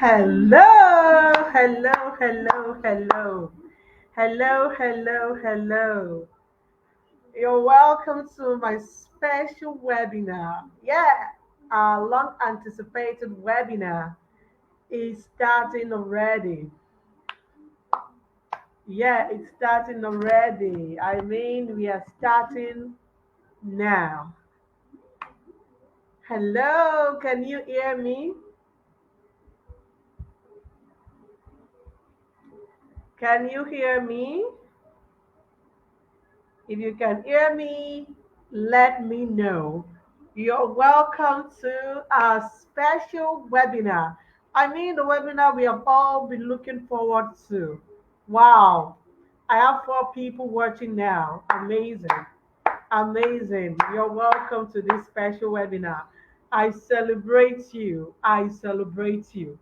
Hello, hello, hello, hello, hello, hello, hello. You're welcome to my special webinar. Yeah, our long anticipated webinar is starting already. Yeah, it's starting already. I mean, we are starting now. Hello, can you hear me? Can you hear me? If you can hear me, let me know. You're welcome to our special webinar. I mean, the webinar we have all been looking forward to. Wow, I have 4 people watching now. Amazing, amazing. You're welcome to this special webinar. I celebrate you. I celebrate you.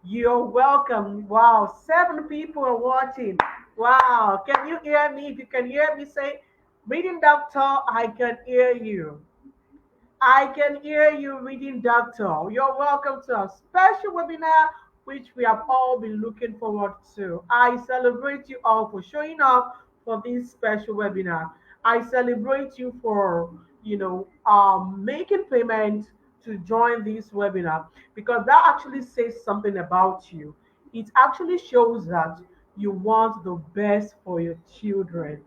You're welcome. Wow, 7 people are watching. Wow, can you hear me? If you can hear me, say, reading doctor, I can hear you. I can hear you, reading doctor. You're welcome to a special webinar, which we have all been looking forward to. I celebrate you all for showing up for this special webinar. I celebrate you for, making payment to join this webinar because that actually says something about you. It actually shows that you want the best for your children.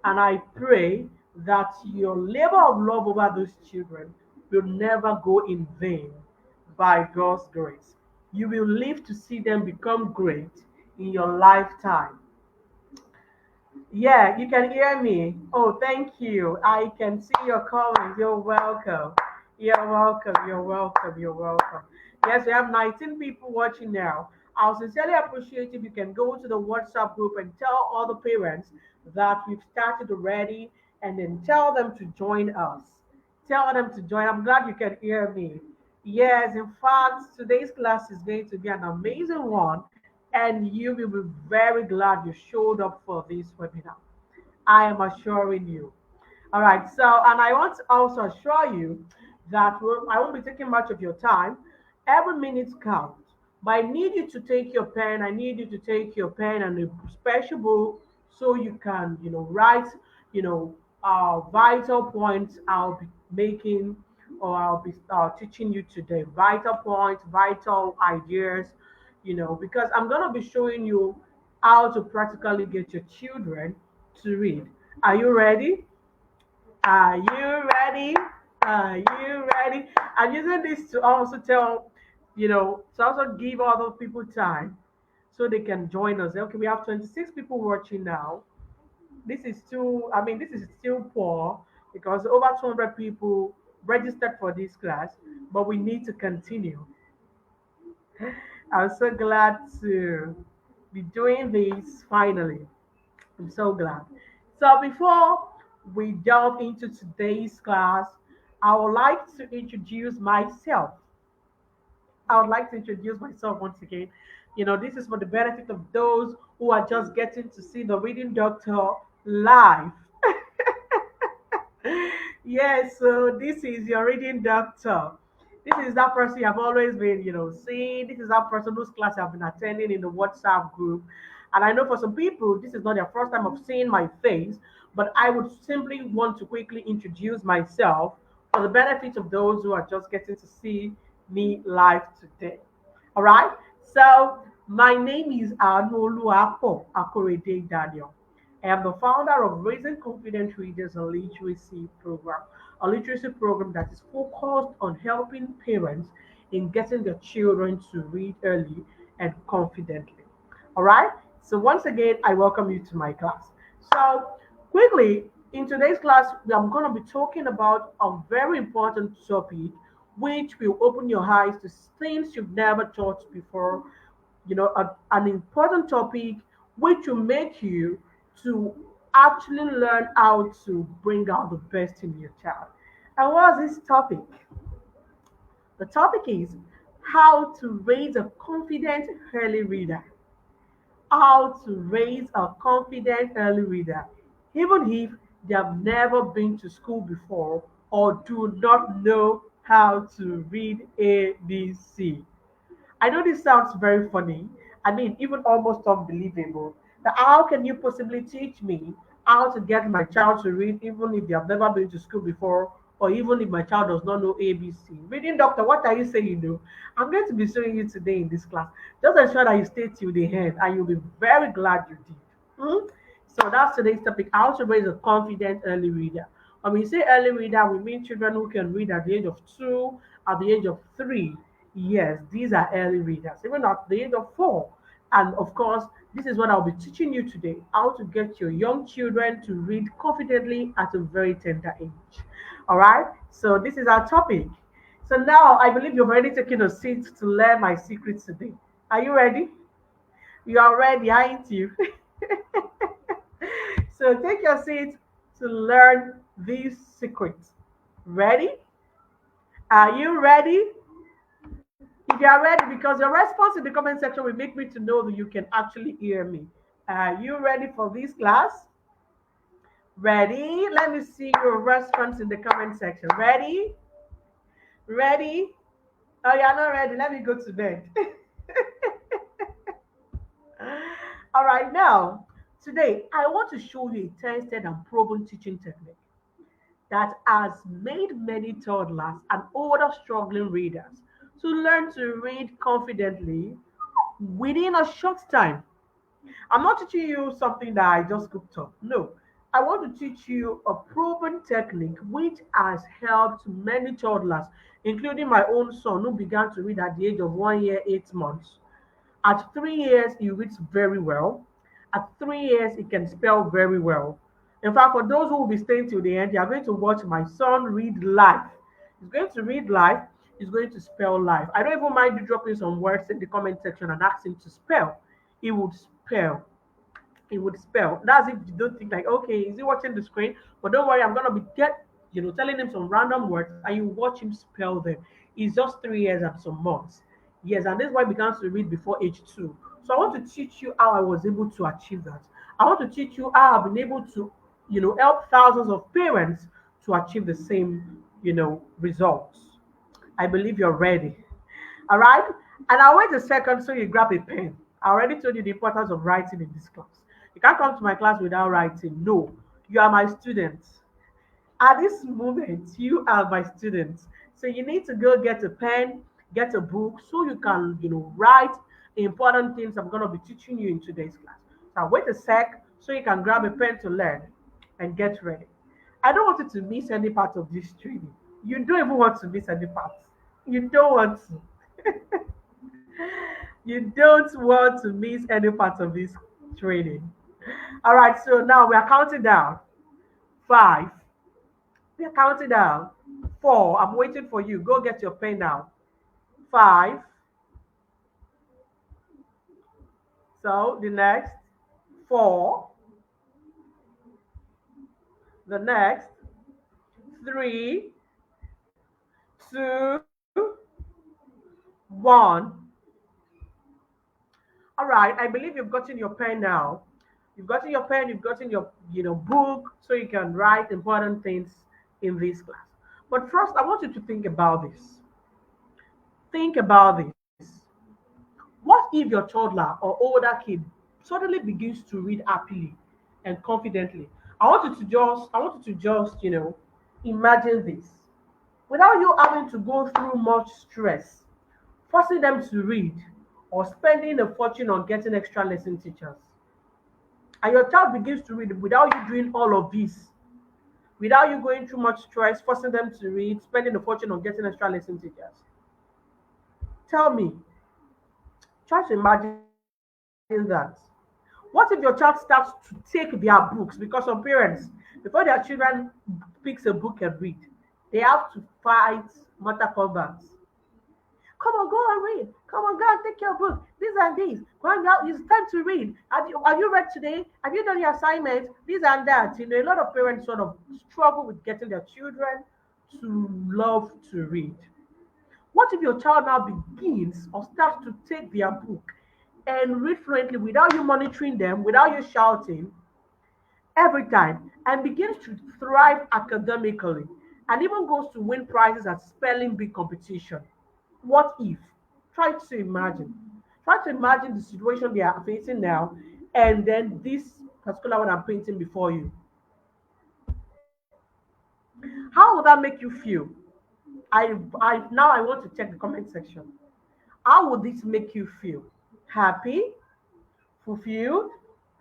And I pray that your labor of love over those children will never go in vain by God's grace. You will live to see them become great in your lifetime. Yeah, you can hear me. Oh, thank you. I can see your comments. You're welcome. You're welcome. You're welcome. You're welcome. Yes, we have 19 people watching now. I'll sincerely appreciate if you can go to the WhatsApp group and tell all the parents that we've started already and then tell them to join us. Tell them to join. I'm glad you can hear me. Yes, in fact, today's class is going to be an amazing one and you will be very glad you showed up for this webinar. I am assuring you. All right, so, and I want to also assure you that I won't be taking much of your time. Every minute counts. But I need you to take your pen. I need you to take your pen and a special book so you can, write, vital points I'll be making or I'll be teaching you today. Vital points, vital ideas, because I'm going to be showing you how to practically get your children to read. Are you ready? Are you ready? Are you ready? I'm using this to also tell, to also give other people time so they can join us. Okay, we have 26 people watching now. This is still poor because over 200 people registered for this class, but we need to continue. I'm so glad to be doing this finally. I'm so glad. So before we delve into today's class, I would like to introduce myself. I would like to introduce myself once again. This is for the benefit of those who are just getting to see the reading doctor live. Yes, so this is your reading doctor. This is that person you have always been, seeing. This is that person whose class you have been attending in the WhatsApp group. And I know for some people, this is not their first time of seeing my face, but I would simply want to quickly introduce myself for the benefit of those who are just getting to see me live today. All right. So my name is Anoluapo Akorede Daniel. I am the founder of Raising Confident Readers and Literacy Program, a literacy program that is focused on helping parents in getting their children to read early and confidently. All right. So once again, I welcome you to my class. So quickly, in today's class, I'm going to be talking about a very important topic which will open your eyes to things you've never thought before. An important topic which will make you to actually learn how to bring out the best in your child. And what's this topic? The topic is how to raise a confident early reader. How to raise a confident early reader, even if they have never been to school before or do not know how to read ABC. I know this sounds very funny. I mean, even almost unbelievable. That how can you possibly teach me how to get my child to read, even if they have never been to school before, or even if my child does not know ABC? Reading doctor, what are you saying? You know, I'm going to be showing you today in this class. Just ensure that you stay till the end, and you'll be very glad you did. Hmm? So that's today's topic: how to raise a confident early reader. When we say early reader, we mean children who can read at the age of 2, at the age of 3. Yes, these are early readers, even at the age of 4. And of course, this is what I'll be teaching you today: how to get your young children to read confidently at a very tender age. All right, so this is our topic. So now I believe you've already taken a seat to learn my secrets today. Are you ready? You are ready, aren't you? So take your seat to learn these secrets. Ready? Are you ready? If you are ready, because your response in the comment section will make me to know that you can actually hear me. Are you ready for this class? Ready? Let me see your response in the comment section. Ready? Ready? Oh, you're not ready. Let me go to bed. All right, now, today I want to show you a tested and proven teaching technique that has made many toddlers and older struggling readers to learn to read confidently within a short time. I'm not teaching you something that I just cooked up. No, I want to teach you a proven technique which has helped many toddlers, including my own son, who began to read at the age of 1 year, 8 months. At 3 years, he reads very well. At 3 years, he can spell very well. In fact, for those who will be staying till the end, you are going to watch my son read live. He's going to read live. He's going to spell live. I don't even mind you dropping some words in the comment section and ask him to spell. He would spell. He would spell. That's if you don't think like, okay, is he watching the screen? But don't worry, I'm gonna be telling him some random words and you watch him spell them. He's just 3 years and some months. Yes, and this is why he began to read before age 2. So I want to teach you how I was able to achieve that. I want to teach you how I've been able to, help thousands of parents to achieve the same, results. I believe you're ready. All right? And I'll wait a second so you grab a pen. I already told you the importance of writing in this class. You can't come to my class without writing. No, you are my students. At this moment, you are my students. So you need to go get a pen, get a book, so you can, write the important things I'm going to be teaching you in today's class. So I'll wait a sec so you can grab a pen to learn and get ready. I don't want you to miss any part of this training. You don't even want to miss any part. You don't want to. You don't want to miss any part of this training. All right, so now we are counting down. 5. We are counting down. 4. I'm waiting for you. Go get your pen now. 5. So the next. 4. The next. 3, 2, 1. All right, I believe you've gotten your pen now. You've gotten your pen, you've gotten your book, so you can write important things in this class. But first, I want you to think about this. Think about this. What if your toddler or older kid suddenly begins to read happily and confidently? I want you to just imagine this. Without you having to go through much stress, forcing them to read, or spending a fortune on getting extra lesson teachers. And your child begins to read without you doing all of this, without you going through much stress, forcing them to read, spending a fortune on getting extra lesson teachers. Tell me, try to imagine that. What if your child starts to take their books? Because some parents, before their children picks a book and read, they have to fight matter combats. Come on, go and read. Come on, go and take your book. These and these. Go and out. It's time to read. Have you read today? Have you done your assignment? This and that. A lot of parents sort of struggle with getting their children to love to read. What if your child now begins or starts to take their book and read fluently without you monitoring them, without you shouting every time, and begins to thrive academically and even goes to win prizes at spelling bee competition? What if? Try to imagine. Try to imagine the situation they are facing now, and then this particular one I'm painting before you. How would that make you feel? I now I want to check the comment section. How would this make you feel? Happy? Fulfilled,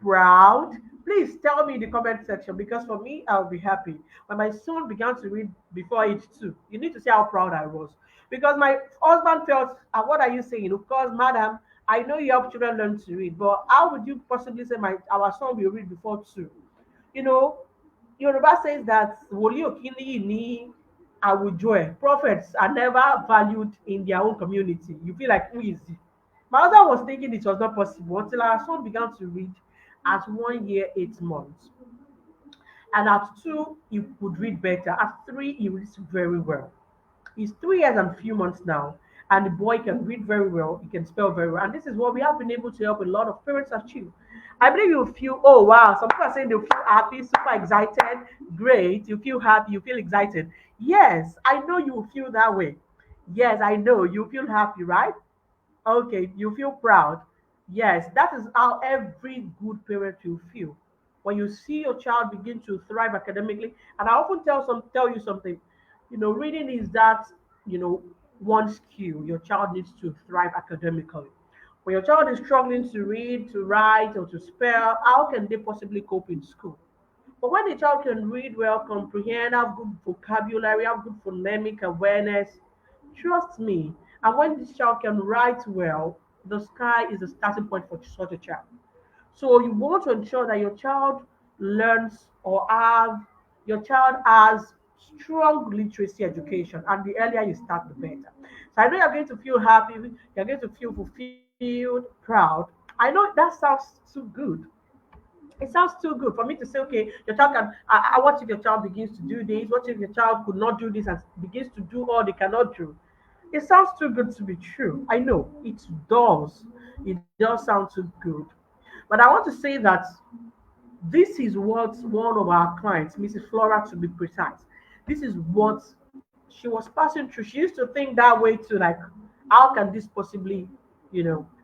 proud. Please tell me in the comment section because for me, I'll be happy. When my son began to read before age 2, you need to see how proud I was. Because my husband felt, what are you saying? Of course, madam, I know you help children learn to read, but how would you possibly say our son will read before 2? You know, Yoruba says that Woli Okini ni Awujo prophets are never valued in their own community. You feel like, who is he? My husband was thinking it was not possible until our son began to read at 1 year, 8 months. And at 2, he could read better. At 3, he reads very well. He's 3 years and a few months now, and the boy can read very well, he can spell very well. And this is what we have been able to help a lot of parents achieve. I believe you feel, oh wow, some people are saying they feel happy, super excited, great. You feel happy, you feel excited. Yes, I know you feel that way. Yes, I know you feel happy, right? Okay, you feel proud. Yes, that is how every good parent will feel. When you see your child begin to thrive academically, and I often tell you something, reading is that, you know, one skill your child needs to thrive academically. When your child is struggling to read, to write, or to spell, how can they possibly cope in school? But when a child can read well, comprehend, have good vocabulary, have good phonemic awareness, trust me, and when this child can write well, the sky is the starting point for such a child. So you want to ensure that your child learns or have your child has strong literacy education, and the earlier you start, the better. So I know you're going to feel happy, you're going to feel fulfilled, proud. I know that sounds too good. It sounds too good for me to say, okay, your child can. What if your child begins to do this? What if your child could not do this and begins to do all they cannot do? It sounds too good to be true. I know it does. It does sound too good. But I want to say that this is what one of our clients, Mrs. Flora to be precise, this is what she was passing through. She used to think that way too, like, how can this possibly,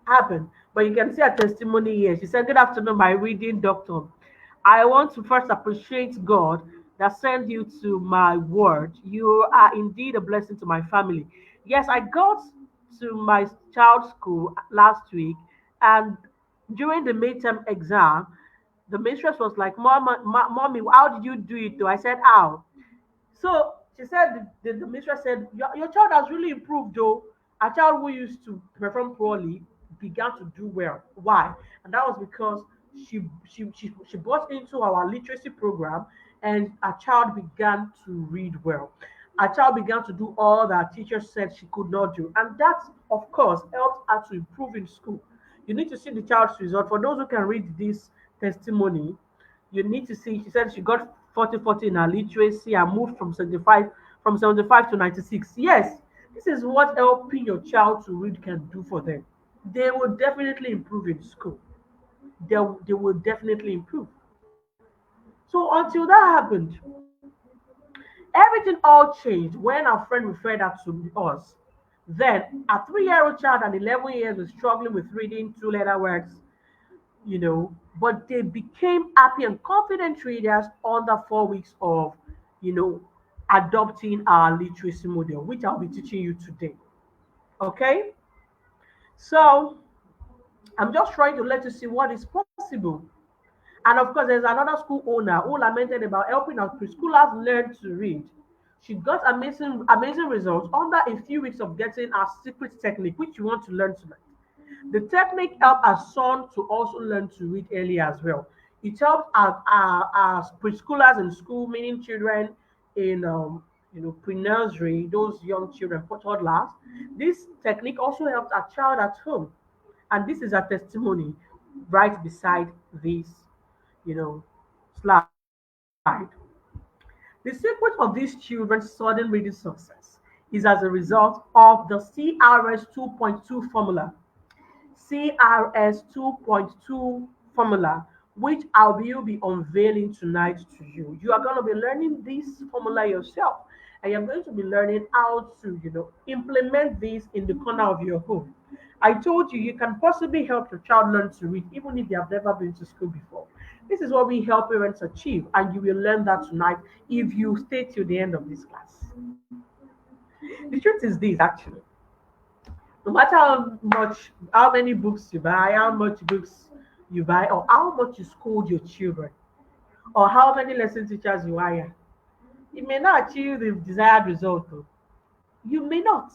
happen? But you can see her testimony here. She said, "Good afternoon, my reading doctor. I want to first appreciate God that sent you to my word. You are indeed a blessing to my family. Yes, I got to my child's school last week, and during the midterm exam, the mistress was like, Mommy, how did you do it? Though I said, How? So she said, the mistress said, your child has really improved, though. A child who used to perform poorly began to do well. Why? And that was because she bought into our literacy program, and a child began to read well. A child began to do all that teacher said she could not do. And that, of course, helped her to improve in school. You need to see the child's result. For those who can read this testimony, you need to see. She said she got 40 in her literacy and moved from 75 to 96. Yes, this is what helping your child to read can do for them. They will definitely improve in school. They will definitely improve. So until that happened, everything all changed when our friend referred that to us. Then a 3-year-old child and 11 years was struggling with reading two-letter words, but they became happy and confident readers under 4 weeks of, you know, adopting our literacy model, which I'll be teaching you today. Okay? So I'm just trying to let you see what is possible. And of course, there's another school owner who lamented about helping our preschoolers learn to read. She got amazing results under a few weeks of getting our secret technique, which you want to learn tonight. The technique helped our son to also learn to read early as well. It helped our preschoolers in school, meaning children in pre-nursery, those young children, toddlers. This technique also helped our child at home, and this is a testimony right beside this, you know, slide. The secret of these children's sudden reading success is as a result of the CRS 2.2 formula. CRS 2.2 formula, which I will be unveiling tonight to you. You are going to be learning this formula yourself. and you're going to be learning how to, implement this in the corner of your home. I told you you can possibly help your child learn to read even if they have never been to school before. This is what we help parents achieve, and you will learn that tonight if you stay till the end of this class. The truth is this, actually. No matter how many books you buy, how much books you buy, or how much you scold your children, or how many lesson teachers you hire, you may not achieve the desired result. Though. You may not.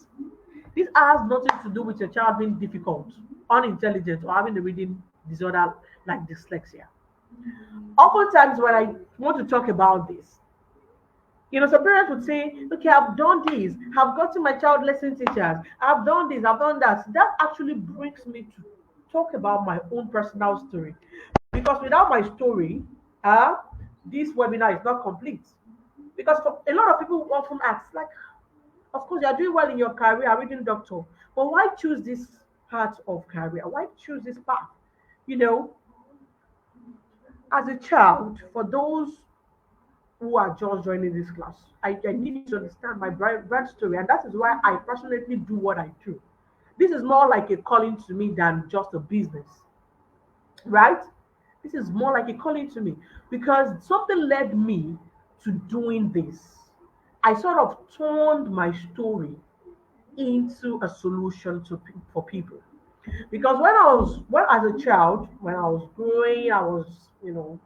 This has nothing to do with your child being difficult, unintelligent, or having a reading disorder like dyslexia. Oftentimes, when I want to talk about this, some parents would say, okay, I've done this, I've gotten my child lesson teachers, I've done this, I've done that. That actually brings me to talk about my own personal story. Because without my story, uh, this webinar is not complete. Because a lot of people often ask, like, of course, you're doing well in your career, reading doctor, but why choose this part of career? Why choose this path? You know, as a child, for those who are just joining this class, I need you to understand my brand story, and that is why I passionately do what I do. This is more like a calling to me than just a business, right? This is more like a calling to me because something led me to doing this. I sort of turned my story into a solution for people. Because when as a child, when I was growing, I was, you know,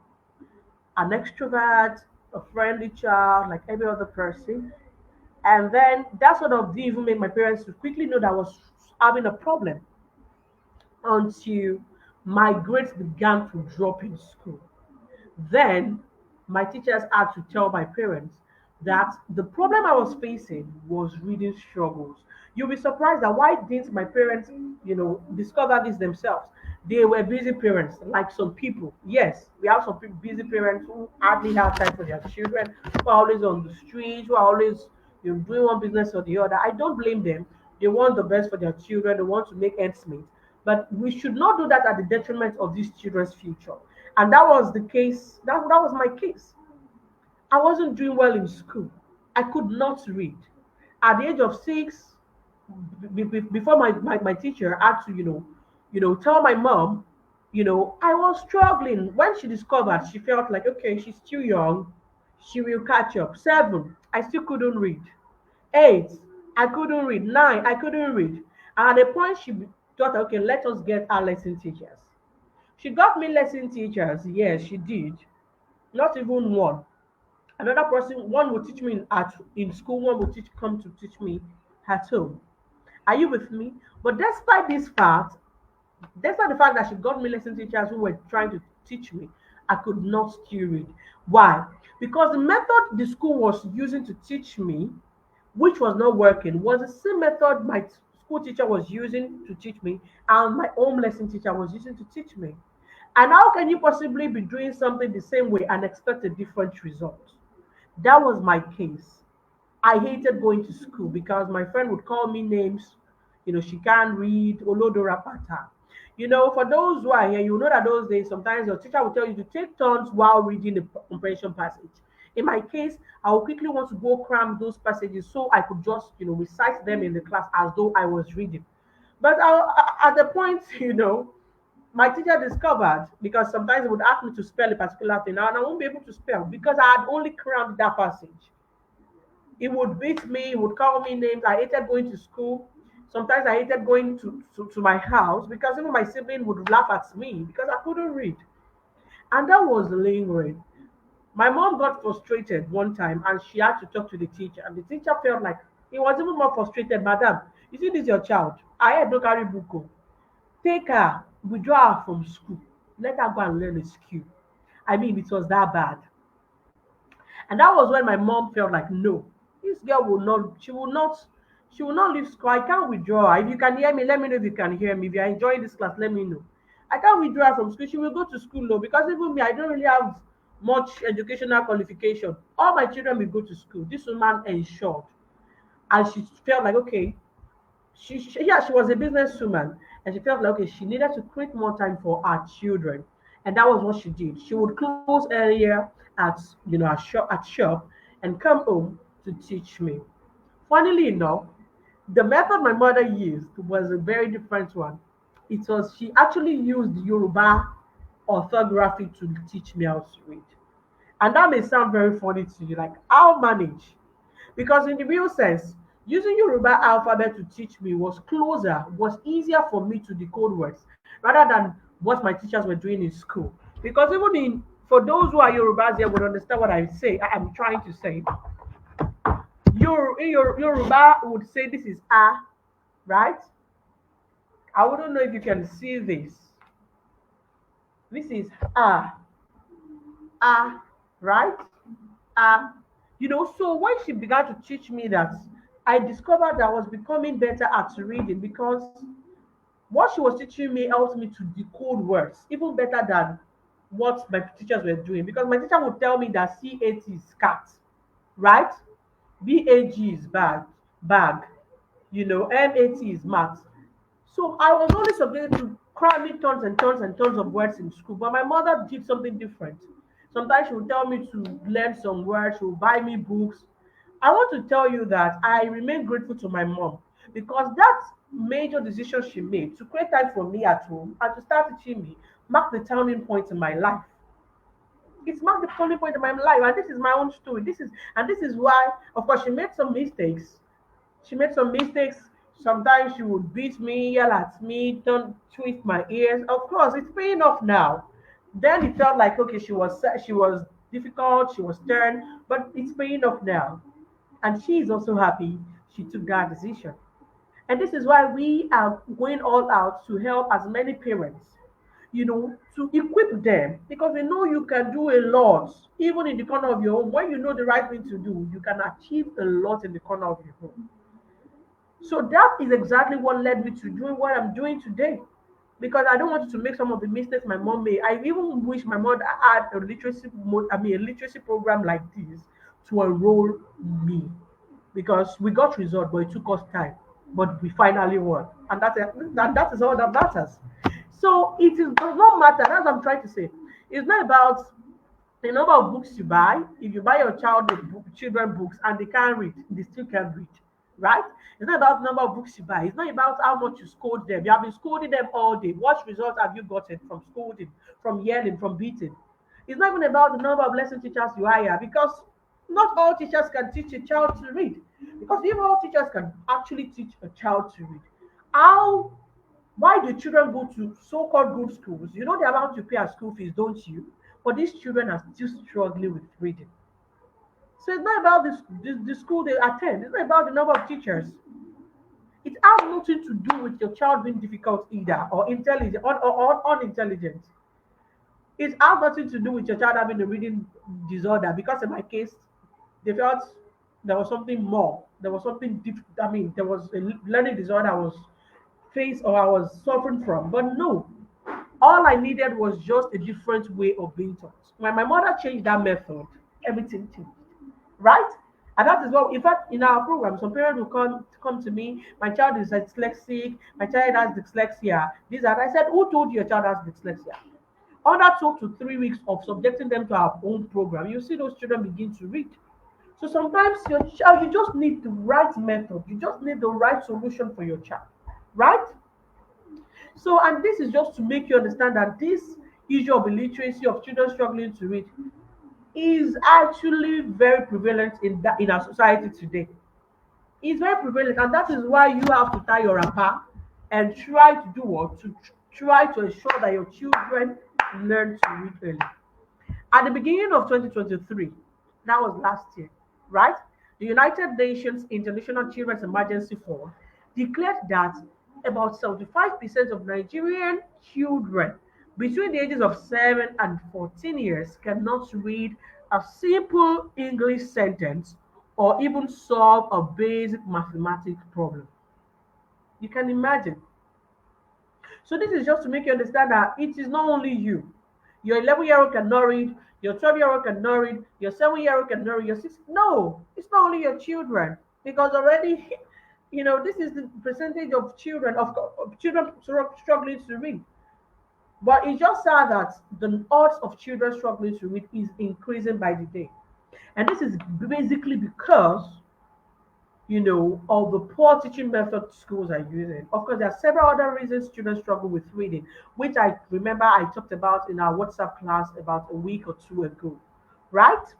an extrovert, a friendly child, like every other person. And then that sort of didn't even make my parents to quickly know that I was having a problem until my grades began to drop in school. Then my teachers had to tell my parents that the problem I was facing was reading struggles. You'll be surprised that why didn't my parents, discover this themselves? They were busy parents, like some people. Yes, we have some busy parents who hardly have time for their children, who are always on the street, who are always doing one business or the other. I don't blame them. They want the best for their children. They want to make ends meet. But we should not do that at the detriment of these children's future. And that was the case. That was my case. I wasn't doing well in school. I could not read. At the age of 6, before my teacher had to, tell my mom, I was struggling. When she discovered, she felt like, okay, she's too young. She will catch up. 7, I still couldn't read. 8, I couldn't read. 9, I couldn't read. And at a point, she thought, okay, let us get our lesson teachers. She got me lesson teachers. Yes, she did. Not even one. Another person, one will teach me in school, one will come to teach me at home. Are you with me? But despite the fact that she got me lesson teachers who were trying to teach me, I could not still read. Why? Because the method the school was using to teach me, which was not working, was the same method my school teacher was using to teach me and my home lesson teacher was using to teach me. And how can you possibly be doing something the same way and expect a different result? That was my case. I hated going to school because my friend would call me names. She can't read, Olodora Pata. For those who are here, you know that those days sometimes your teacher will tell you to take turns while reading the comprehension passage. In my case, I would quickly want to go cram those passages so I could just, recite them in the class as though I was reading. But at the point, my teacher discovered because sometimes he would ask me to spell a particular thing and I won't be able to spell because I had only crammed that passage. He would beat me, he would call me names. I hated going to school. Sometimes I hated going to my house because even my sibling would laugh at me because I couldn't read. And that was lingering. My mom got frustrated one time and she had to talk to the teacher. And the teacher felt like he was even more frustrated. Madam, you see this your child. I had no carry book. Oh. Take her, withdraw her from school. Let her go and learn a skill. I mean, it was that bad. And that was when my mom felt like, no, this girl will not, she will not leave school. I can't withdraw her. If you can hear me, let me know if you can hear me. If you're enjoying this class, let me know. I can't withdraw her from school. She will go to school though, because even me, I don't really have much educational qualification. All my children will go to school. This woman ensured. And she felt like, okay, yeah, she was a businesswoman and she felt like okay, she needed to create more time for her children, and that was what she did. She would close earlier at at shop and come home to teach me. Funnily enough, the method my mother used was a very different one. She actually used Yoruba orthography to teach me how to read. And that may sound very funny to you, like I'll manage. Because in the real sense, using Yoruba alphabet to teach me was closer, was easier for me to decode words rather than what my teachers were doing in school. Because even in for those who are Yorubas here would understand what I'm trying to say. Yoruba would say this is right? I wouldn't know if you can see this. This is ah, right? Ah, so when she began to teach me that, I discovered that I was becoming better at reading because what she was teaching me helped me to decode words even better than what my teachers were doing. Because my teacher would tell me that CAT is cat, right? BAG is bag, MAT is math. So I was only subjected to cramming tons and tons and tons of words in school. But my mother did something different. Sometimes she would tell me to learn some words, she would buy me books. I want to tell you that I remain grateful to my mom because that major decision she made to create time for me at home and to start teaching me marked the turning point in my life. It's marked the turning point in my life, and this is my own story. This is why, of course, she made some mistakes. She made some mistakes. Sometimes she would beat me, yell at me, twist my ears. Of course, it's paying off now. Then it felt like okay, she was difficult, she was stern, but it's paying off now. And she is also happy she took that decision. And this is why we are going all out to help as many parents, to equip them because we know you can do a lot, even in the corner of your home. When you know the right thing to do, you can achieve a lot in the corner of your home. So that is exactly what led me to doing what I'm doing today. Because I don't want to make some of the mistakes my mom made. I even wish my mother had a literacy program like this to enroll me. Because we got result, but it took us time. But we finally won, and that is all that matters. So does not matter. That's what I'm trying to say. It's not about the number of books you buy. If you buy your child children books and they can't read, they still can read, right? It's not about the number of books you buy. It's not about how much you scold them. You have been scolding them all day. What results have you gotten from scolding, from yelling, from beating? It's not even about the number of lesson teachers you hire because not all teachers can teach a child to read. Because if all teachers can actually teach a child to read, how why do children go to so-called good schools? You know the amount you pay as school fees, don't you? But these children are still struggling with reading. So it's not about the school they attend. It's not about the number of teachers. It has nothing to do with your child being difficult either, or intelligent, or unintelligent. It has nothing to do with your child having a reading disorder. Because in my case, they felt there was something more. There was something I mean, there was a learning disorder I was faced or I was suffering from. But no, all I needed was just a different way of being taught. When my mother changed that method, everything changed, right? And that is what, in fact, in our program, some parents will come to me. My child is dyslexic. My child has dyslexia. These are. I said, who told you your child has dyslexia? Under 2 to 3 weeks of subjecting them to our own program, you see those children begin to read. So sometimes your child, you just need the right method. You just need the right solution for your child, right? So, and this is just to make you understand that this issue of illiteracy of children struggling to read is actually very prevalent in our society today. It's very prevalent, and that is why you have to tie your wrapper and try to do what to try to ensure that your children learn to read early. At the beginning of 2023, that was last year, right? The United Nations International Children's Emergency Fund declared that about 75% of Nigerian children between the ages of 7 and 14 years cannot read a simple English sentence or even solve a basic mathematics problem. You can imagine. So this is just to make you understand that it is not only you. Your 11-year-old cannot read, your 12-year-old cannot read, your 7-year-old cannot read, your 6. No, it's not only your children. Because already, this is the percentage of children struggling to read. But it's just sad that the odds of children struggling to read is increasing by the day. And this is basically because, of the poor teaching method schools are using. Of course, there are several other reasons students struggle with reading, which I remember I talked about in our WhatsApp class about a week or two ago, right?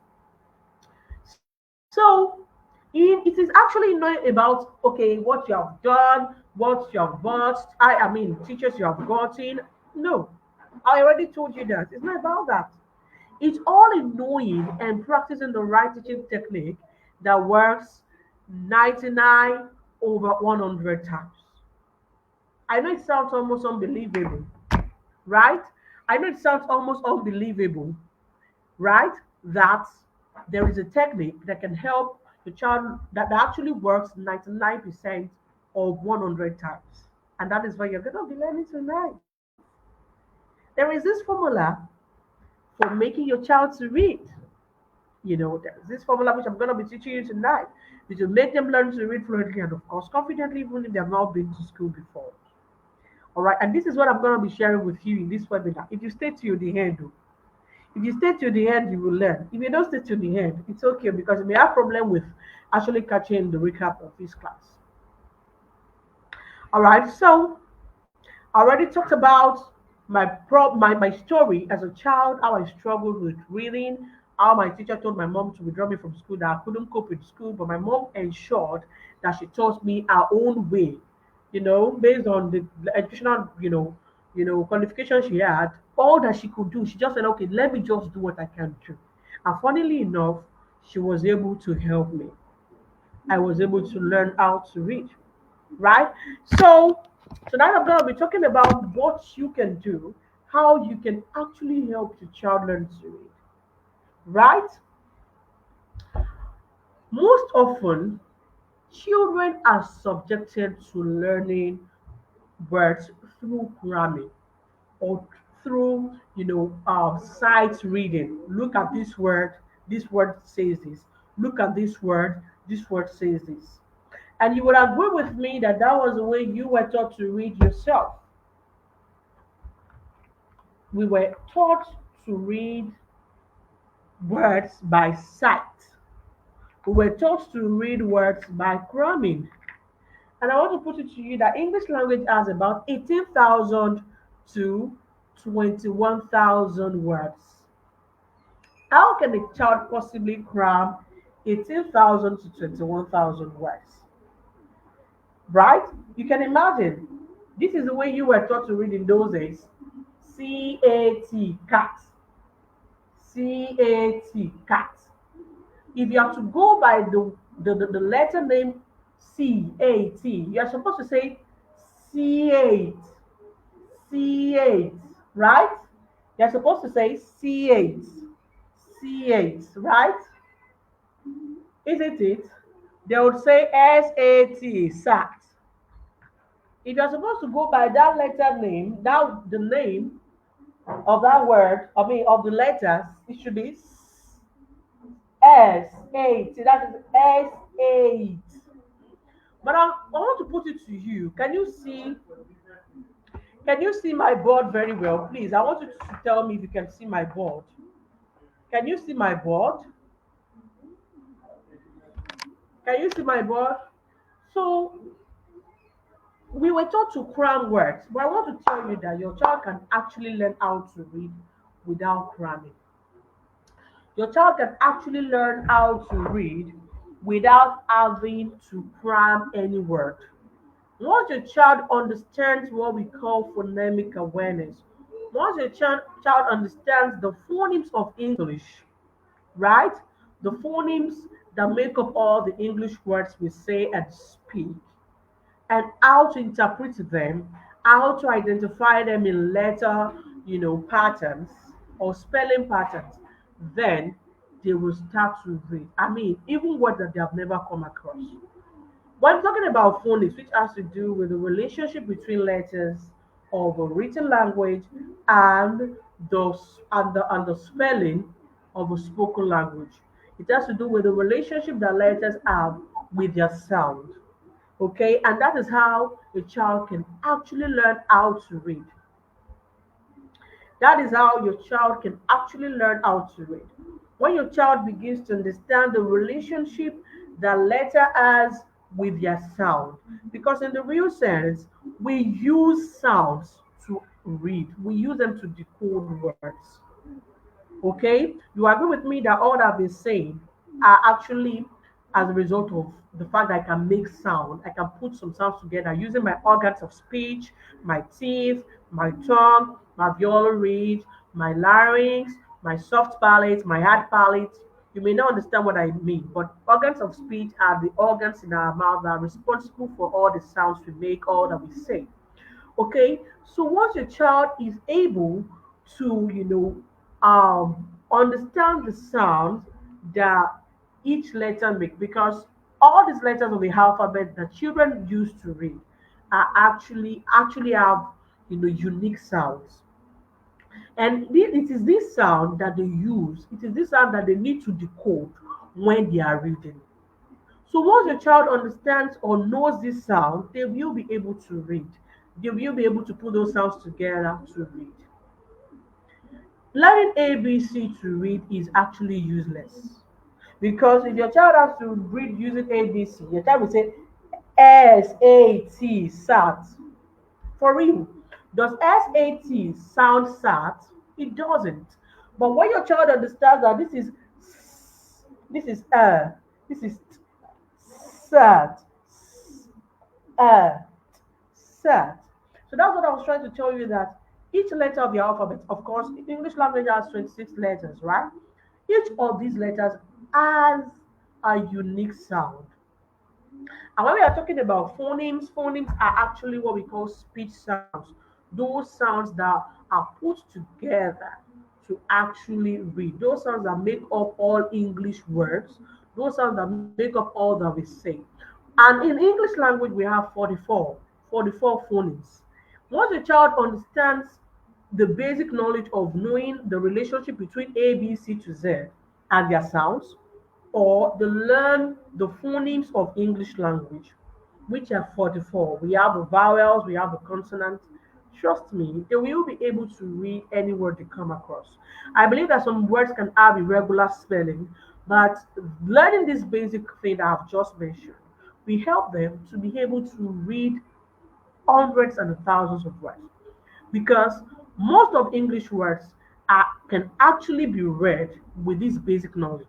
So, it is actually not about, okay, what you have done, what you have bought. I mean, teachers you have gotten. No, I already told you that. It's not about that. It's all in knowing and practicing the right teaching technique that works 99 over 100 times. I know it sounds almost unbelievable, right? I know it sounds almost unbelievable, right? That there is a technique that can help the child that actually works 99% of 100 times. And that is what you're going to be learning tonight. There is this formula for making your child to read. There's this formula which I'm going to be teaching you tonight, which will make them learn to read fluently and, of course, confidently, even if they have not been to school before. All right, and this is what I'm going to be sharing with you in this webinar. If you stay to the end, though, if you stay to the end, you will learn. If you don't stay to the end, it's okay because you may have problem with actually catching the recap of this class. All right, so I already talked about my story as a child, how I struggled with reading, how my teacher told my mom to withdraw me from school, that I couldn't cope with school, but my mom ensured that she taught me her own way, based on the educational, qualification she had, all that she could do. She just said, okay, let me just do what I can do. And funnily enough, she was able to help me. I was able to learn how to read, right? So tonight I'm going to be talking about what you can do, how you can actually help your child learn to read, right? Most often, children are subjected to learning words through grammar or through, sight reading. Look at this word says this. Look at this word says this. And you would agree with me that that was the way you were taught to read yourself. We were taught to read words by sight. We were taught to read words by cramming. And I want to put it to you that English language has about 18,000 to 21,000 words. How can a child possibly cram 18,000 to 21,000 words? Right? You can imagine. This is the way you were taught to read in those days. C-A-T, cat. C-A-T, cat. If you have to go by the letter name C-A-T, you are supposed to say C8, C8, right? You're supposed to say C8, C8, right? Isn't it? They would say S-A-T, SAT. If you're supposed to go by that letter name, now the name of that word, I mean of the letters, it should be S8. See, that is S8. But I want to put it to you. Can you see my board very well? Please, I want you to tell me if you can see my board. Can you see my board? Can you see my board? So we were taught to cram words, but I want to tell you that your child can actually learn how to read without cramming. Your child can actually learn how to read without having to cram any word. Once your child understands what we call phonemic awareness, once your child understands the phonemes of English, right? The phonemes that make up all the English words we say and speak, and how to interpret them, how to identify them in letter, patterns or spelling patterns, then they will start to read. I mean, even words that they have never come across. When I'm talking about phonics, which has to do with the relationship between letters of a written language and the spelling of a spoken language. It has to do with the relationship that letters have with their sound. Okay, and that is how a child can actually learn how to read. That is how your child can actually learn how to read. When your child begins to understand the relationship that letter has with their sound. Because in the real sense, we use sounds to read, we use them to decode words. Okay, you agree with me that all that I've been saying are actually as a result of the fact that I can make sound. I can put some sounds together using my organs of speech, my teeth, my tongue, my alveolar ridge, my larynx, my soft palate, my hard palate. You may not understand what I mean, but organs of speech are the organs in our mouth that are responsible for all the sounds we make, all that we say. Okay, so once your child is able to, understand the sound that each letter make, because all these letters of the alphabet that children use to read are actually have, unique sounds. And it is this sound that they use, it is this sound that they need to decode when they are reading. So once your child understands or knows this sound, they will be able to read. They will be able to put those sounds together to read. Learning ABC to read is actually useless. Because if your child has to read using ABC, your child will say SAT, SAT. For real. Does SAT sound SAT? It doesn't. But when your child understands that this is this is SAT, uh, set. So that's what I was trying to tell you, that each letter of the alphabet, of course, English language has 26 letters, right? Each of these letters has a unique sound. And when we are talking about phonemes, phonemes are actually what we call speech sounds. Those sounds that are put together to actually read. Those sounds that make up all English words. Those sounds that make up all that we say. And in English language, we have 44 phonemes. Once a child understands the basic knowledge of knowing the relationship between A, B, C to Z and their sounds, or they learn the phonemes of English language, which are 44. We have the vowels, we have the consonants. Trust me, they will be able to read any word they come across. I believe that some words can have irregular spelling, but learning this basic thing that I've just mentioned, we help them to be able to read hundreds and thousands of words, because most of English words can actually be read with this basic knowledge.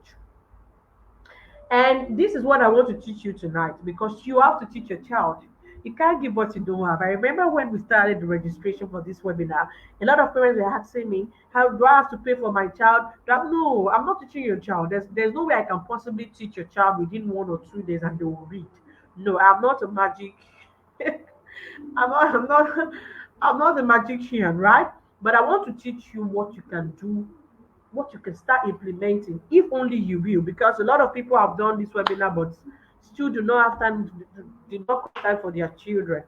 And this is what I want to teach you tonight, because you have to teach your child. You can't give what you don't have. I remember when we started the registration for this webinar, a lot of parents were asking me, how do I have to pay for my child? No, I'm not teaching your child. There's no way I can possibly teach your child within 1 or 2 days and they will read. No, I'm not a magic. I'm not I'm not a magician, right? But I want to teach you what you can do, what you can start implementing, if only you will, because a lot of people have done this webinar but still do not have time, did not have time for their children.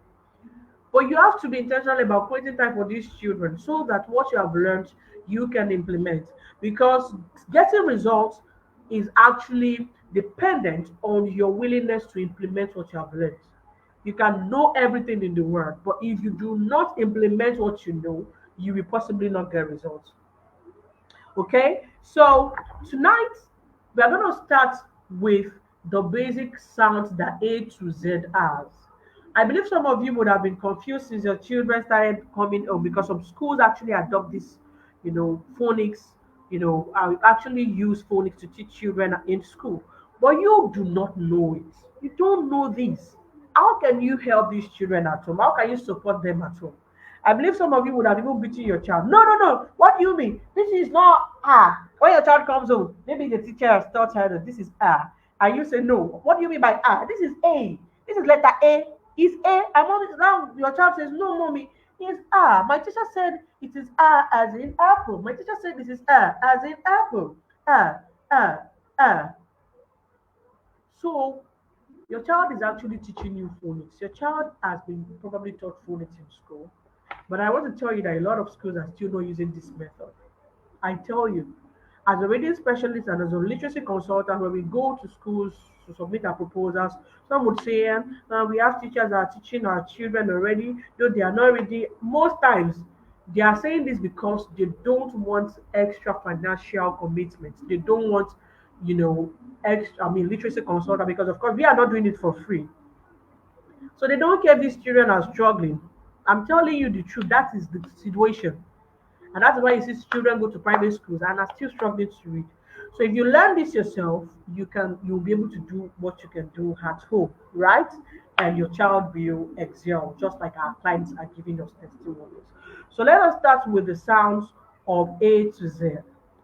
But you have to be intentional about creating time for these children so that what you have learned you can implement, because getting results is actually dependent on your willingness to implement what you have learned. You can know everything in the world, but if you do not implement what you know, you will possibly not get results. Okay, so tonight we are going to start with the basic sounds that A to Z has. I believe some of you would have been confused since your children started coming home, because some schools actually adopt this, phonics. I actually use phonics to teach children in school, but you do not know it. You don't know this. How can you help these children at home? How can you support them at home? I believe some of you would have even beaten your child. No, no, no. What do you mean? This is not ah. When your child comes home, maybe the teacher has taught her that this is ah. And you say no. What do you mean by ah? This is A. This is letter A. Is A. And now your child says, no, mommy, it's ah. My teacher said it is ah as in apple. My teacher said this is ah as in apple. Ah, ah, ah. So your child is actually teaching you phonics. Your child has been probably taught phonics in school. But I want to tell you that a lot of schools are still not using this method. I tell you, as a reading specialist and as a literacy consultant, when we go to schools to submit our proposals, some would say, we have teachers that are teaching our children already, though they are not reading. Most times, They are saying this because they don't want extra financial commitment. They don't want, you know, extra, I mean, literacy consultant, because of course we are not doing it for free. So they don't care if these children are struggling. I'm telling you the truth, that is the situation. And that's why you see children go to private schools and are still struggling to read. So if you learn this yourself, you'll be able to do what you can do at home, right? And your child will excel, just like our clients are giving us testimonies. So let us start with the sounds of A to Z.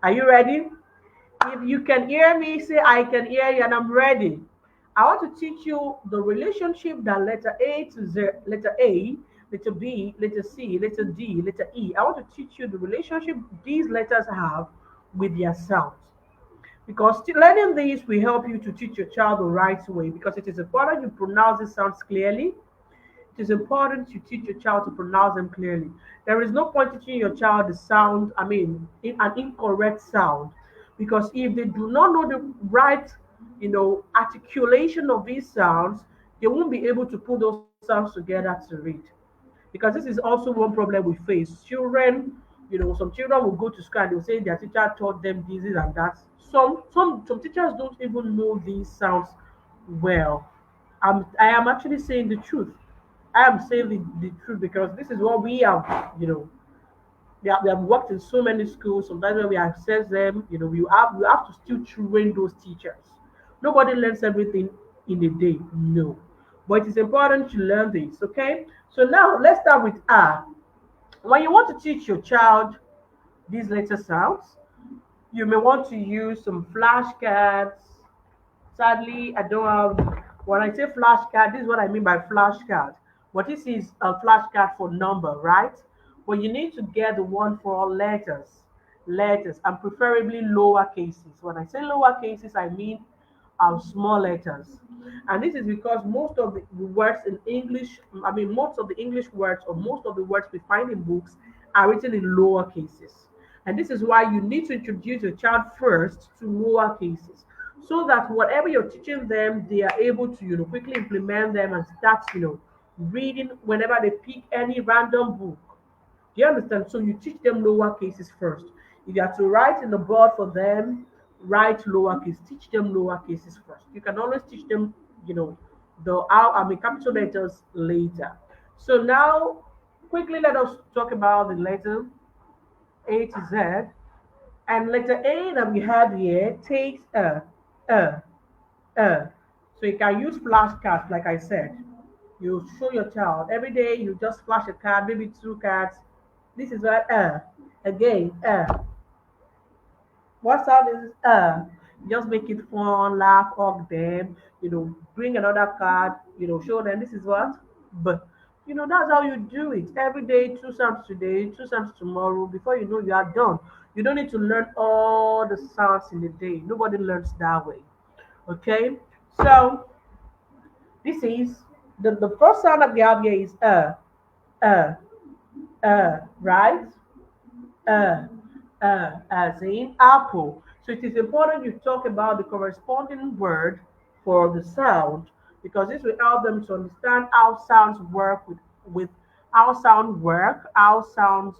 Are you ready? If you can hear me, say I can hear you and I'm ready. I want to teach you the relationship that letter A to Z, letter A, letter B, letter C, letter D, letter E. I want to teach you the relationship these letters have with their sounds. Because learning these will help you to teach your child the right way, because it is important you pronounce these sounds clearly. It is important you teach your child to pronounce them clearly. There is no point teaching your child the sound, I mean, an incorrect sound, because if they do not know the right, articulation of these sounds, they won't be able to put those sounds together to read. Because this is also one problem we face. Children, some children will go to school and they'll say their teacher taught them this and that. Some teachers don't even know these sounds well. I am actually saying the truth. I am saying the truth because this is what we have, we have worked in so many schools. Sometimes when we access them, we have to still train those teachers. Nobody learns everything in a day, no. But it is important to learn this, okay? So now let's start with R. When you want to teach your child these letter sounds, you may want to use some flashcards. Sadly, I don't have. When I say flashcard, this is what I mean by flashcard. But this is a flashcard for number, right? But you need to get the one for letters, and preferably lower cases. When I say lower cases, I mean small letters. And this is because most of the words in English, I mean, most of the English words or most of the words we find in books are written in lower cases. And this is why you need to introduce your child first to lower cases, so that whatever you're teaching them, they are able to, quickly implement them and start, reading whenever they pick any random book. Do you understand? So you teach them lower cases first. If you have to write in the board for them, write lowercase. Teach them lower cases first. You can always teach them, capital letters later. So now, quickly let us talk about the letter A to Z. And letter A that we have here takes a, a. So you can use flashcards, like I said. You show your child every day. You just flash a card, maybe two cards. This is what again what sound is just make it fun, laugh, hug them, bring another card, show them this is what. But that's how you do it. Every day, two sounds today, two sounds tomorrow. Before you know, you are done. You don't need to learn all the sounds in a day. Nobody learns that way. Okay? So this is the first sound that we have here is uh, right? uh, as in apple. So it is important you talk about the corresponding word for the sound, because this will help them to understand how sounds work with how sound work, how sounds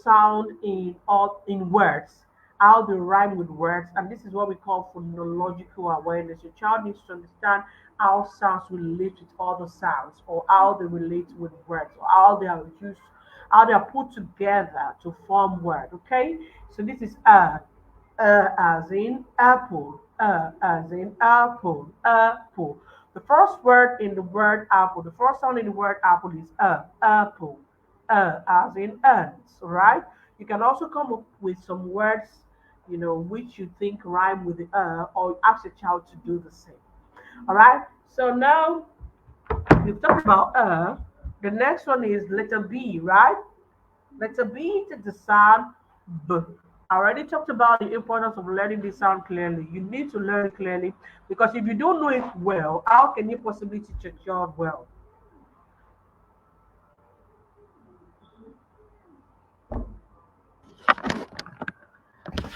sound in all in words, how they rhyme with words, and this is what we call phonological awareness. Your child needs to understand how sounds relate with other sounds, or how they relate with words, or how they are put together to form word. Okay, so this is as in apple, as in apple, apple. The first word in the word apple, the first sound in the word apple is apple, as in ants, right? You can also come up with some words, which you think rhyme with the or ask your child to do the same. All right. So now we've talked about the next one is letter B, right? Letter B is the sound B. I already talked about the importance of learning this sound clearly. You need to learn it clearly, because if you don't know it well, how can you possibly teach your child well?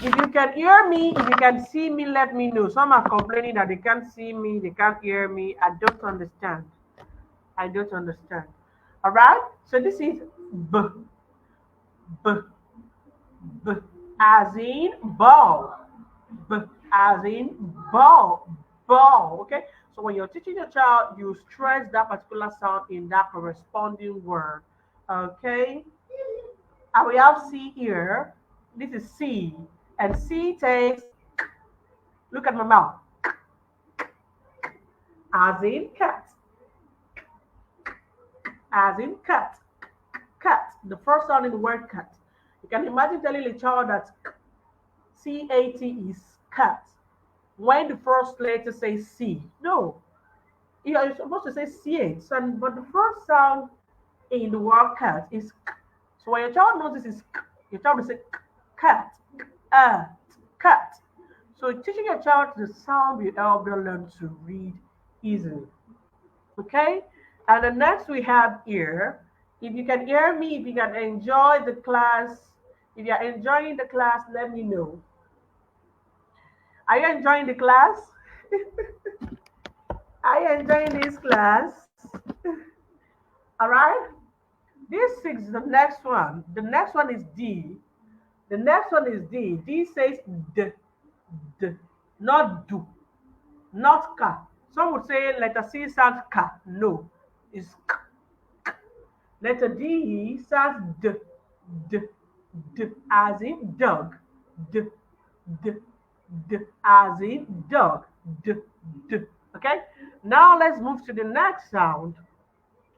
If you can hear me, if you can see me, let me know. Some are complaining that they can't see me, they can't hear me. I don't understand. I don't understand. All right. So this is B. B, B as in ball. B as in ball. Ball. Okay. So when you're teaching your child, you stress that particular sound in that corresponding word. Okay. And we have C here. This is C. And C takes, look at my mouth, as in cat. As in cat. Cat. The first sound in the word cat. You can imagine telling a child that CAT is cat. When the first letter says C. No. You're supposed to say CH. But the first sound in the word cat is k. So when your child knows this is k, your child will say cat, uh, cat. So teaching your child the sound will help them learn to read easily. Okay? And the next we have here, if you can hear me, if you can enjoy the class, if you're enjoying the class, let me know. Are you enjoying the class? Are you enjoying this class? All right? This is the next one. The next one is D. The next one is D. D says D, D, not do, not ka. Some would say letter C sounds ka. No, it's k. Letter D sounds D, D, D, as in dog. D, D, D, as in dog. D, D. Okay? Now let's move to the next sound.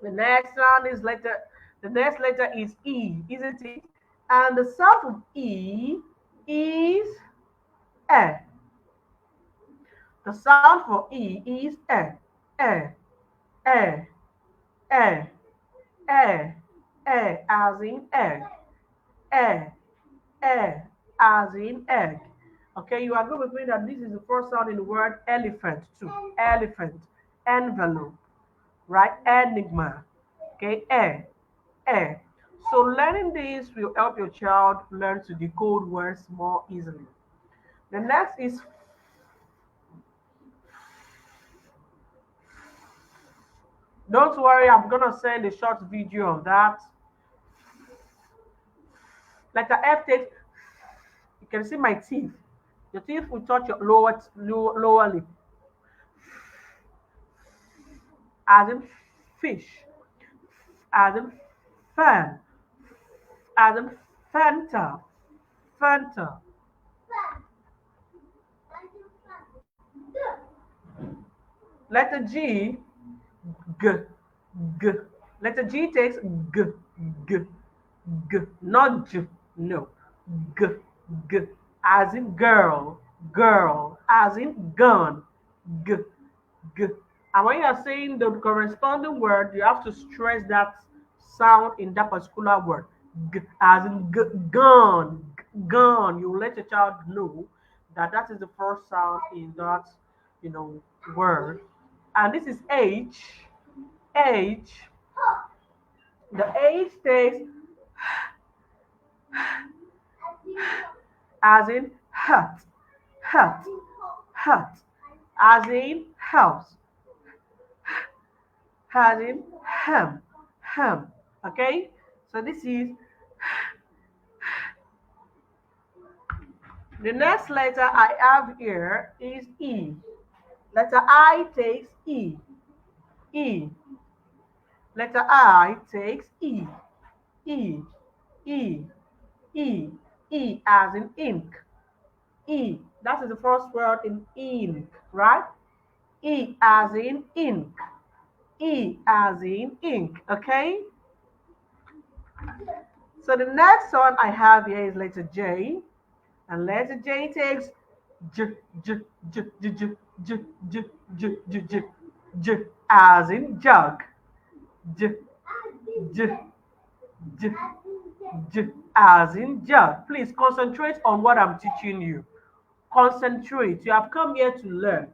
The next sound is letter, the next letter is E, isn't it? And the sound of E is E. The sound for E is E, E, E, E, E, E, as in egg, E, E, as in egg. Okay, you agree with me that this is the first sound in the word elephant too. Elephant, envelope, right? Enigma. Okay, E. So learning this will help your child learn to decode words more easily. The next is, don't worry, I'm gonna send a short video on that. Letter F takes, you can see my teeth. Your teeth will touch your lower lip, as in fish, as in fan, as in Fanta, Fanta. Letter G, G, G. Letter G takes G, G, G, not J, no. G, G, as in girl, girl, as in gun, G, G. And when you're saying the corresponding word, you have to stress that sound in that particular word. G, as in gun, gun. You let your child know that that is the first sound in that, you know, word. And this is H. H. The H takes as in hut, hut, hut, as in house, as in ham, ham. Okay, so this is the next letter I have here is E. Letter I takes E, E. Letter I takes E, E, E, E, E as in ink, E. That is the first word in ink, right? E as in ink. E as in ink. Okay? So the next one I have here is letter J. And letter J takes J, J, J, J, J, J, J, J, J, J, J, as in jug. J, J, J, J, as in jug. Please concentrate on what I'm teaching you. Concentrate. You have come here to learn.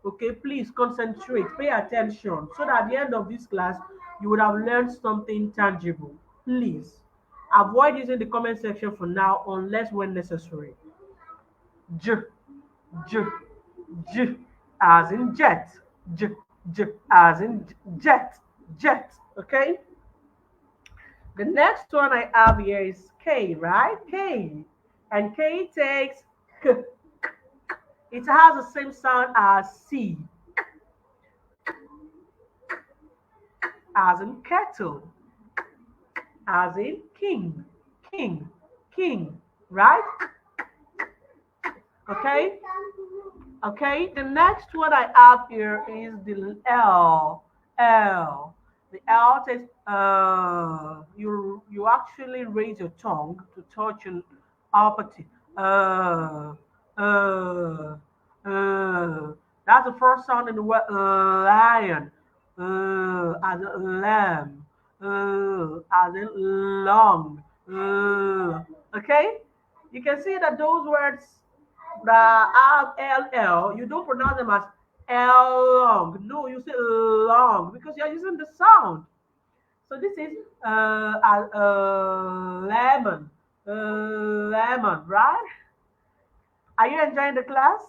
Okay, please concentrate, pay attention, so that at the end of this class, you would have learned something tangible. Please avoid using the comment section for now, unless when necessary. J, J, J, as in jet. J, J, as in jet, jet. Okay. The next one I have here is K, right? K. And K takes K. It has the same sound as C, as in kettle, as in king, king, king, right? Okay? Okay, the next one I have here is the L. L. The L says you actually raise your tongue to touch an upper teeth. Uh, uh. That's the first sound in the word lion. As in lamb. As in long. Okay? You can see that those words the LL, you don't pronounce them as L long. No, you say long because you're using the sound. So this is lemon, lemon, right? Are you enjoying the class?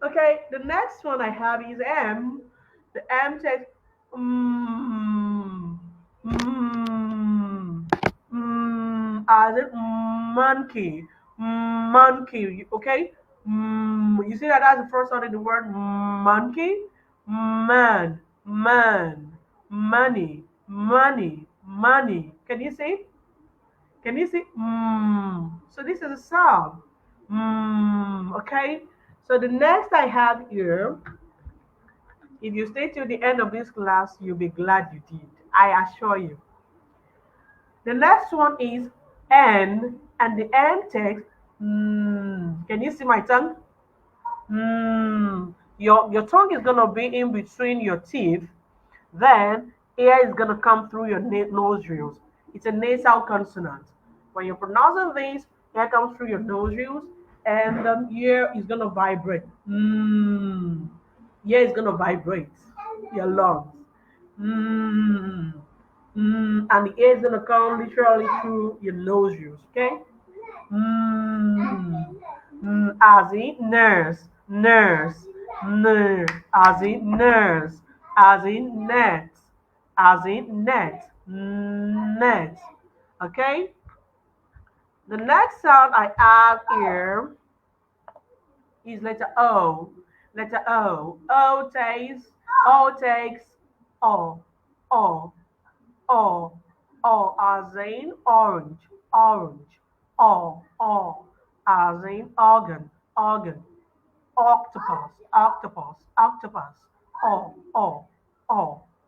Okay, the next one I have is M. The M says mm, mm, as in monkey, monkey. Okay, you see that that's the first sound in the word monkey. Man, man, money, money, money. Can you see? Can you see? So this is a sound. Okay. So the next I have here, if you stay till the end of this class, you'll be glad you did. I assure you. The next one is N, and the N takes. Can you see my tongue? Your tongue is gonna be in between your teeth. Then air is gonna come through your nostrils. It's a nasal consonant. When you're pronouncing this, air comes through your nostrils, and the ear is gonna vibrate. Ear is gonna vibrate your lungs. Mm, and the air is gonna come literally through your nostrils. Okay. Mm, as in nurse, nurse, nurse, as in nurse, as in net, as in net, net. Okay? The next sound I have here is letter O. Letter O. O takes O, O, O, O, as in orange, orange, O, as in organ, organ, octopus, octopus, octopus, O.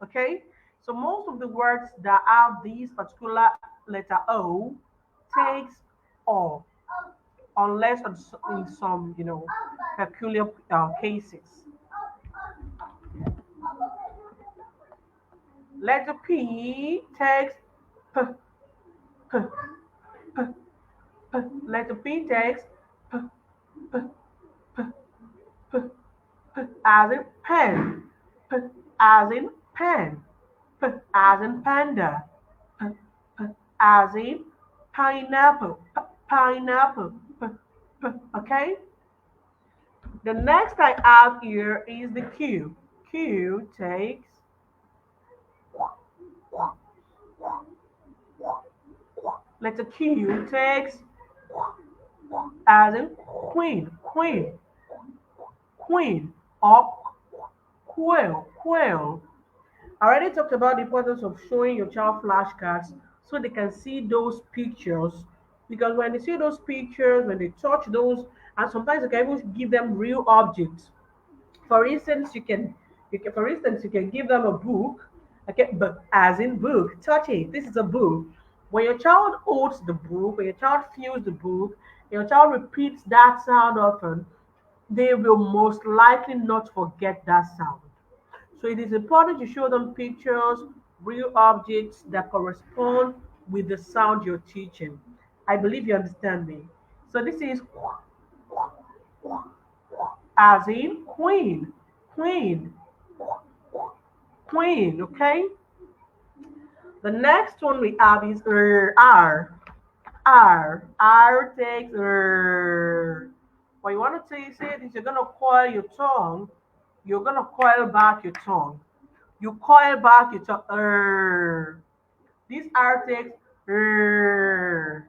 Okay? So most of the words that have this particular letter O takes O, unless in some, peculiar cases. Letter P takes P, P, P, P. Letter P takes P, P, P, P, P, as in pen, P, as in pen, P, as in panda, P, P, as in pineapple, pineapple, P, P, okay? The next I have here is the Q. Q takes, letter Q takes as in queen, queen, queen, or quail, quail. I already talked about the importance of showing your child flashcards so they can see those pictures. Because when they see those pictures, when they touch those, and sometimes you can even give them real objects. For instance, for instance, you can give them a book, okay, but as in book, touch it. This is a book. When your child holds the book, when your child feels the book, your child repeats that sound often, they will most likely not forget that sound. So it is important to show them pictures, real objects that correspond with the sound you're teaching. I believe you understand me. So this is as in queen, queen, queen, okay? The next one we have is R. R. R takes R. What you want to say is you're going to coil your tongue, you're going to coil back your tongue. You coil back, you talk This R takes er,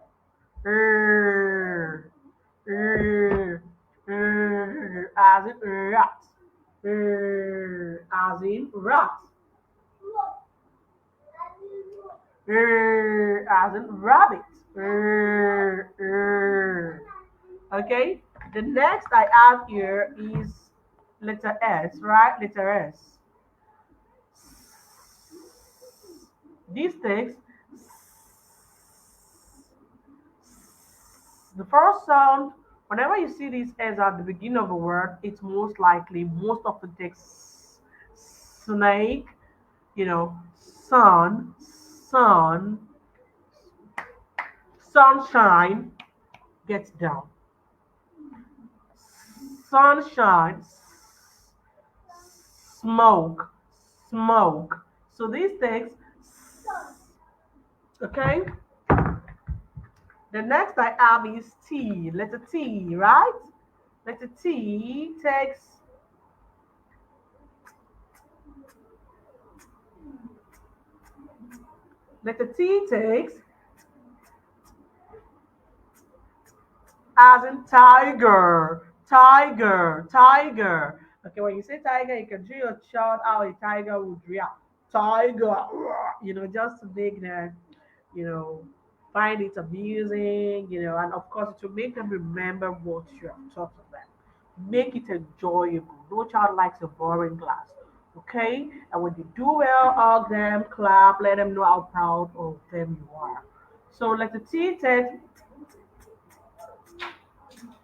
as in rat. As in rat. As in rabbit. Okay. The next I have here is letter S, right? Letter S. These things, the first sound, whenever you see these S at the beginning of a word, it's most likely, most often takes snake, you know, sun, sun, sunshine gets down. Sunshine, smoke, smoke. So these things, okay? The next I have is T, letter T, right? Letter T takes, letter T takes, as in tiger, tiger, tiger. Okay, when you say tiger, you can show your child how a tiger would react. Tiger, just to make them, you know, find it amusing, and of course it will make them remember what you have taught them. Make it enjoyable. No child likes a boring class. Okay? And when they do well, hug them, clap, let them know how proud of them you are. So let the T text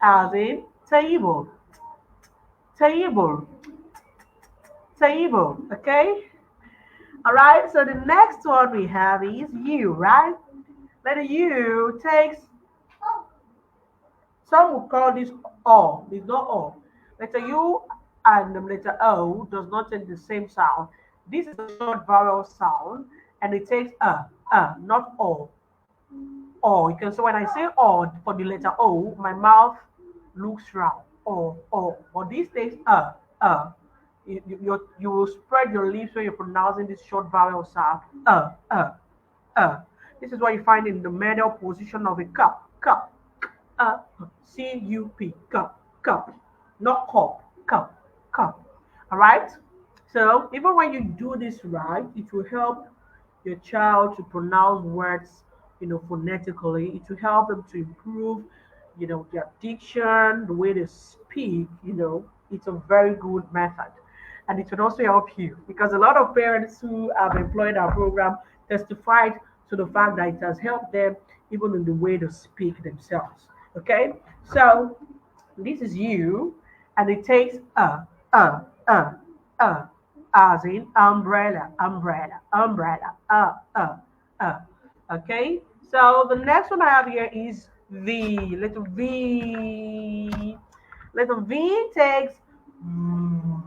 as in table, table, table. Okay? Alright, so the next one we have is U, right? Letter U takes, some would call this O. It's not O. Letter U and the letter O does not take the same sound. This is a short vowel sound and it takes not O. O. You can say when I say O for the letter O, my mouth looks round. O, O. But this takes You will spread your lips when you're pronouncing this short vowel sound. Uh. This is what you find in the middle position of a cup. Cup. C-U-P. Cup. Cup. Not cup. Cup. Cup. All right? So even when you do this right, it will help your child to pronounce words, phonetically. It will help them to improve, their diction, the way they speak. It's a very good method. And it would also help you because a lot of parents who have employed our program testified to the fact that it has helped them even in the way they speak themselves. Okay, so this is you, and it takes uh, uh, uh, as in umbrella, umbrella, umbrella, uh. Okay, so the next one I have here is V, little V. Little V takes, mm,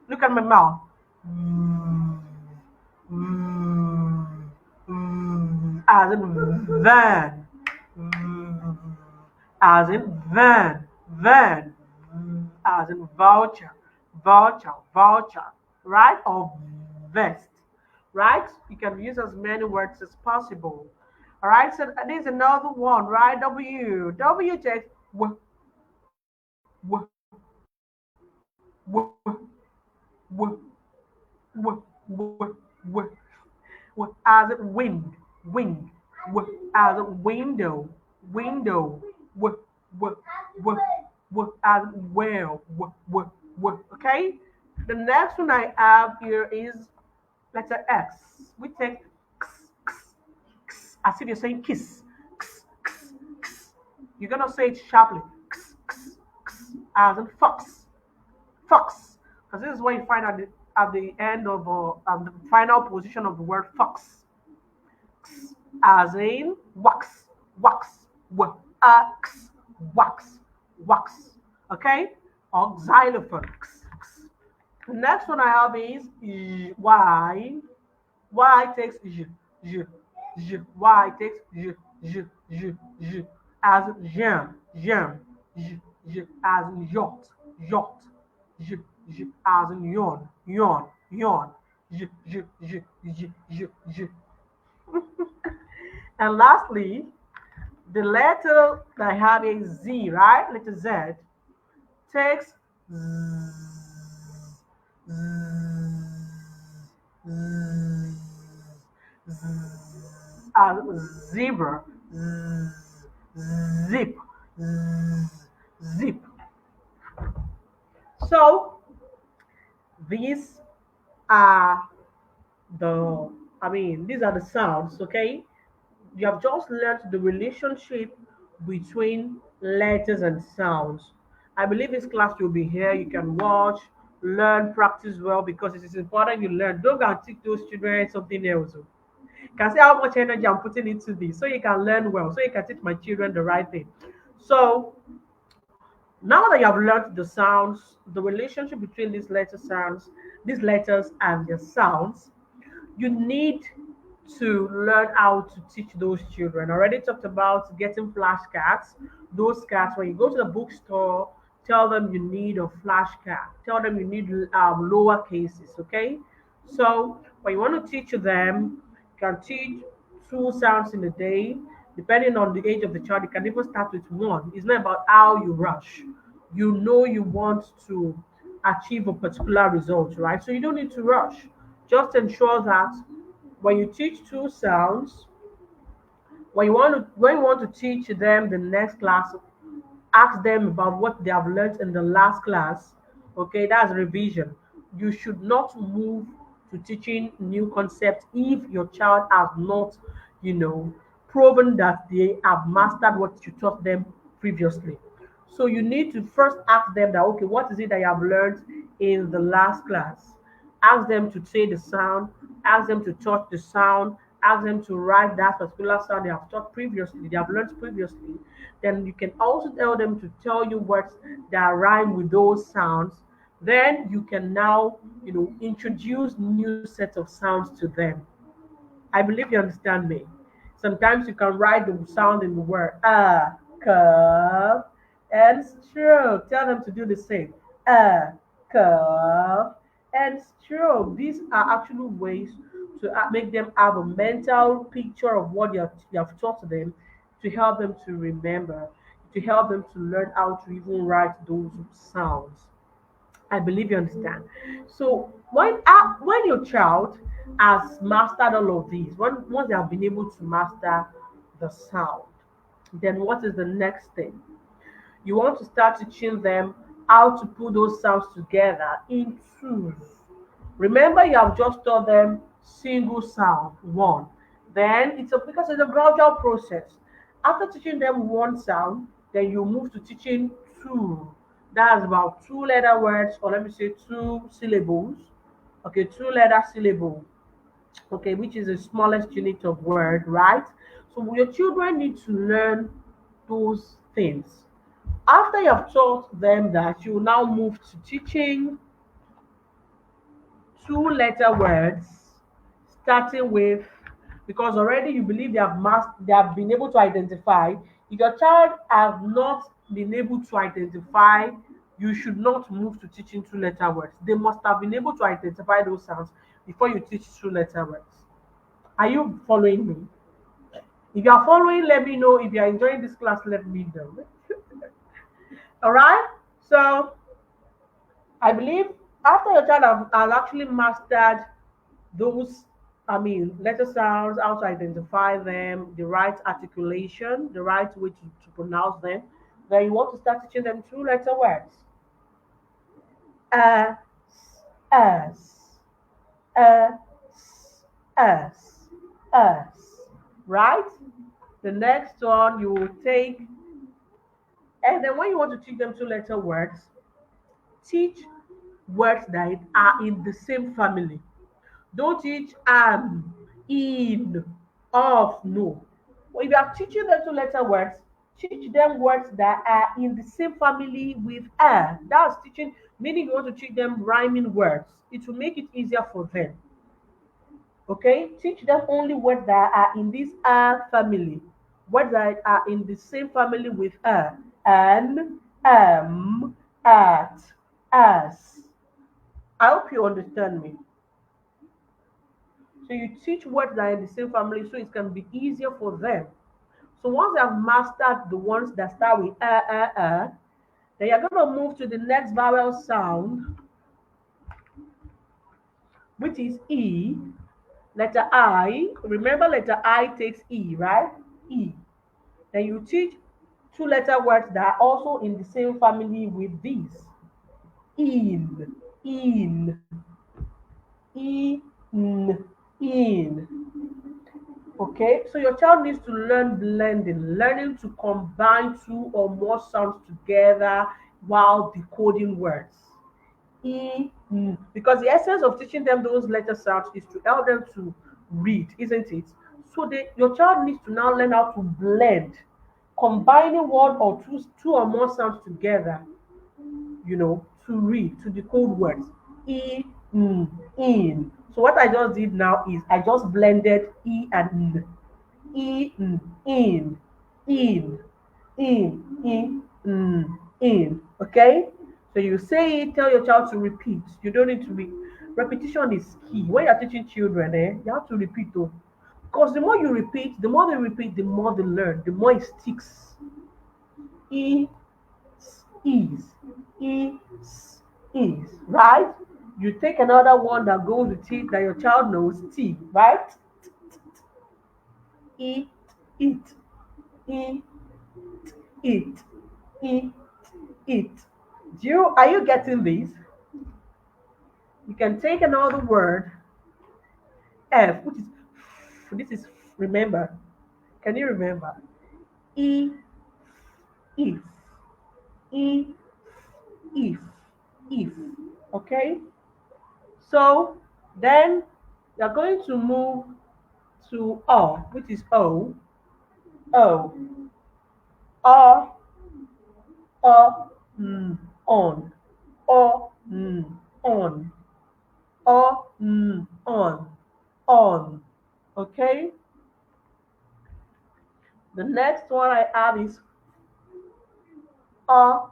look at my mouth. Mm, mm, as in van. Mm, as in van, van. As in voucher, voucher, voucher, right? Or vest, right? You can use as many words as possible. All right, so there's another one, right? W. W takes w, w, w, w, w, w, as in wind, wind, as in window, window, w, w, w, as in well, okay? The next one I have here is letter X. We take x, x, x, as if you're saying kiss, x, x, x. You're gonna say it sharply, x, x, x, as in fox, fox, because this is what you find at the end of the final position of the word fox, as in wax, wax, wax, wax, wax. Okay, or xylophone. The next one I have is Y. Y takes j, j. Y takes j, as in jam, jam, as in yacht, yacht, j, as in yawn, yawn, yawn, j, j, j, j, j, j. And lastly, the letter that have a Z, right? Letter Z takes as zebra, zip, zip. So these are the, I mean, these are the sounds, okay? You have just learned the relationship between letters and sounds. I believe this class will be here. You can watch, learn, practice well because it is important you learn. Don't go and teach those children something else. Oh. You can see how much energy I'm putting into this so you can learn well, so you can teach my children the right thing. So now that you have learned the sounds, the relationship between these letters and the sounds, you need to learn how to teach those children. I already talked about getting flashcards. Those cards, when you go to the bookstore, tell them you need a flashcard. Tell them you need lower cases, okay? So when you want to teach them, you can teach two sounds in a day. Depending on the age of the child, you can even start with one. It's not about how you rush. You know you want to achieve a particular result, right? So you don't need to rush. Just ensure that when you teach two sounds, when you want to teach them the next class, ask them about what they have learned in the last class. Okay, that's revision. You should not move to teaching new concepts if your child has not, you know, proven that they have mastered what you taught them previously. So you need to first ask them that, okay, what is it that you have learned in the last class? Ask them to say the sound, ask them to touch the sound, ask them to write that particular sound they have taught previously, they have learned previously. Then you can also tell them to tell you words that rhyme with those sounds. Then you can now, introduce new sets of sounds to them. I believe you understand me. Sometimes you can write the sound in the word curve, and stroke. Tell them to do the same. Curve and stroke. These are actually ways to make them have a mental picture of what you have taught them to help them to remember, to help them to learn how to even write those sounds. I believe you understand. So when your child has mastered all of these, once they have been able to master the sound, then what is the next thing? You want to start teaching them how to put those sounds together in twos. Remember, you have just taught them single sound, one. Then because it's a gradual process. After teaching them one sound, then you move to teaching two. That's about two letter words, or let me say two syllables. Okay, two letter syllable. Okay, which is the smallest unit of word, right? So your children need to learn those things. After you have taught them that, you will now move to teaching two-letter words, starting with, because already you believe they have been able to identify. If your child has not been able to identify, you should not move to teaching two-letter words. They must have been able to identify those sounds before you teach two-letter words. Are you following me? If you are following, let me know. If you are enjoying this class, let me know. All right. So I believe after your child has actually mastered those, I mean, letter sounds, how to identify them, the right articulation, the right way to pronounce them, then you want to start teaching them two letter words. S, S, S, S, S. Right? The next one you will take, and then when you want to teach them two letter words, teach words that are in the same family. Don't teach in, of, no. If you are teaching them two letter words, teach them words that are in the same family with a. That's teaching, meaning you want to teach them rhyming words. It will make it easier for them. Okay? Teach them only words that are in this a family. Words that are in the same family with a. An, at, as. I hope you understand me. So you teach words that are in the same family so it can be easier for them. So once they have mastered the ones that start with then you're going to move to the next vowel sound, which is E, letter I. Remember, letter I takes E, right? E. Then you teach two letter words that are also in the same family with these. In, in. Okay, so your child needs to learn blending, learning to combine two or more sounds together while decoding words. Because the essence of teaching them those letter sounds is to help them to read, isn't it? So your child needs to now learn how to blend, combining one or two or more sounds together, to read, to decode words. E, in. So what I just did now is I just blended E and N. In, in, in. Okay? So you say it, tell your child to repeat. You don't need to be. Repetition is key. When you're teaching children, you have to repeat though. Because the more you repeat, the more they repeat, the more they learn, the more it sticks. E is, is, right? You take another one that goes with it that your child knows, T, right? Eat, eat, eat, eat, eat, eat. Are you getting this? You can take another word, F, which is this is remember. Can you remember? E, if, E, if, if. Okay? So then you're going to move to O, which is O, O, O, on, O, on, O, on. Okay? The next one I have is O,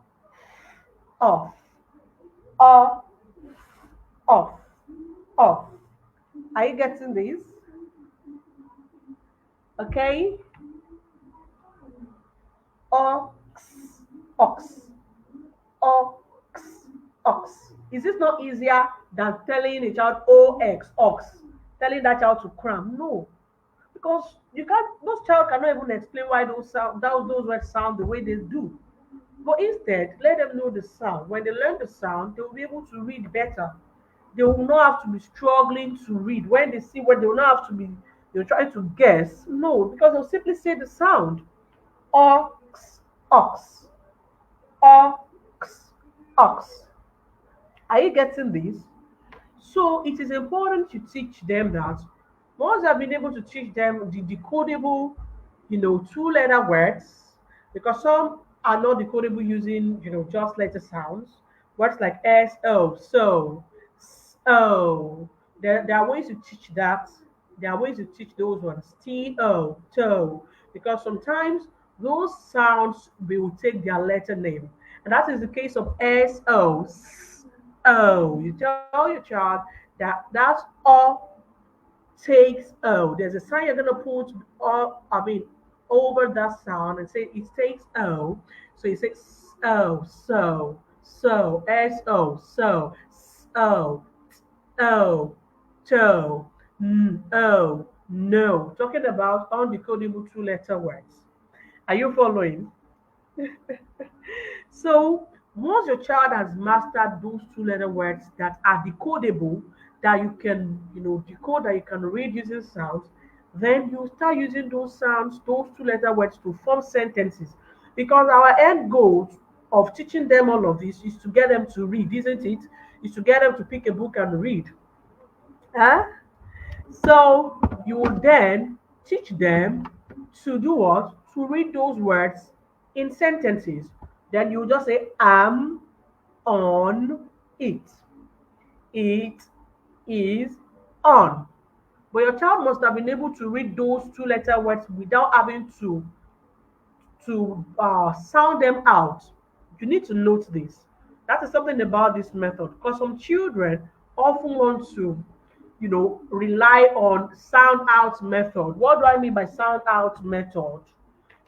off, O, off, off. Are you getting this? Okay? Ox, ox, ox, ox. Is this not easier than telling a child ox, telling that child to cram? No, because you can't. Those child cannot even explain why those words sound the way they do. But instead, let them know the sound. When they learn the sound, they will be able to read better. They will not have to be struggling to read. When they see what they will not have to be, they're trying to guess. No, because they'll simply say the sound. Ox, ox, ox, ox. Are you getting this? So it is important to teach them that once I've been able to teach them the decodable, two-letter words, because some are not decodable using, just letter sounds. Words like S, O, so. There are ways to teach that. There are ways to teach those ones. T, O, toe. Because sometimes those sounds will take their letter name. And that is the case of S, O, O. You tell your child that O takes O. There's a sign you're gonna put over that sound and say it takes O. So you say O, so, S-O, so, O, toe, O, no. Talking about undecodable two-letter words. Are you following? So once your child has mastered those two-letter words that are decodable, that you can, decode, that you can read using sounds, then you start using those sounds, those two-letter words to form sentences. Because our end goal of teaching them all of this is to get them to read, isn't it? Is to get them to pick a book and read. Huh? So you will then teach them to do what? To read those words in sentences. Then you just say, am on it. It is on. But your child must have been able to read those two-letter words without having to sound them out. You need to note this. That is something about this method because some children often want to rely on sound out method. What do I mean by sound out method?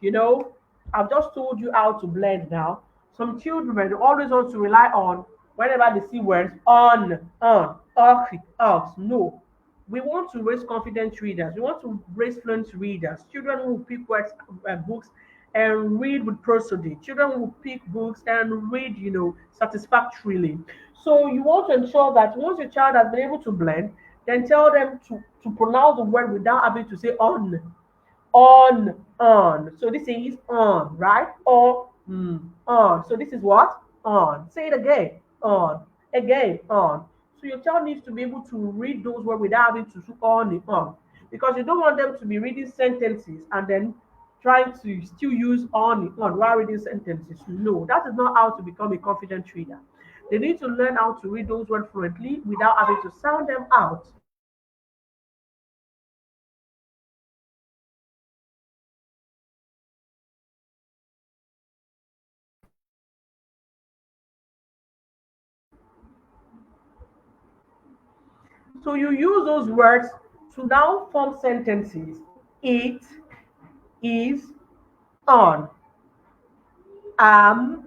You know, I've just told you how to blend now. Some children always want to rely on whenever they see words on, ox, ox. No. We want to raise confident readers. We want to raise fluent readers. Children who pick words, books and read with prosody. Children who pick books and read, satisfactorily. So you want to ensure that once your child has been able to blend, then tell them to pronounce the word without having to say on. So this is on, right? Or on. So this is what? On. Say it again, on. So your child needs to be able to read those words without having to do on. Because you don't want them to be reading sentences and then trying to still use on while reading sentences. No, that is not how to become a confident reader. They need to learn how to read those words fluently without having to sound them out. So you use those words to now form sentences. It is on. Am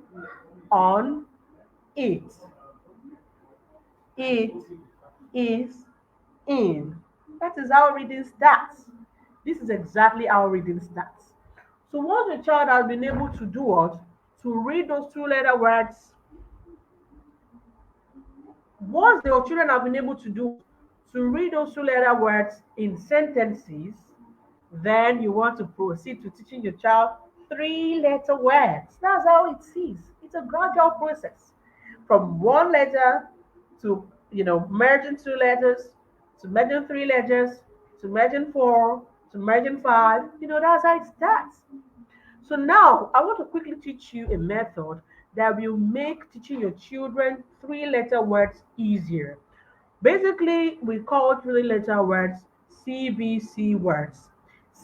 on it. It is in. That is how reading starts. This is exactly how reading starts. So once the child has been able to do what? To read those two-letter words, once the children have been able to do to read those two-letter words in sentences, then you want to proceed to teaching your child three-letter words. That's how it is. It's a gradual process from one letter to merging two letters, to merging three letters, to merging four, to merging five. That's how it starts. So now I want to quickly teach you a method that will make teaching your children three-letter words easier. Basically, we call three-letter words CVC words.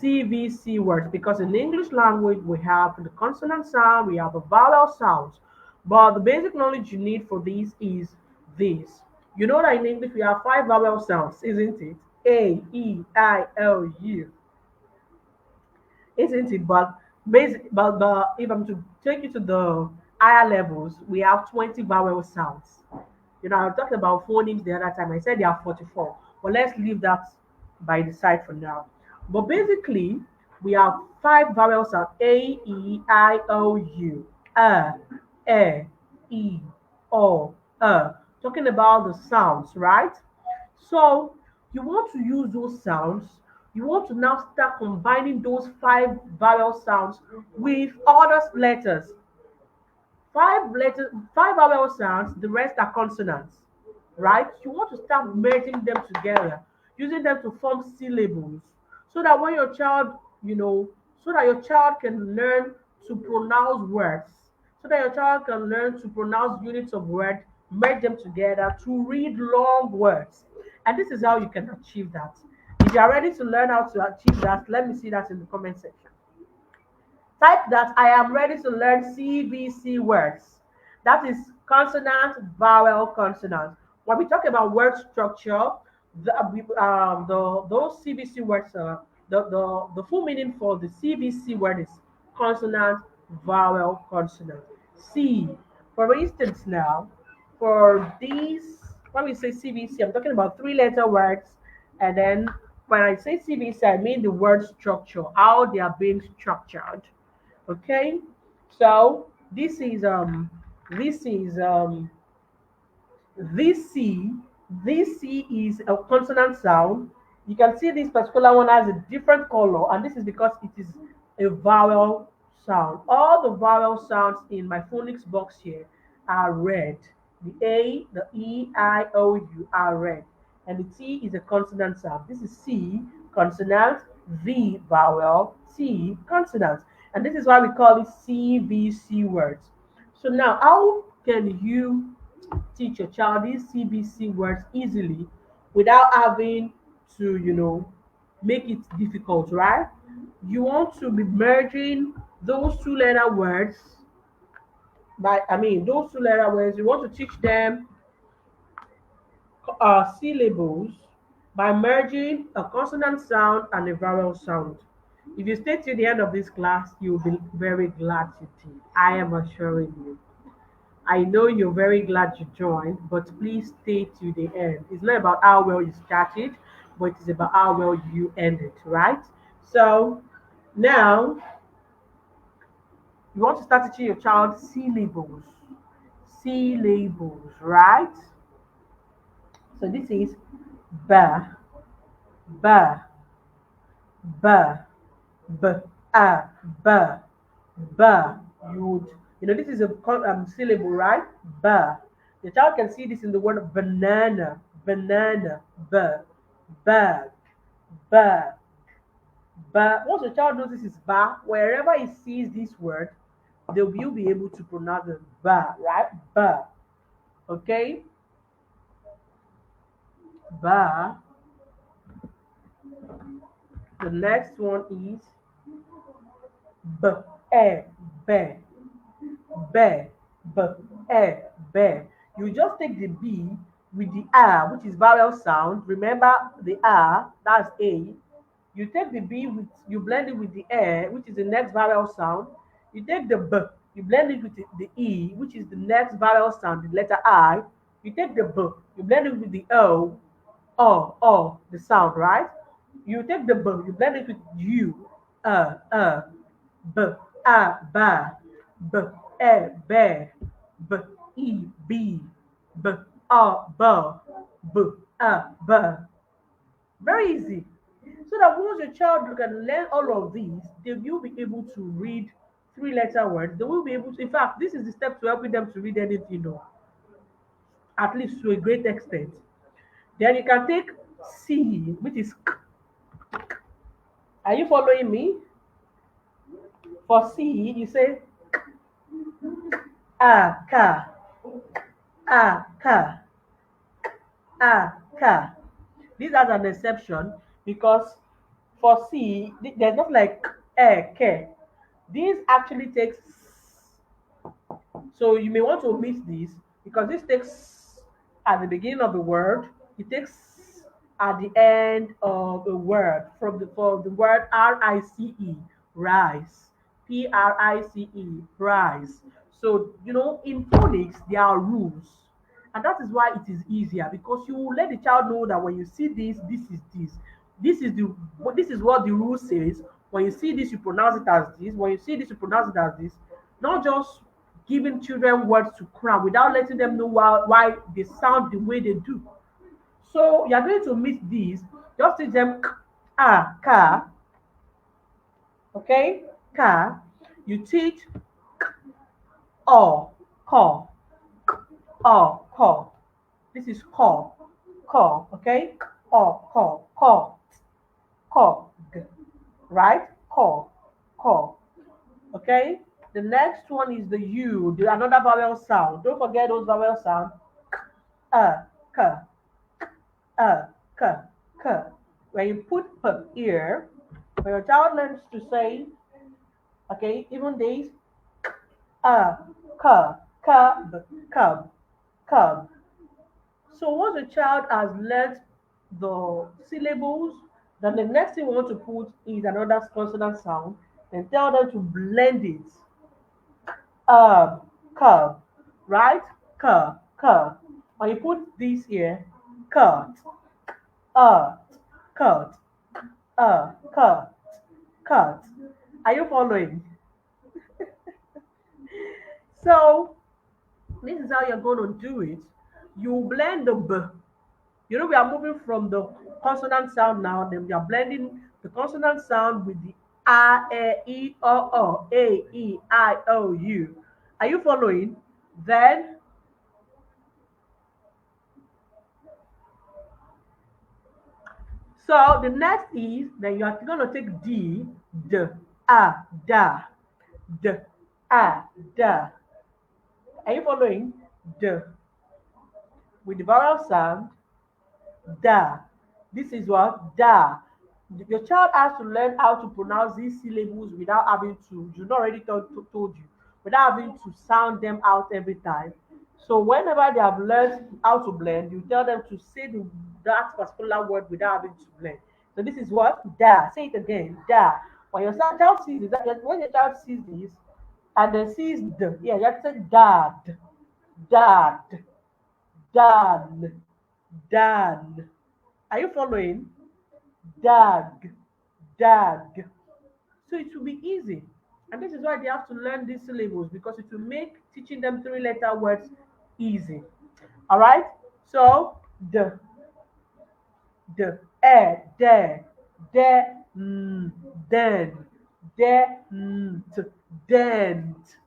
CVC words, because in English language we have the consonant sound, we have the vowel sounds. But the basic knowledge you need for this is this. You know that in English we have five vowel sounds, isn't it? A, E, I, O, U, isn't it? But if I'm to take you to the higher levels, we have 20 vowel sounds. I talked about phonics the other time. I said there are 44, but let's leave that by the side for now. But basically, we have five vowel sounds: A, E, I, O, U, E, E, O, talking about the sounds, right? So you want to use those sounds. You want to now start combining those five vowel sounds with other letters. Five vowel sounds, the rest are consonants, right? You want to start merging them together, using them to form syllables, so that when your child, you know, so that your child can learn to pronounce words, so that your child can learn to pronounce units of word, merge them together to read long words. And this is how you can achieve that. If you are ready to learn how to achieve that, let me see that in the comment section. Type that I am ready to learn CVC words. That is consonant, vowel, consonant. When we talk about word structure, those CVC words, the full meaning for the CVC word is consonant, vowel, consonant. C. For instance, now, for these, when we say CVC, I'm talking about three-letter words, and then when I say CVC, I mean the word structure, how they are being structured. Okay, so this is this C. This C is a consonant sound. You can see this particular one has a different color, and this is because it is a vowel sound. All the vowel sounds in my phonics box here are red. The A, the E, I, O, U are red, and the T is a consonant sound. This is C, consonant, V, vowel, T, consonant. And this is why we call it CVC words. So now, how can you teach your child these CBC words easily without having to, make it difficult, right? You want to be merging those two-letter words those two-letter words. You want to teach them syllables by merging a consonant sound and a vowel sound. If you stay till the end of this class, you'll be very glad you did. I am assuring you. I know you're very glad you joined, but please stay to the end. It's not about how well you started, but it's about how well you ended, right? So now you want to start teaching your child syllables. Syllables, right? So this is ba, ba, ba, b, a, ba, ba. You would, this is a syllable, right? Ba. The child can see this in the word banana, banana, ba, bag, ba, ba. Once the child knows this is ba, wherever he sees this word, they will be able to pronounce it ba, right? Ba. Okay? Ba. The next one is b, e, be, be, b, e, be. You just take the B with the R, which is vowel sound. Remember the R, that's A. You take the B with, you blend it with the A, which is the next vowel sound. You take the B, you blend it with the E, which is the next vowel sound, the letter I. You take the B, you blend it with the O, the sound, right? You take the B, you blend it with U, B, A, ba, B, E, be, B, E, B, B, A, ba, B, A, ba. Very easy. So that once your child can learn all of these, they will be able to read three-letter words. They will be able to, in fact, this is the step to helping them to read anything, at least to a great extent. Then you can take C, which is K. Are you following me? For C, you say A, Ka, A, Ka, A, Ka. This has an exception because for C, there's not like K. This actually takes, so you may want to omit this because this takes at the beginning of the word, it takes at the end of the word from the for the word rice, rice, rice. So in phonics there are rules, and that is why it is easier because you will let the child know that when you see this, this is the this is what the rule says. When you see this, you pronounce it as this. When you see this, you pronounce it as this. Not just giving children words to cram without letting them know why they sound the way they do. So you are going to meet these. Just teach them ka, okay, ka. You teach o, ko, ko. This is ko, okay, ko, right? Ko, okay. The next one is the U, another vowel sound. Don't forget those vowel sounds. K, uh, k, k. When you put p here, when your child learns to say, okay, even these, uh, k, cub, cub. So once the child has learned the syllables, then the next thing we want to put is another consonant sound, and tell them to blend it. Cub, right? Cub. When you put this here, cut, uh, cut, cut, cut. Are you following? So this is how you're going to do it. You blend the b. We are moving from the consonant sound now. Then we are blending the consonant sound with the a, e, o, a, e, I, o, u. Are you following? Then, so the next is then you are going to take d, a, da, d, a, da. Are you following? D with the vowel sound da. This is what da. Your child has to learn how to pronounce these syllables without having to. You already told you without having to sound them out every time. So whenever they have learned how to blend, you tell them to say that particular word without having to blend. So this is what? Da. Say it again. Da. When your child sees it, when your child sees this and then sees the, yeah, you have to say dad, dad, dan, dan. Are you following? Dag, dag. So it will be easy. And this is why they have to learn these syllables because it will make teaching them three-letter words easy. All right? So, the, de, then, t, dent.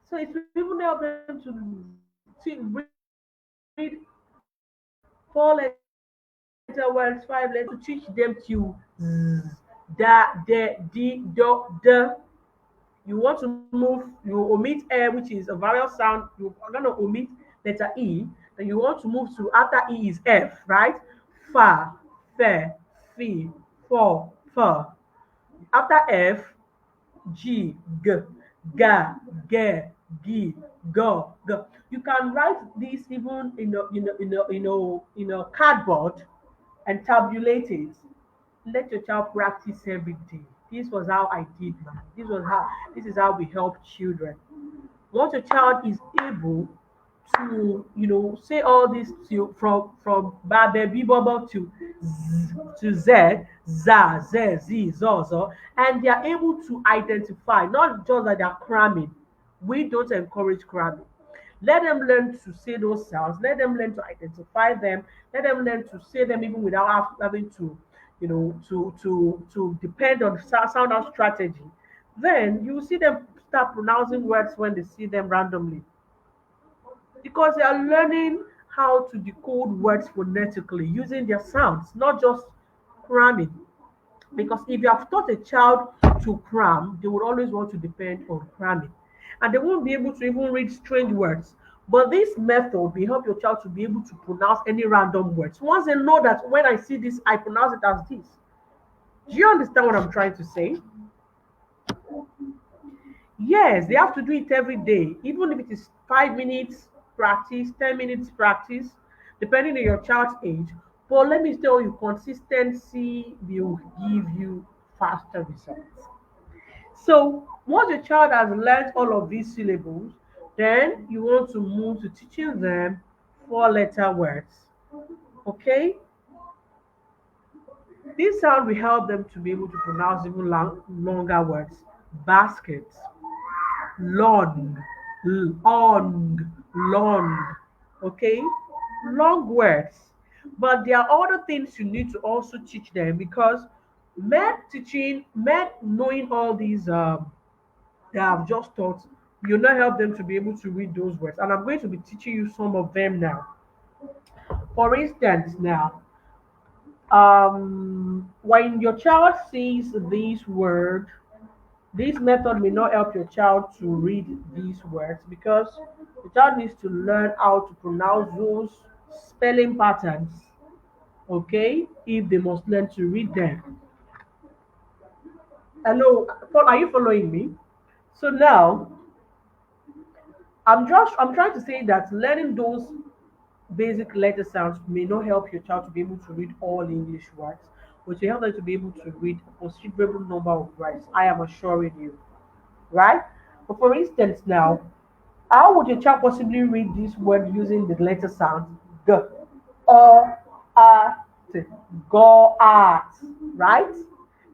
So it will even help them to read four letter words, five letter words. You want to teach them to da, de, di, do, the. You want to move, you omit air, which is a vowel sound. You're going to omit letter E. Then you want to move to after E is F, right? Fa, fe, fi, fo, fa. After F, G, G, ga, ge, gi, go, go. You can write this even in a cardboard and tabulate it. Let your child practice every day. This was how I did mine. This is how we help children. Once your child is able to, say all this to from ba baby bubble to za z zo zo, and they are able to identify, not just that they are cramming. We don't encourage cramming. Let them learn to say those sounds. Let them learn to identify them. Let them learn to say them even without having to, to depend on sound out strategy. Then you see them start pronouncing words when they see them randomly because they are learning how to decode words phonetically using their sounds, not just cramming. Because if you have taught a child to cram, they would always want to depend on cramming. And they won't be able to even read strange words. But this method will help your child to be able to pronounce any random words. Once they know that when I see this, I pronounce it as this. Do you understand what I'm trying to say? Yes, they have to do it every day, even if it is 5 minutes practice, 10 minutes practice, depending on your child's age. But let me tell you, consistency will give you faster results. So once your child has learned all of these syllables, then you want to move to teaching them four-letter words. Okay? This sound will help them to be able to pronounce even longer words. Basket, long, long, long. Okay? Long words. But there are other things you need to also teach them because men knowing all these that I've just taught will not help them to be able to read those words. And I'm going to be teaching you some of them now. For instance, now, when your child sees this word, this method may not help your child to read these words because the child needs to learn how to pronounce those spelling patterns, okay, if they must learn to read them. Hello, are you following me? So now, I'm trying to say that learning those basic letter sounds may not help your child to be able to read all English words, but to help them to be able to read a considerable number of words. I am assuring you, right? But for instance, now, how would your child possibly read this word using the letter sound g, o, a, t, go, at, right?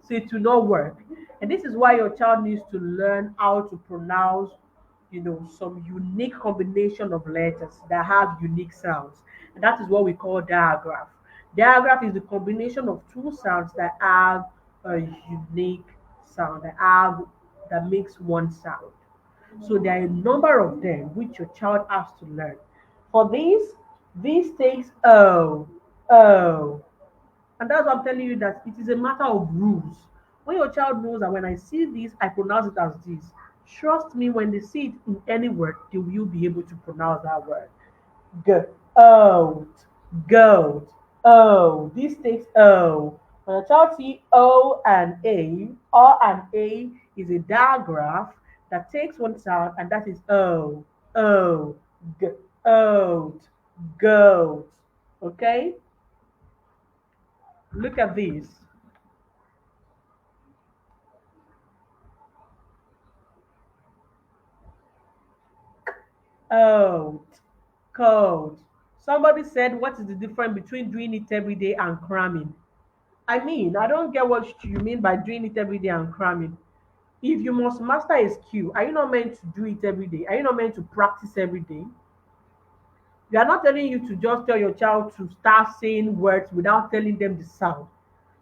So it will not work. And this is why your child needs to learn how to pronounce, some unique combination of letters that have unique sounds. And that is what we call diagraph. Diagraph is the combination of two sounds that have a unique sound, that makes one sound. So there are a number of them which your child has to learn. For this takes oh. And that's why I'm telling you that it is a matter of rules. When your child knows that when I see this, I pronounce it as this. Trust me, when they see it in any word, they will be able to pronounce that word. G, oat, goat, oh. This takes O. When a child see O and A is a digraph that takes one sound, and that is O, O, G. Oat, goat. Okay, look at this. Oat, coat. Somebody said, what is the difference between doing it every day and cramming? I mean, I don't get what you mean by doing it every day and cramming. If you must master a skill, are you not meant to do it every day? Are you not meant to practice every day? They are not telling you to just tell your child to start saying words without telling them the sound.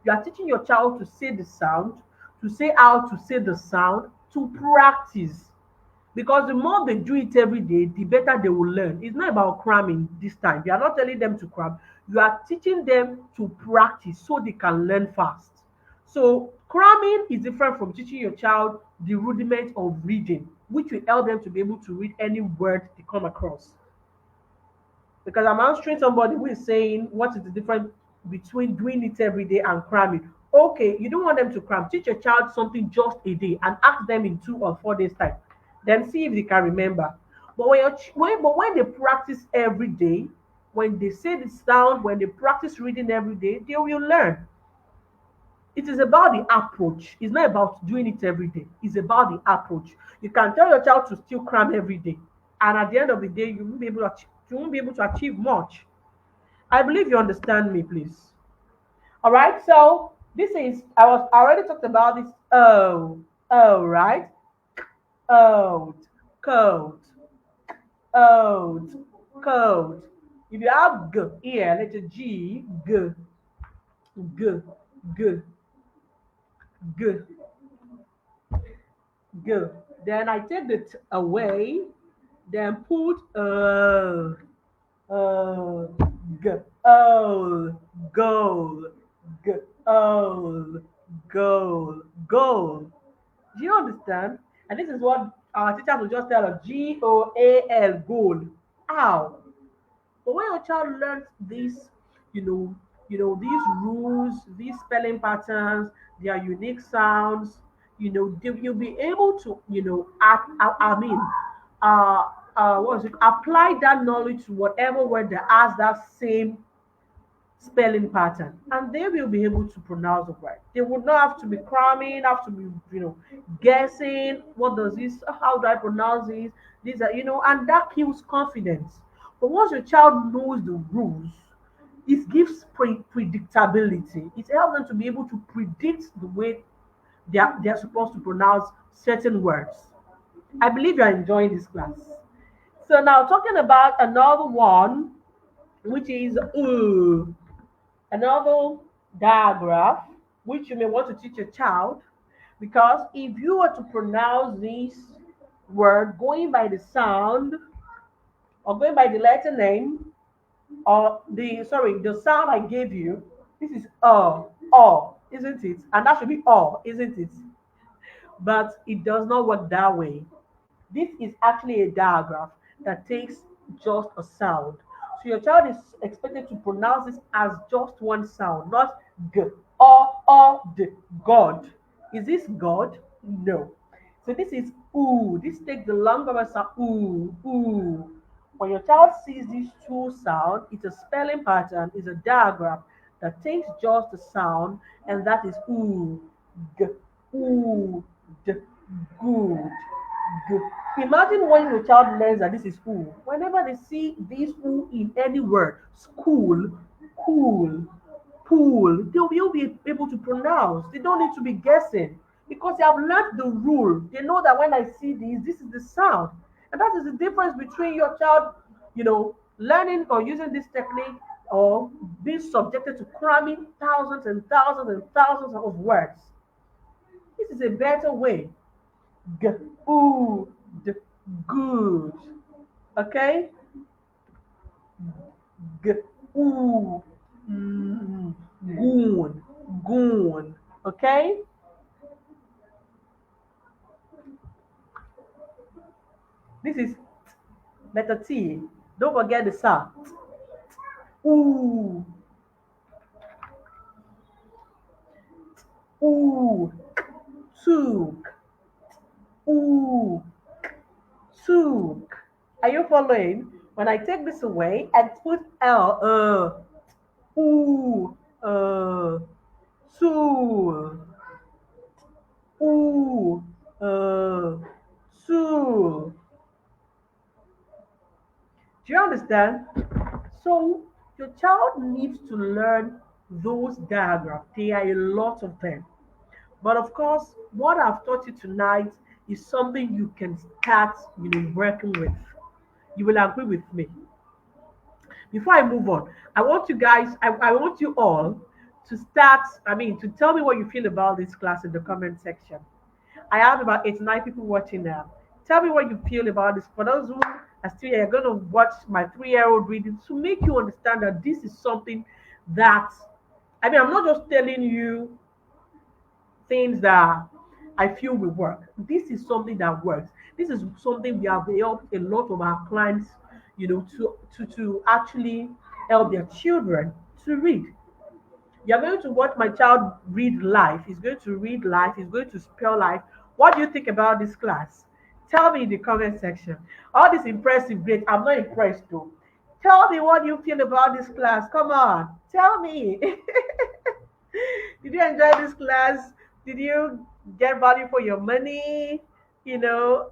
You are teaching your child to say the sound, to say how to say the sound, to practice. Because the more they do it every day, the better they will learn. It's not about cramming this time. You are not telling them to cram. You are teaching them to practice so they can learn fast. So cramming is different from teaching your child the rudiment of reading, which will help them to be able to read any word they come across. Because I'm answering somebody who is saying, what is the difference between doing it every day and cramming? Okay, you don't want them to cram. Teach your child something just a day and ask them in 2 or 4 days' time. Then see if they can remember. But when they practice every day, when they say the sound, when they practice reading every day, they will learn. It is about the approach. It's not about doing it every day. It's about the approach. You can tell your child to still cram every day, and at the end of the day, you won't be able to achieve much. I believe you understand me, please. All right. So this is I already talked about this. Right. Oh, coat, oh, coat. If you have g here, letter G, g, g, g, g, g. Then I take the t away, then put uh, g, oh, goal, g, oh, goal, goal. Do you understand? And this is what our teachers will just tell us: GOAL, goal. How? But when your child learns this, you know, these rules, these spelling patterns, their unique sounds, you'll be able to, I mean, what is it? Apply that knowledge to whatever word that has that same spelling pattern, and they will be able to pronounce it right. They would not have to be cramming, have to be, guessing, what does this, how do I pronounce this, these are, and that kills confidence. But once your child knows the rules, it gives predictability. It helps them to be able to predict the way they're supposed to pronounce certain words. I believe you're enjoying this class. So now talking about another one, which is another diagram which you may want to teach a child, because if you were to pronounce this word going by the sound or going by the letter name or the sound I gave you, this is isn't it? And that should be isn't it? But it does not work that way. This is actually a diagram that takes just a sound. So your child is expected to pronounce this as just one sound, not g or d. God. Is this God? No. So this is ooh. This takes the longer sound. Ooh, ooh. When your child sees these two sounds, it's a spelling pattern, it's a diagram that takes just the sound, and that is ooh, g, ooh, d, good. Good. Imagine when your child learns that this is school. Whenever they see this school in any word, school, cool, pool, they will be able to pronounce. They don't need to be guessing because they have learned the rule. They know that when I see this is the sound. And that is the difference between your child, learning or using this technique or being subjected to cramming thousands and thousands and thousands of words. This is a better way. Good, good. Okay? Good, mm, goon, goon. Okay? This is letter T. Don't forget the sound. Ooh, ooh, took, ooh, took. Are you following? When I take this away and put L, ooh, sue, ooh, sue. Do you understand? So your child needs to learn those diagrams. There are a lot of them. But of course, what I've taught you tonight is something you can start, working with. You will agree with me. Before I move on, I want you all to start, to tell me what you feel about this class in the comment section. I have about 89 people watching now. Tell me what you feel about this. For those who are still here, going to watch my 3-year-old reading to make you understand that this is something that, I'm not just telling you things that I feel will work. This is something that works. This is something we have helped a lot of our clients, to actually help their children to read. You're going to watch my child read life. He's going to read life. He's going to spell life. What do you think about this class? Tell me in the comment section. All this impressive, great. I'm not impressed though. Tell me what you feel about this class. Come on, tell me. Did you enjoy this class? Did you get value for your money? You know,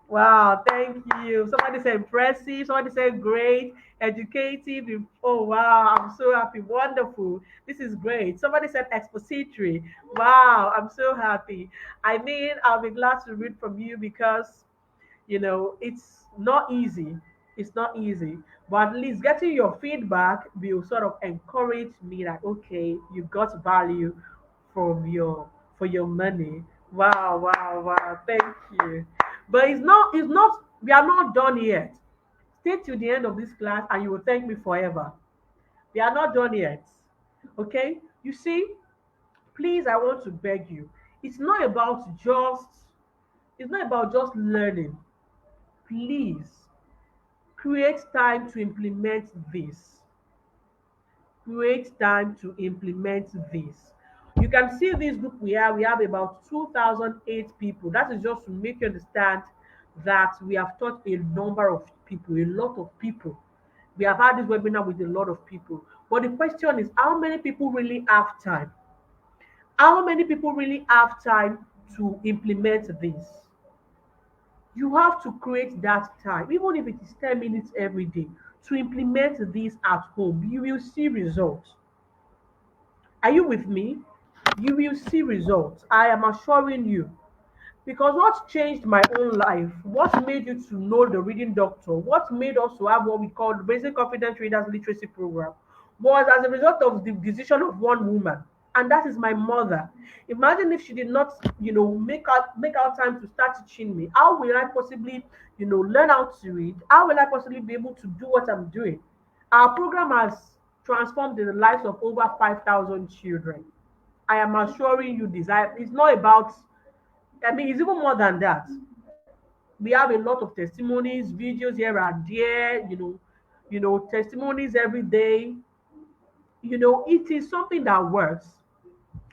wow, thank you. Somebody said impressive, somebody said great, educative. Oh, wow, I'm so happy. Wonderful. This is great. Somebody said expository. Wow, I'm so happy. I'll be glad to read from you because it's not easy. It's not easy. But at least getting your feedback will sort of encourage me that okay, you got value from your money. Wow, wow, wow. Thank you. But it's not we are not done yet. Stay till the end of this class and you will thank me forever. We are not done yet. Okay? You see, please, I want to beg you. It's not about just it's not about just learning. Please create time to implement this. Create time to implement this. You can see this group we have about 2008 people. That is just to make you understand that we have taught a number of people, a lot of people. We have had this webinar with a lot of people. But the question is, how many people really have time? How many people really have time to implement this? You have to create that time, even if it is 10 minutes every day, to implement this at home. You will see results. Are you with me? You will see results. I am assuring you. Because what changed my own life, what made you to know the reading doctor, what made us to have what we call the Basic Confidence Readers Literacy Program, was as a result of the decision of one woman, and that is my mother. Imagine if she did not, make out time to start teaching me. How will I possibly, learn how to read? How will I possibly be able to do what I'm doing? Our program has transformed the lives of over 5,000 children. I am assuring you this. It's not about it's even more than that. We have a lot of testimonies, videos here and there, testimonies every day. It is something that works.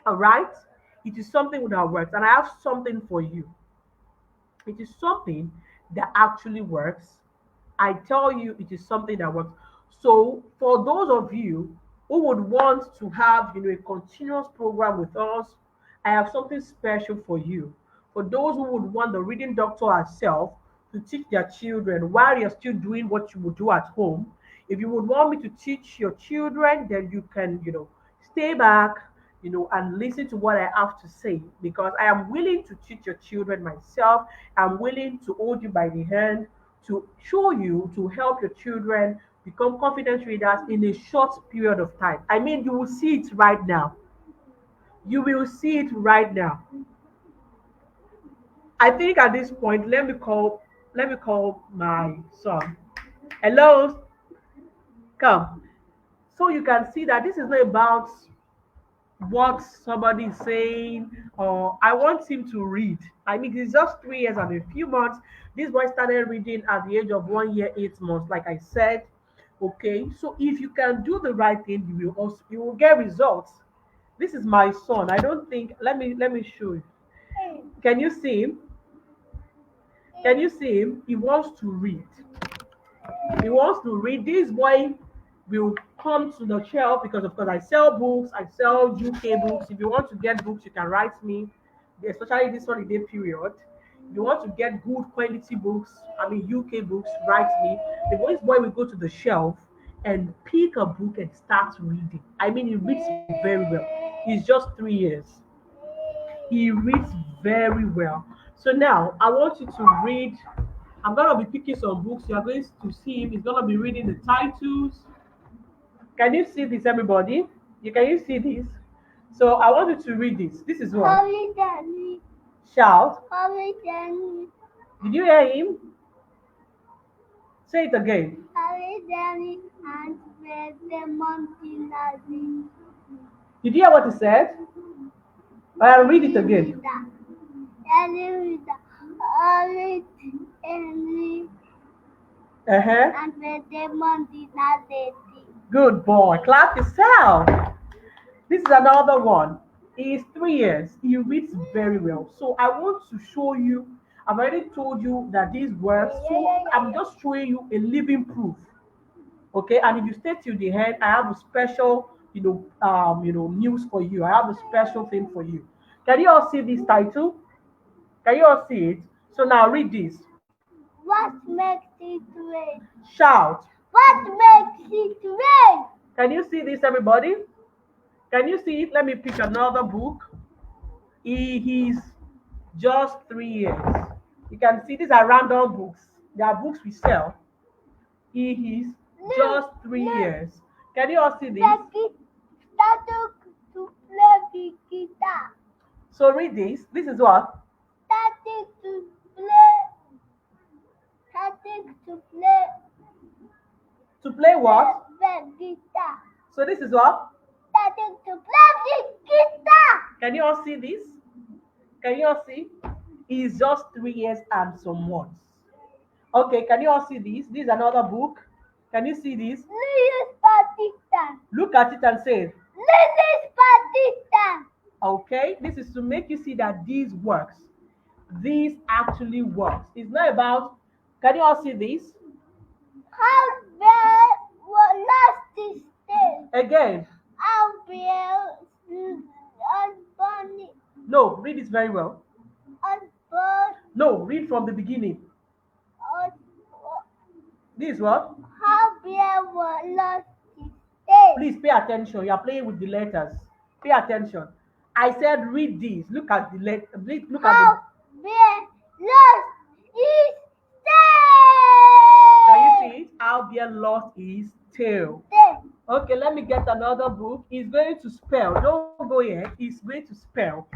All right? It is something that works. And I have something for you. It is something that actually works. I tell you, it is something that works. So, for those of you who would want to have, a continuous program with us, I have something special for you. For those who would want the reading doctor herself to teach their children while you're still doing what you would do at home, if you would want me to teach your children, then you can, stay back, and listen to what I have to say because I am willing to teach your children myself. I'm willing to hold you by the hand to show you to help your children become confident readers in a short period of time. You will see it right now. You will see it right now. I think at this point, let me call my son. Hello, come. So you can see that this is not about what somebody is saying, or I want him to read. It's just 3 years and a few months. This boy started reading at the age of 1 year, 8 months, like I said. Okay, so if you can do the right thing, you will get results. This is my son. I don't think let me show you. Can you see him? Can you see him? He wants to read. He wants to read. This boy will come to the shelf because, of course, I sell books. I sell UK books. If you want to get books, you can write me, especially this holiday period. If you want to get good quality books, I mean UK books, write me. This boy will go to the shelf and pick a book and start reading. I mean, he reads very well. He's just 3 years. He reads very well. So now I want you to read. I'm gonna be picking some books. You are going to see him. He's gonna be reading the titles. Can you see this, everybody? Can you see this? So I want you to read this. This is what. Holy Daddy, Shout. Holy Daddy, Did you hear him? Say it again. Holy Daddy, and where the mountain has been. Did you hear what he said? I'll read it again. Holy Daddy, Uh-huh. and where the mountain has been. Good boy. Clap yourself. This is another one. He is 3 years. He reads very well. So I want to show you. I've already told you that these words. So I'm just showing you a living proof. Okay, and if you stay till the end, I have a special, news for you. I have a special thing for you. Can you all see this title? Can you all see it? So now read this. What makes it rain? Shout. What makes it rain? Can you see this, everybody? Can you see it? Let me pick another book. He's just 3 years. You can see these are random books. They are books we sell. He is just 3 years. Can you all see this? Started to play the guitar. So read this. This is what? Started to play. Started to play. To play what? The guitar. So this is what? Started to play the guitar. Can you all see this? Can you all see? He's just 3 years and some months. Okay, can you all see this? This is another book. Can you see this? Lily's Pakistan. Look at it and say, Lily's Pakistan. okay, this is to make you see that this works. This actually works. It's not about, can you all see this? How bear was lost his tail. Again. How bear unborn. No, read this very well. Unborn. No, read from the beginning. This what? How bear was lost his tail. Please pay attention. You are playing with the letters. Pay attention. I said read this. Look at the letter. Look at How the. bear lost his Can you tail. see it? How bear lost his tail. Tail. Okay, let me get another book. He's going to spell. Don't go yet. He's going to spell.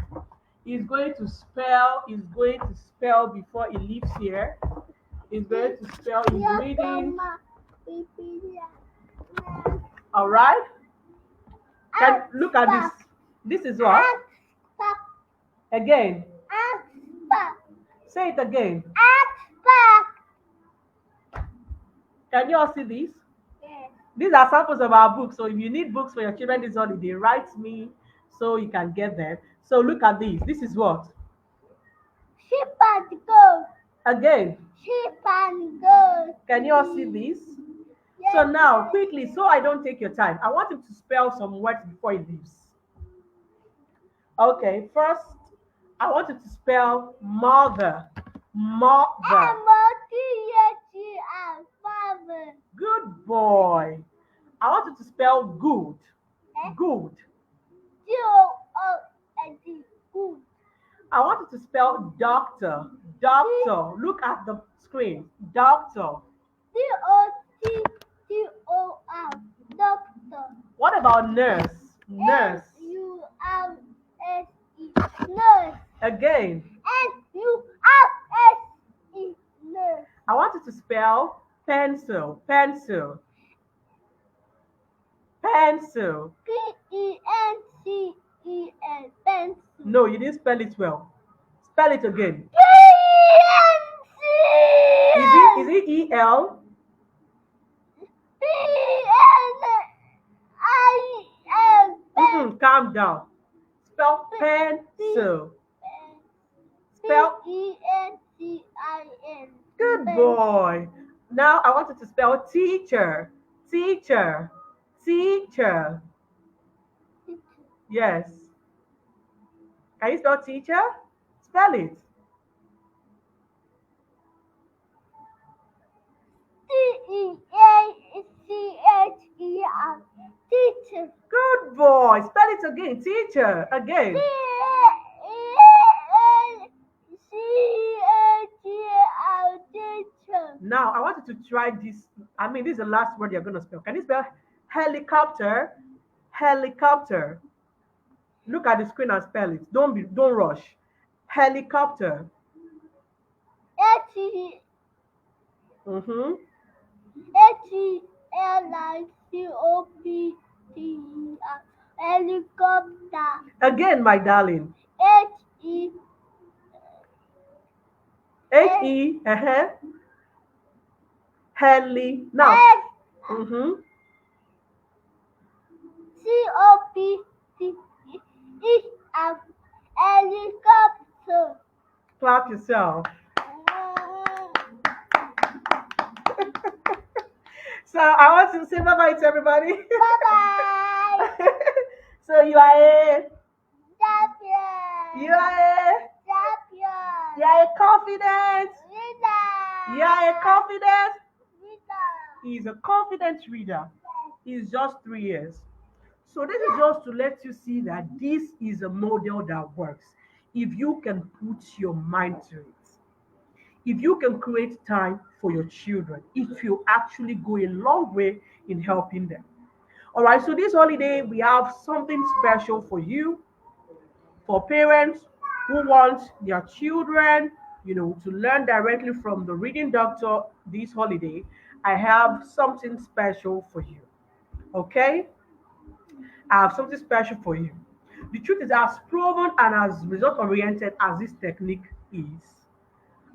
He's going to spell. He's going to spell before he leaves here. He's going to spell. He's reading. All right. Can look at this. This is what? Again. Say it again. Can you all see this? Yes. These are samples of our books. So if you need books for your children this holiday, write me so you can get them. So look at this. This is what? Sheep and goat. Again. Sheep and goat. Can you all see this? Yes. So now, quickly, so I don't take your time, I want him to spell some words before he leaves. Okay, first, I want you to spell mother. Mother. Father. Good boy. I want you to spell good. Good. G-O-O-D. Good. I want you to spell doctor. Doctor. Look at the screen. Doctor. D-O-T-T-O-R. Doctor. What about nurse? Nurse. N-U-R-S-E. Nurse. Again. N-U-R-S-E. Nurse. I want you to spell pencil. Pencil. Pencil. P-E-N-C-E-L. Pencil. No, you didn't spell it well. Spell it again. P-E-N-C-E-L. Is it E-L? P-E-N-I-L. Calm down. Spell pencil. Spell T-I-N. Good boy. Now I want you to spell teacher. Teacher. Teacher. Yes. Can you spell teacher? Spell it. T-E-A-C-H-E-R. Teacher. Good boy. Spell it again. Teacher. Again. T-E-A-C-H-E-R. Teacher. Now I want you to try this. I mean, this is the last word you're gonna spell. Can you spell helicopter? Helicopter. Look at the screen and spell it. Don't rush. Helicopter. H-E- Mm-hmm. Helicopter. Helicopter. Again, my darling. H E H He. Uh-huh. Heli. Now. H Mm-hmm. C-O-P-T is a helicopter. Clap yourself. So I want to say bye bye to everybody. Bye bye. So you are a you Champion. are a you Champion. are a confident. You are a Winner. confident. Winner. He's a confident reader. He's just 3 years. So this is just to let you see that this is a model that works. If you can put your mind to it, if you can create time for your children, it will actually go a long way in helping them. All right, so this holiday, we have something special for you, for parents who want their children, to learn directly from the reading doctor this holiday. I have something special for you. Okay? I have something special for you. The truth is, as proven and as result oriented as this technique is,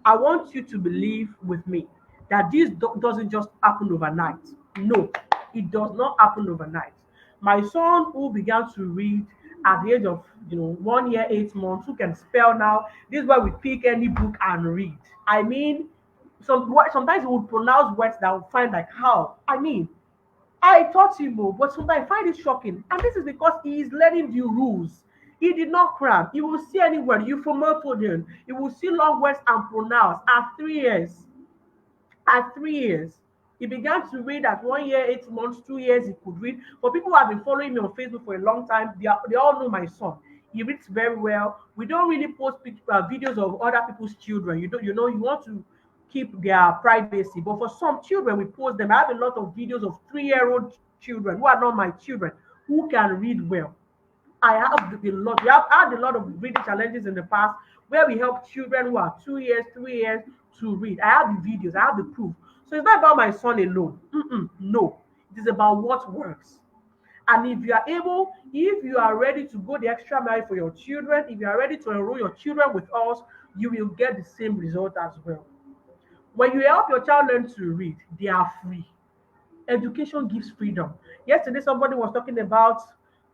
I want you to believe with me that this doesn't just happen overnight. No, it does not happen overnight. My son, who began to read at the age of 1 year, 8 months, who can spell now, this is why we pick any book and read. I mean, sometimes he would pronounce words that I would find like how. I mean, I taught him, but sometimes I find it shocking. And this is because he is learning the rules. He did not cram. He will see any word. You promoted him. He will see long words and pronounce at 3 years. At 3 years. He began to read at 1 year, 8 months, 2 years, he could read. For people who have been following me on Facebook for a long time, they all know my son. He reads very well. We don't really post videos of other people's children. You want to keep their privacy. But for some children, we post them. I have a lot of videos of 3-year-old children who are not my children who can read well. I have a lot. We have had a lot of reading challenges in the past where we help children who are 2 years, 3 years to read. I have the videos, I have the proof. So it's not about my son alone. No, it is about what works. And if you are ready to go the extra mile for your children, if you are ready to enroll your children with us, you will get the same result as well. When you help your child learn to read, they are free. Education gives freedom. Yesterday, somebody was talking about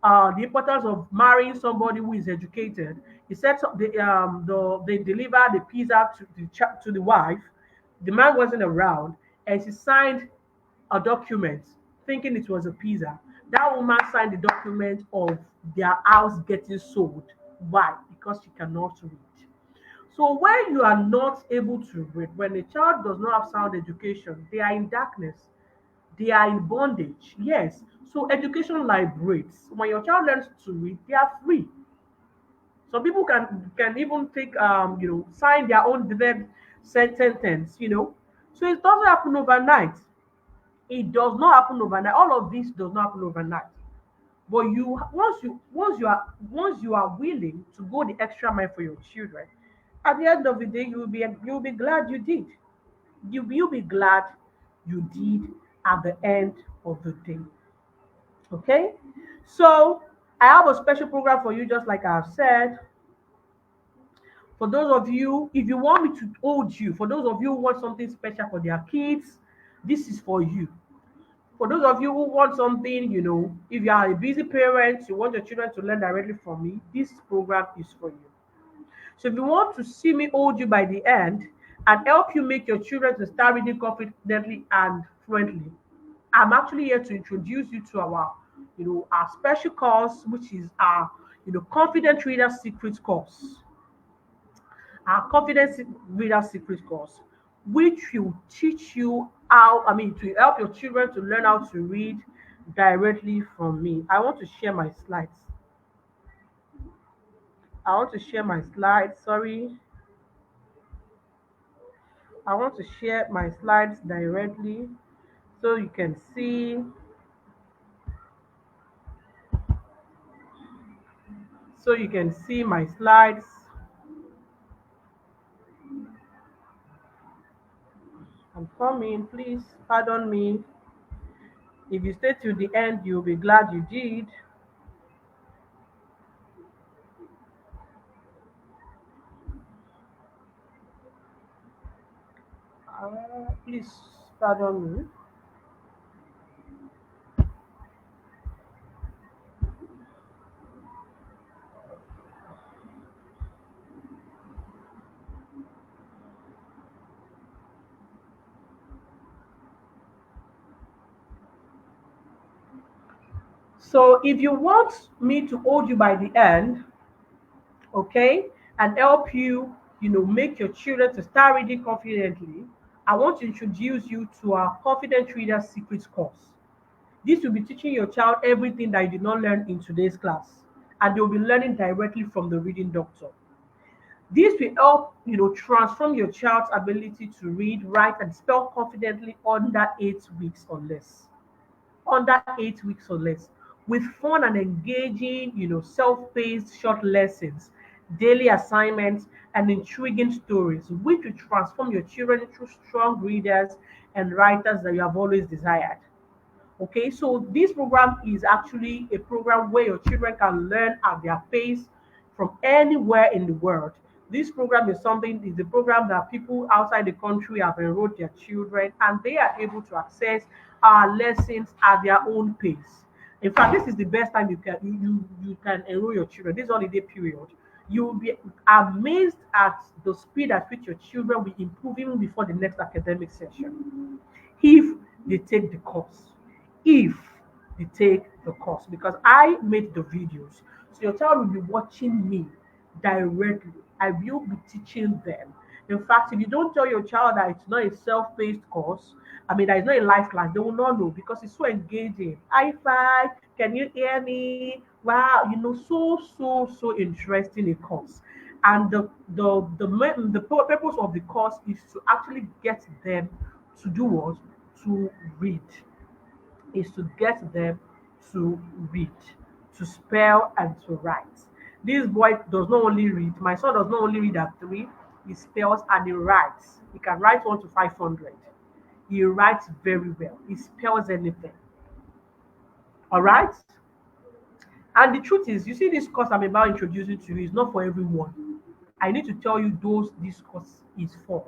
the importance of marrying somebody who is educated. He said they delivered the pizza to the wife. The man wasn't around, and she signed a document thinking it was a pizza. That woman signed the document of their house getting sold. Why? Because she cannot read. So when you are not able to read, when a child does not have sound education, they are in darkness, they are in bondage. Yes. So education liberates. When your child learns to read, they are free. Some people can even take sign their own dead sentence. So it doesn't happen overnight. It does not happen overnight. All of this does not happen overnight. But once you are willing to go the extra mile for your children, at the end of the day, you'll be glad you did. You'll be glad you did at the end of the day. Okay? So I have a special program for you, just like I've said. For those of you, if you want me to hold you, for those of you who want something special for their kids, this is for you. For those of you who want something, if you are a busy parent, you want your children to learn directly from me, this program is for you. So if you want to see me hold you by the end, and help you make your children to start reading confidently and fluently. I'm actually here to introduce you to our special course, which is our, confident reader secret course. Our confidence reader secret course, which will teach you how, to help your children to learn how to read directly from me. I want to share my slides. I want to share my slides. Sorry. I want to share my slides directly so you can see, my slides. I'm coming. Please pardon me. If you stay till the end, you'll be glad you did. Please pardon me. So if you want me to hold you by the end, okay, and help you, make your children to start reading confidently, I want to introduce you to our Confident Reader Secrets course. This will be teaching your child everything that you did not learn in today's class, and they will be learning directly from the reading doctor. This will help, transform your child's ability to read, write, and spell confidently under 8 weeks or less. Under 8 weeks or less, with fun and engaging, self-paced short lessons, daily assignments, and intriguing stories, which will transform your children into strong readers and writers that you have always desired. Okay, so this program is actually a program where your children can learn at their pace from anywhere in the world. This program is a program that people outside the country have enrolled their children, and they are able to access our lessons at their own pace. In fact, this is the best time you can enroll your children. This holiday period, you will be amazed at the speed at which your children will improve even before the next academic session if they take the course. If they take the course, because I made the videos. So your child will be watching me directly. I will be teaching them. In fact, if you don't tell your child that it's not a self-paced course, that it's not a life class, they will not know because it's so engaging. High five, can you hear me? Wow, so interesting a course. And the purpose of the course is to actually get them to do what? To read. Is to get them to read, to spell and to write. This boy does not only read, my son does not only read at 3, he spells and he writes. He can write 1 to 500. He writes very well. He spells anything. All right? And the truth is, you see, this course I'm about introducing to you is not for everyone. I need to tell you those this course is for.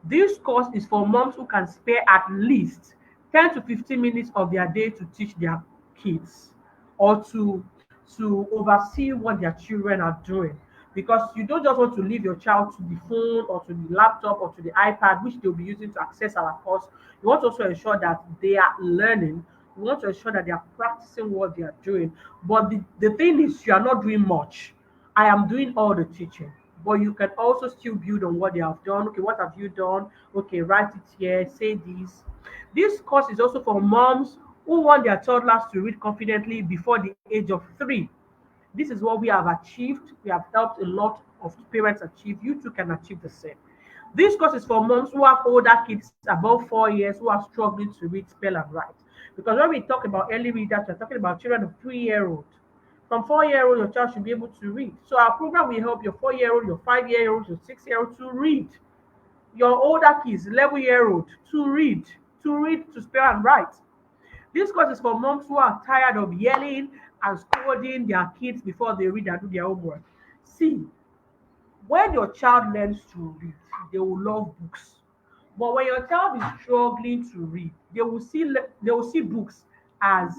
This course is for moms who can spare at least 10 to 15 minutes of their day to teach their kids or to oversee what their children are doing. Because you don't just want to leave your child to the phone or to the laptop or to the iPad, which they'll be using to access our course. You want to also ensure that they are learning. You want to ensure that they are practicing what they are doing. But the thing is, you are not doing much. I am doing all the teaching, but you can also still build on what they have done. Okay, what have you done? Okay, write it here, say this. This course is also for moms who want their toddlers to read confidently before the age of 3. This is what we have achieved. We have helped a lot of parents achieve. You too can achieve the same. This course is for moms who have older kids above 4 years who are struggling to read, spell, and write. Because when we talk about early readers, we're talking about children of 3-year-old. From 4-year old, your child should be able to read. So our program will help your 4-year-old, your 5-year old, your 6-year old to read. Your older kids, 11-year old, to read, to spell and write. This course is for moms who are tired of yelling and scolding their kids before they read and do their homework. See, when your child learns to read, they will love books. But when your child is struggling to read, they will see books as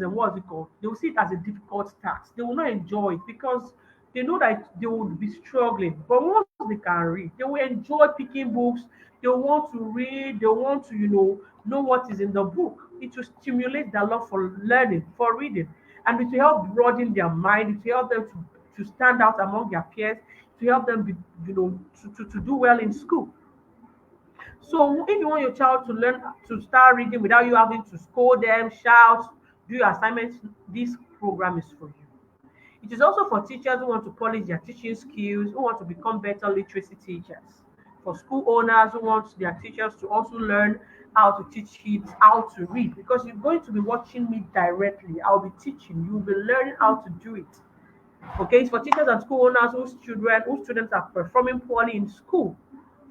what's it called? They will see it as a difficult task. They will not enjoy it because They know that they will be struggling, but once they can read, they will enjoy picking books. They want to read. They want to, know what is in the book. It will stimulate their love for learning, for reading, and it will help broaden their mind. It will help them to stand out among their peers. To help them be, to do well in school. So if you want your child to learn to start reading without you having to scold them, shout, do your assignments, this program is for you. It is also for teachers who want to polish their teaching skills, who want to become better literacy teachers. For school owners who want their teachers to also learn how to teach kids how to read, because you're going to be watching me directly. I'll be teaching, you'll be learning how to do it. Okay, it's for teachers and school owners whose students are performing poorly in school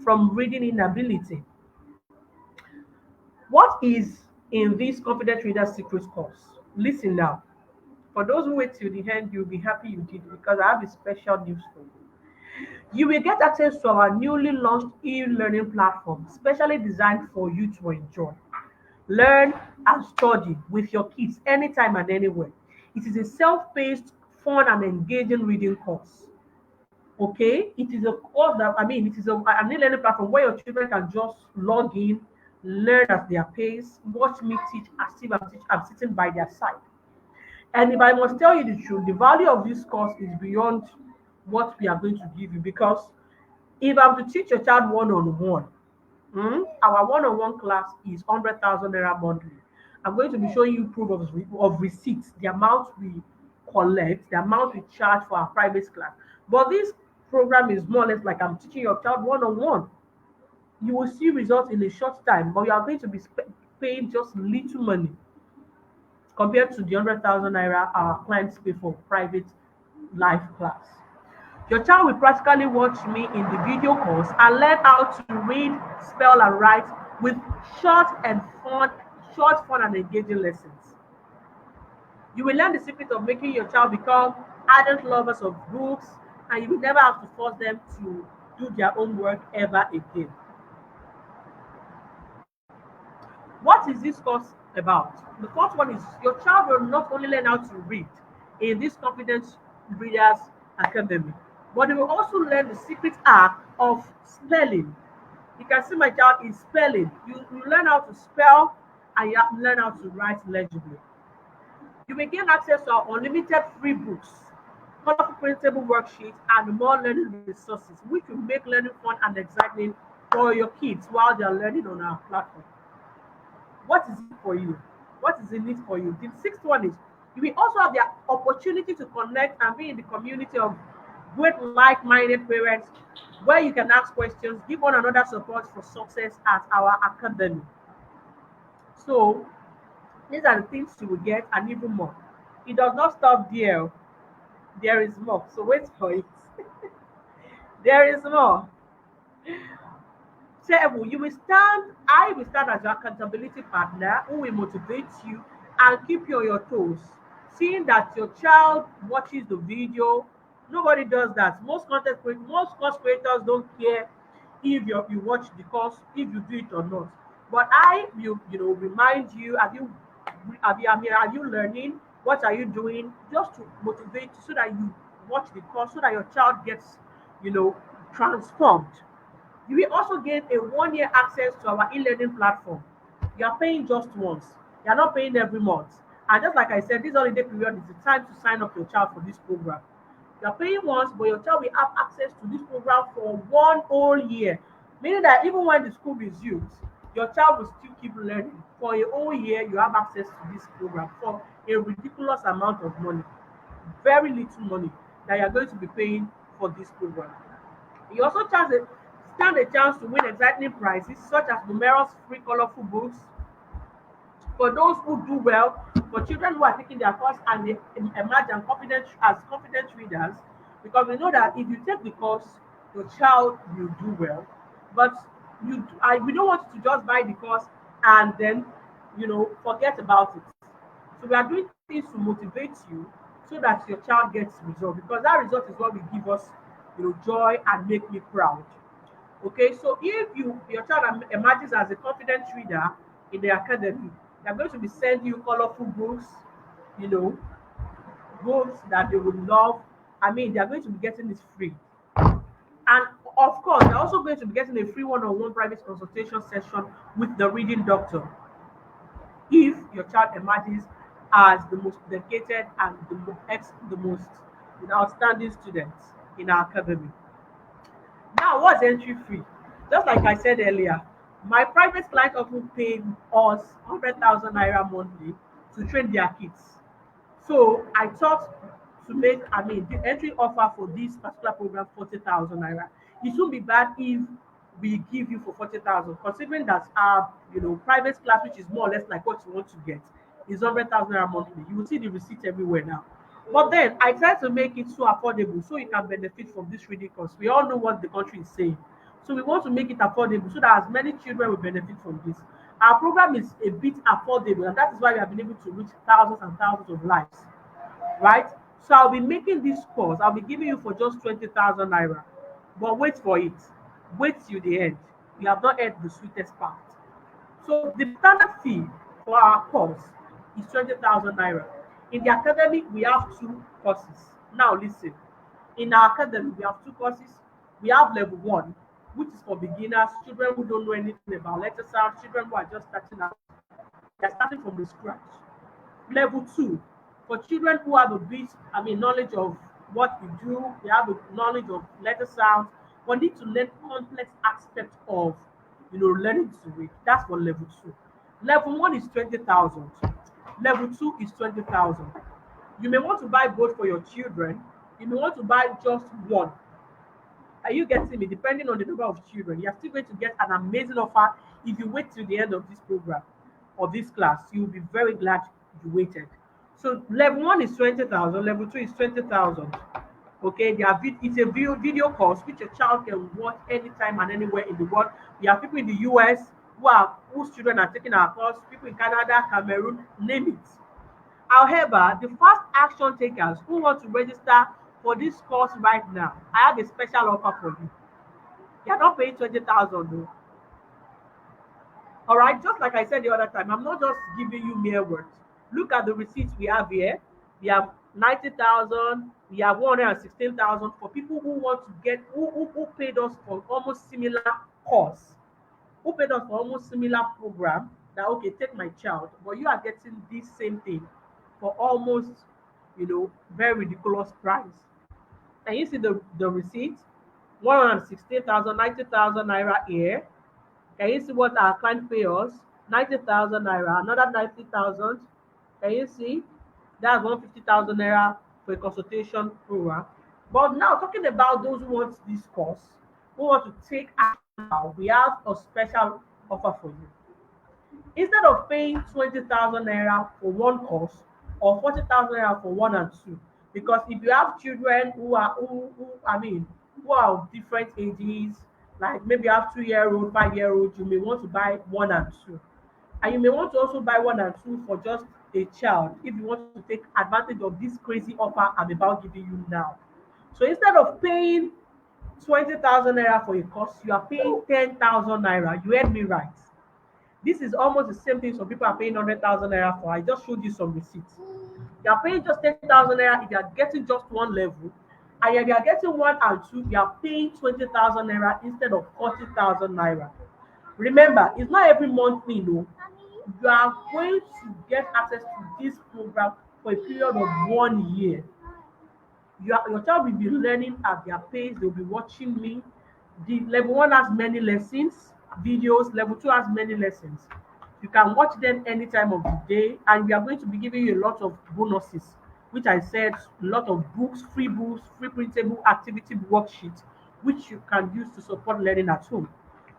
from reading inability. What is in this Confident Reader Secret course? Listen now. For those who wait till the end, you'll be happy you did because I have a special news for you. You will get access to our newly launched e-learning platform, specially designed for you to enjoy, learn, and study with your kids anytime and anywhere. It is a self-paced, fun, and engaging reading course. Okay, it is a course that it is an e-learning platform where your children can just log in, learn at their pace, watch me teach as if I'm sitting by their side. And if I must tell you the truth, the value of this course is beyond what we are going to give you, because if I'm to teach your child one on one, our one on one class is 100,000 naira monthly. I'm going to be showing you proof of receipts, the amount we collect, the amount we charge for our private class. But this program is more or less like I'm teaching your child one on one. You will see results in a short time, but you are going to be paying just little money compared to the 100,000 naira our clients pay for private live class. Your child will practically watch me in the video course and learn how to read, spell, and write with short and fun, fun and engaging lessons. You will learn the secret of making your child become ardent lovers of books, and you will never have to force them to do their own work ever again. What is this course about? The first one is your child will not only learn how to read in this Confidence Readers Academy, but they will also learn the secret art of spelling. You can see my child is spelling. You learn how to spell and you learn how to write legibly. You may gain access to our unlimited free books, colorful printable worksheets, and more learning resources, which will make learning fun and exciting for your kids while they are learning on our platform. What is it for you? What is in it for you? The sixth one is you will also have the opportunity to connect and be in the community of great like-minded parents where you can ask questions, give one another support for success at our academy. So these are the things you will get and even more. It does not stop there. There is more. So wait for it. There is more. Table, I will stand as your accountability partner who will motivate you and keep you on your toes. Seeing that your child watches the video, nobody does that. Most course creators don't care if you watch the course, if you do it or not. But I will, remind you, are you learning? What are you doing? Just to motivate you so that you watch the course, so that your child gets, you know, transformed. You will also get a 1 year access to our e-learning platform. You are paying just once. You are not paying every month. And just like I said, this holiday period is the time to sign up your child for this program. You are paying once, but your child will have access to this program for 1 whole year. Meaning that even when the school resumes, your child will still keep learning. For a whole year, you have access to this program for a ridiculous amount of money. Very little money that you are going to be paying for this program. You also stand a chance to win exciting prizes such as numerous free colorful books for those who do well, for children who are taking their course and they emerge and confident readers, because we know that if you take the course, your child will do well. But we don't want you to just buy the course and then forget about it. So we are doing things to motivate you so that your child gets result, because that result is what will give us joy and make me proud. Okay, so if your child emerges as a confident reader in the academy, they're going to be sending you colorful books, you know, books that they would love. I mean, they are going to be getting this free. And of course, they're also going to be getting a free one-on-one private consultation session with the reading doctor if your child emerges as the most dedicated and the most outstanding students in our academy. Now, what's entry fee? Just like I said earlier, my private client often pay us 100,000 naira monthly to train their kids. So I thought to make, I mean, the entry offer for this particular program 40,000 naira. It won't be bad if we give you for 40,000, considering that our private class, which is more or less like what you want to get, is 100,000 naira monthly. You will see the receipt everywhere now. But then I try to make it so affordable so you can benefit from this reading course. We all know what the country is saying. So we want to make it affordable so that as many children will benefit from this. Our program is a bit affordable, and that is why we have been able to reach thousands and thousands of lives, right? So I'll be making this course, I'll be giving you for just 20,000 naira. But wait for it. Wait till the end. You have not heard the sweetest part. So the standard fee for our course is 20,000 naira. In the academy, we have two courses. Now listen. In our academy, we have two courses. We have level one, which is for beginners, children who don't know anything about letter sound, children who are just starting out. They are starting from the scratch. Level two, for children who have a bit, I mean, knowledge of what we do, they have a knowledge of letter sounds, but need to learn complex aspects of, learning to read. That's for level two. Level one is 20,000. Level two is 20,000. You may want to buy both for your children. You may want to buy just one. Are you getting me? Depending on the number of children, you're still going to get an amazing offer if you wait till the end of this program or this class. You'll be very glad you waited. So level one is 20,000, level two is 20,000. Okay, it's a video course which your child can watch anytime and anywhere in the world. We have people in the US whose children are taking our course, people in Canada, Cameroon, name it. However, the fast action takers who want to register for this course right now, I have a special offer for you. You're not paying 20,000 though. All right, just like I said the other time, I'm not just giving you mere words. Look at the receipts we have here. We have 90,000, we have 116,000 for people who want to get who paid us for almost similar course, who paid us for almost similar program. That okay, take my child, but you are getting this same thing for almost very ridiculous price. And you see the receipt, 116,000, 90,000 naira here. Can you see what our client pay us? 90,000 naira, another 90,000. Can you see? That's 150,000 naira for a consultation program. But now talking about those who want this course, who want to take action now, we have a special offer for you. Instead of paying 20,000 naira for one course or 40,000 naira for one and two, because if you have children who are of different ages, like maybe you have 2-year-old, 5-year-old, you may want to buy one and two. And you may want to also buy one and two for just a child if you want to take advantage of this crazy offer I'm about giving you now. So instead of paying 20,000 naira for a course, you are paying 10,000 naira. You heard me right. This is almost the same thing some people are paying 100,000 naira for. I just showed you some receipts. You are paying just 10,000 naira if you are getting just one level. And if you are getting one and two, you are paying 20,000 naira instead of 40,000 naira. Remember, it's not every monthly, no. You are going to get access to this program for a period of 1 year. Your child will be learning at their pace, they'll be watching me. The level one has many lessons, videos, level two has many lessons. You can watch them any time of the day, and we are going to be giving you a lot of bonuses, which I said, a lot of books, free printable activity worksheets, which you can use to support learning at home.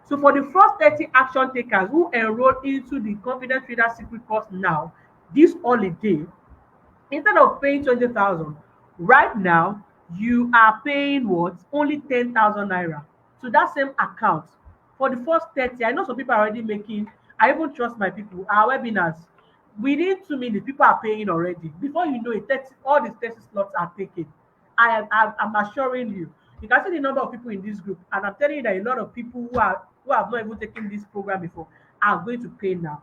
So for the first 30 action takers who enroll into the Confident Reader Secret course now, this holiday, instead of paying 20,000, right now you are paying what? Only 10,000 naira to that same account for the first 30. I know some people are already making, I even trust my people, our webinars. Within 2 minutes, people are paying already. Before you know it, 30, all the 30 slots are taken. I'm assuring you. You can see the number of people in this group, and I'm telling you that a lot of people who have not even taken this program before are going to pay now.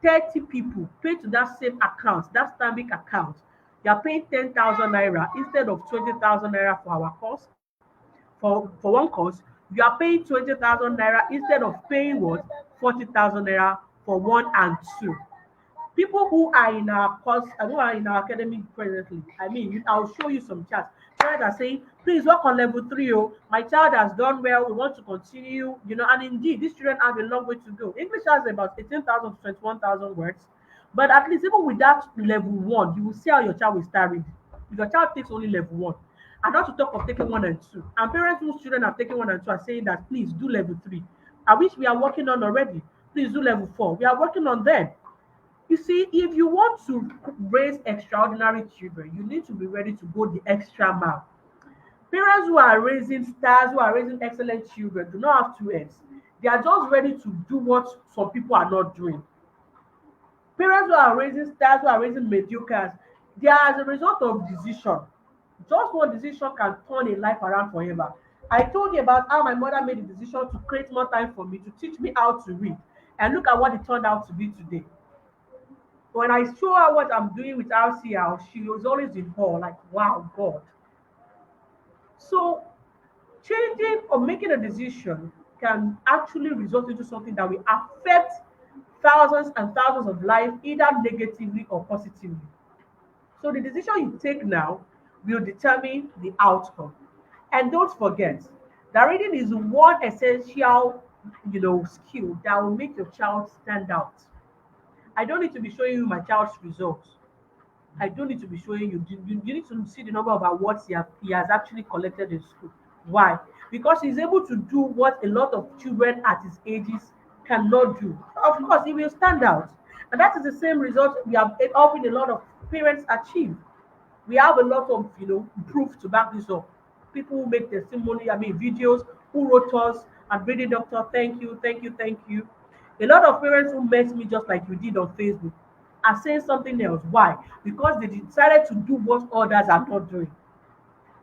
30 people pay to that same account, that Stanbic account. You are paying 10,000 naira instead of 20,000 naira for our course. For one course, you are paying 20,000 naira instead of paying what 40,000 naira for one and two. People who are in our course and who are in our academy presently, I'll show you some charts. Parents are saying, please work on level three. Oh, my child has done well. We want to continue, and indeed, these children have a long way to go. English has about 18,000 to 21,000 words. But at least even with that level one, you will see how your child will start reading. If your child takes only level one, and not to talk of taking one and two. And parents whose children have taken one and two are saying that please do level three. I wish we are working on already. Please do level four. We are working on them. You see, if you want to raise extraordinary children, you need to be ready to go the extra mile. Parents who are raising stars, who are raising excellent children, do not have two ends. They are just ready to do what some people are not doing. Parents who are raising stars, who are raising mediocres, they are as a result of decision. Just one decision can turn a life around forever. I told you about how my mother made the decision to create more time for me, to teach me how to read. And look at what it turned out to be today. When I show her what I'm doing with RCL, she was always in awe, like, wow, God. So changing or making a decision can actually result into something that will affect thousands and thousands of lives, either negatively or positively. So the decision you take now will determine the outcome. And don't forget that reading is one essential, skill that will make your child stand out. I don't need to be showing you my child's results. I don't need to be showing you. You need to see the number of awards he has actually collected in school. Why? Because he's able to do what a lot of children at his ages cannot do. Of course, he will stand out. And that is the same result we have helping a lot of parents achieve. We have a lot of proof to back this up. People who make testimony, videos, who wrote us and really doctor, thank you, thank you, thank you. A lot of parents who met me just like you did on Facebook are saying something else. Why? Because they decided to do what others are not doing.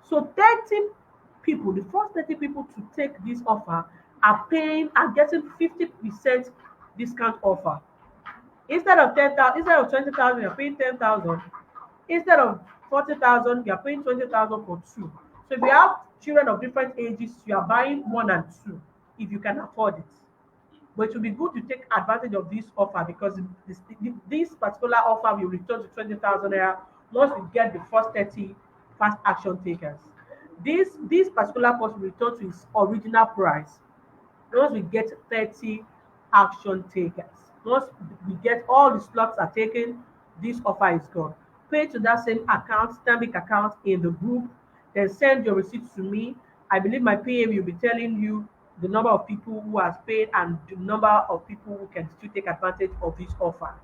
So 30 people, the first 30 people to take this offer are getting 50% discount offer. Instead of 20,000, you're paying 10,000. Instead of 40,000, you're paying 20,000 for two. So if you have children of different ages, you are buying one and two if you can afford it. But it will be good to take advantage of this offer because this particular offer will return to 20,000 naira once we get the first 30 fast action takers. This particular course will return to its original price once we get 30 action takers. Once we get all the slots are taken, this offer is gone. Pay to that same account, Stanbic account in the group, then send your receipts to me. I believe my PM will be telling you the number of people who has paid and the number of people who can still take advantage of this offer.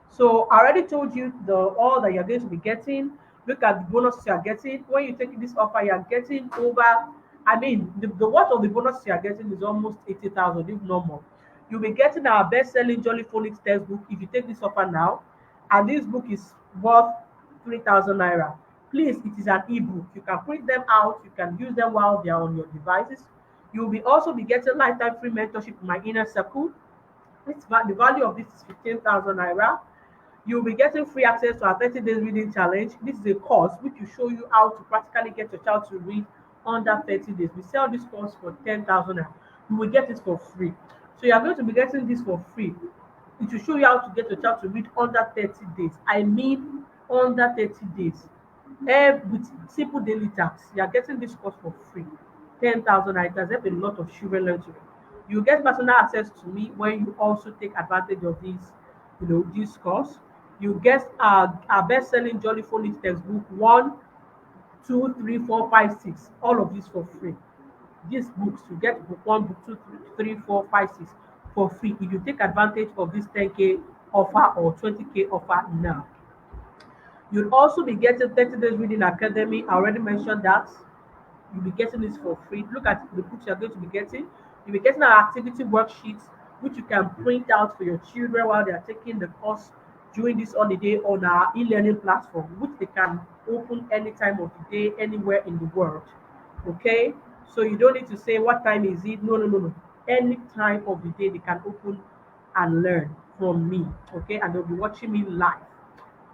So I already told you the all that you're going to be getting. Look at the bonuses you are getting. When you take this offer, you are getting over. The worth of the bonus you are getting is almost 80,000, if not more. You'll be getting our best-selling Jolly Phonics textbook if you take this offer now, and this book is worth 3,000 naira. Please, it is an ebook. You can print them out. You can use them while they are on your devices. You'll be also be getting lifetime free mentorship in my inner circle. The value of this is 15,000 naira. You'll be getting free access to our 30 days reading challenge. This is a course which will show you how to practically get your child to read under 30 days. We sell this course for 10,000 naira. You will get it for free. So you are going to be getting this for free. It will show you how to get your child to read under 30 days. Under 30 days. With simple daily tasks. You are getting this course for free. 10,000 naira. It has helped a lot of children learn to read. You get personal access to me when you also take advantage of this course. You get our best-selling Jolly Phonics textbook 1, 2, 3, 4, 5, 6. All of this for free. These books you get book 1, book 2, 3, 4, 5, 6 for free if you take advantage of this 10K offer or 20K offer now. You'll also be getting 30 days reading academy. I already mentioned that. You'll be getting this for free. Look at the books you're going to be getting. You'll be getting our activity worksheets, which you can print out for your children while they are taking the course during this holiday on our e-learning platform, which they can open any time of the day, anywhere in the world. Okay? So you don't need to say what time is it. No, no, no, no. Any time of the day they can open and learn from me. Okay? And they'll be watching me live.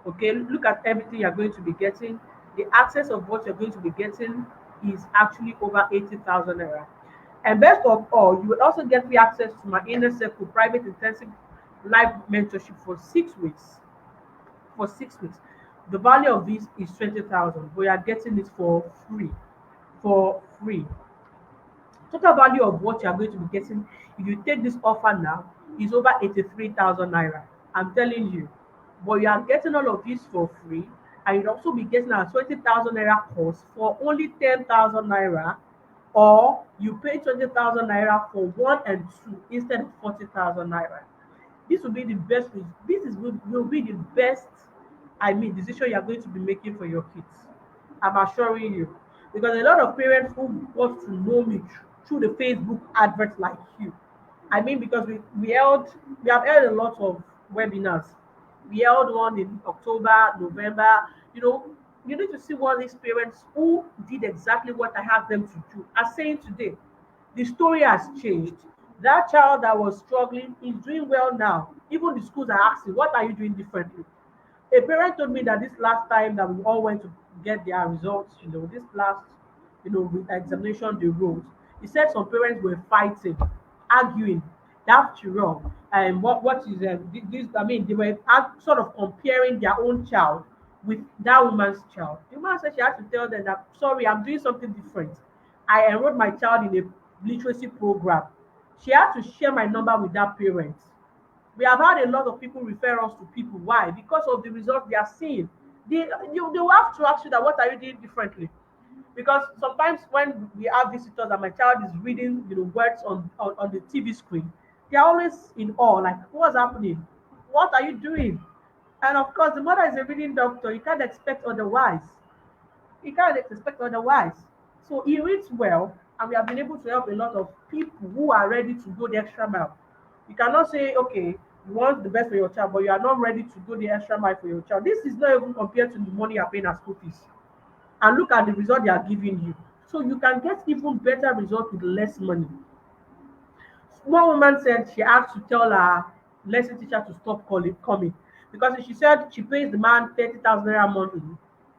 Okay, look at everything you're going to be getting. The access of what you're going to be getting is actually over 80,000 naira. And best of all, you will also get free access to my inner circle private intensive live mentorship for 6 weeks. For 6 weeks. The value of this is 20,000, but you are getting it for free. For free. Total value of what you are going to be getting if you take this offer now is over 83,000 naira. I'm telling you. But you are getting all of this for free, and you'll also be getting a 20,000 naira course for only 10,000 naira, or you pay 20,000 naira for one and two instead of 40,000 naira. This will be the best. This is will be the best. I mean, decision you are going to be making for your kids. I'm assuring you, because a lot of parents who got to know me through the Facebook adverts like you. I mean, because we have held a lot of webinars. We held one in October, November. You know, you need to see what these parents who did exactly what I have them to do are saying today. The story has changed. That child that was struggling is doing well now. Even the schools are asking, what are you doing differently? A parent told me that this last time that we all went to get their results, this last, with examination they wrote, he said some parents were fighting, arguing, that's wrong. And what is this? I mean, they were sort of comparing their own child with that woman's child. The woman said she had to tell them that, sorry, I'm doing something different. I enrolled my child in a literacy program. She had to share my number with that parent. We have had a lot of people refer us to people. Why? Because of the results they are seeing. They will have to ask you that what are you doing differently? Because sometimes when we have visitors and my child is reading, words on the TV screen, they are always in awe, like, what's happening? What are you doing? And of course, the mother is a reading doctor. You can't expect otherwise. You can't expect otherwise. So he reads well, and we have been able to help a lot of people who are ready to go the extra mile. You cannot say, okay, you want the best for your child, but you are not ready to go the extra mile for your child. This is not even compared to the money you're paying as school fees. And look at the result they are giving you. So you can get even better results with less money. One woman said she had to tell her lesson teacher to stop coming because she said she pays the man 30,000 naira monthly,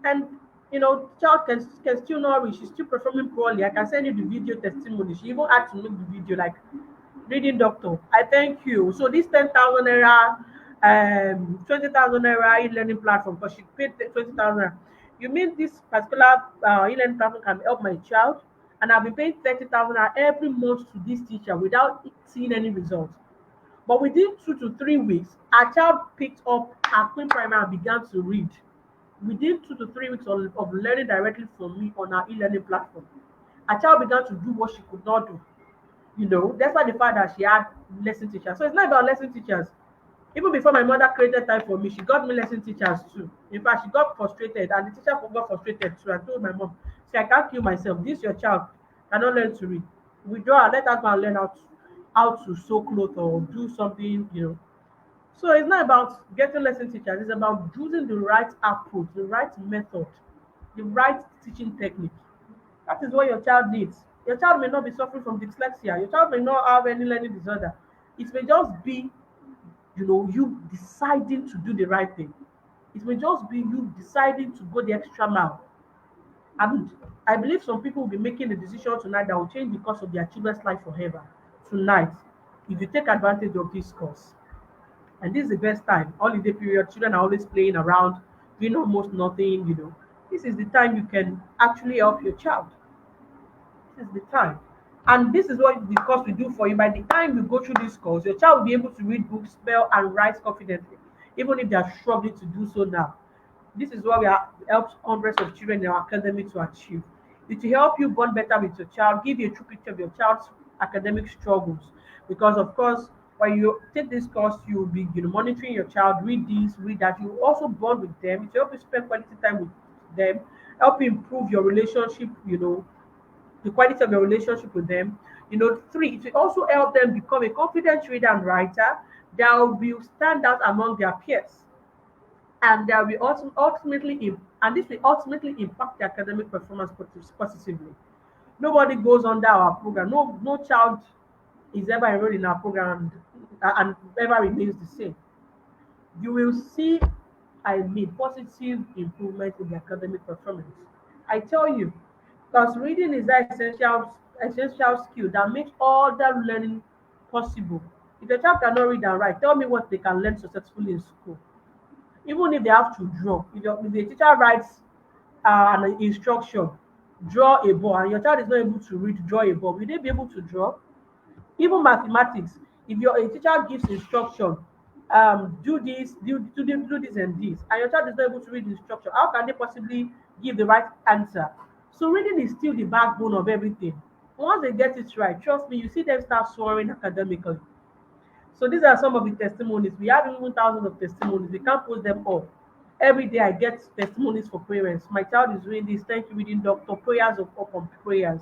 and the child can still not read. She's still performing poorly. I can send you the video testimony. She even had to make the video like, reading doctor, I thank you. So this 10,000 naira, 20,000 naira e-learning platform, because she paid 20,000 naira. You mean this particular e-learning platform can help my child? And I've been paying 30,000 naira every month to this teacher without seeing any results. But within 2 to 3 weeks, our child picked up her Queen Primer and began to read. Within 2 to 3 weeks of learning directly from me on our e-learning platform, our child began to do what she could not do. That's why the fact that she had lesson teachers. So it's not about lesson teachers. Even before my mother created time for me, she got me lesson teachers too. In fact, she got frustrated, and the teacher got frustrated too, and told my mom, "See, I can't kill myself. This your child cannot learn to read. Withdraw her, let her go and learn how to sew clothes or do something." So it's not about getting lesson teachers. It's about using the right approach, the right method, the right teaching technique. That is what your child needs. Your child may not be suffering from dyslexia. Your child may not have any learning disorder. It may just be, you deciding to do the right thing. It may just be you deciding to go the extra mile. And I believe some people will be making a decision tonight that will change the course of their children's life forever. Tonight, if you take advantage of this course, and this is the best time, holiday period, children are always playing around, doing almost nothing. This is the time you can actually help your child. This is the time. And this is what the course will do for you. By the time you go through this course, your child will be able to read books, spell, and write confidently, even if they are struggling to do so now. This is what we have helped hundreds of children in our academy to achieve. It will help you bond better with your child, give you a true picture of your child's academic struggles. Because of course, when you take this course, you will be monitoring your child, read this, read that. You will also bond with them. It will help you spend quality time with them, help you improve your relationship, the quality of your relationship with them. Three, it will also help them become a confident reader and writer that will stand out among their peers, and that will and this will ultimately impact their academic performance positively. Nobody goes under our program. No child is ever enrolled in our program and ever remains the same. You will see I mean positive improvement in the academic performance. I tell you, because reading is that essential skill that makes all that learning possible. If a child cannot read and write, tell me what they can learn successfully in school. Even if they have to draw, if the teacher writes an instruction, draw a ball, and your child is not able to read, draw a ball, will they be able to draw? Even mathematics, if your a teacher gives instruction, do this, do this and this, and your child is not able to read the instruction, how can they possibly give the right answer? So reading is still the backbone of everything. Once they get it right, trust me, you see them start soaring academically. So these are some of the testimonies. We have even thousands of testimonies. We can't post them all. Every day I get testimonies for parents. My child is doing this. Thank you, reading doctor. Prayers of upon prayers.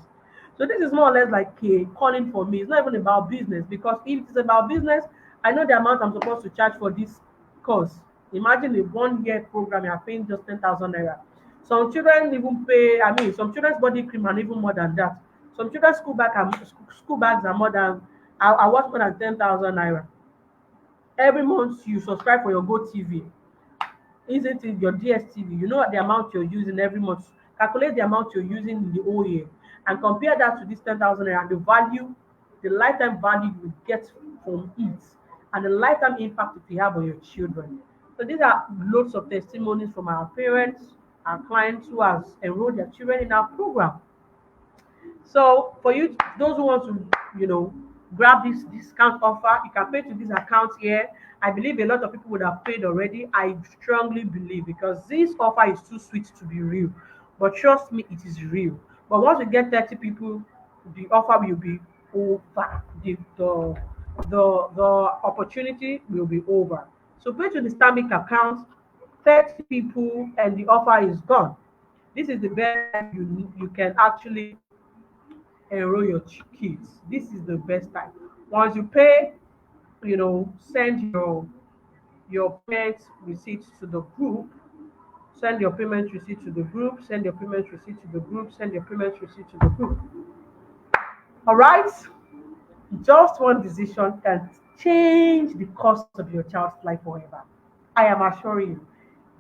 So this is more or less like a calling for me. It's not even about business because if it's about business, I know the amount I'm supposed to charge for this course. Imagine a 1 year program, you're paying just 10,000 naira. Some children even pay, I mean, some children's body cream and even more than that. Some children's school bags are more than, I watch more than 10,000 naira. Every month you subscribe for your Go TV, isn't it your DSTV? You know the amount you're using every month. Calculate the amount you're using in the whole year and compare that to this 10,000 naira and the value, the lifetime value you get from it and the lifetime impact it will have on your children. So these are loads of testimonies from our parents, our clients who has enrolled their children in our program. So for you, those who want to, grab this discount offer, you can pay to this account here. I believe a lot of people would have paid already. I strongly believe because this offer is too sweet to be real. But trust me, it is real. But once we get 30 people, the offer will be over. The opportunity will be over. So pay to the Stamic account, 30 people, and the offer is gone. This is the best time you can actually enroll your kids. This is the best time. Once you pay, send your payment receipt to the group. Send your payment receipt to the group. Send your payment receipt to the group. Send your payment receipt to the group. All right. Just one decision can change the course of your child's life forever. I am assuring you,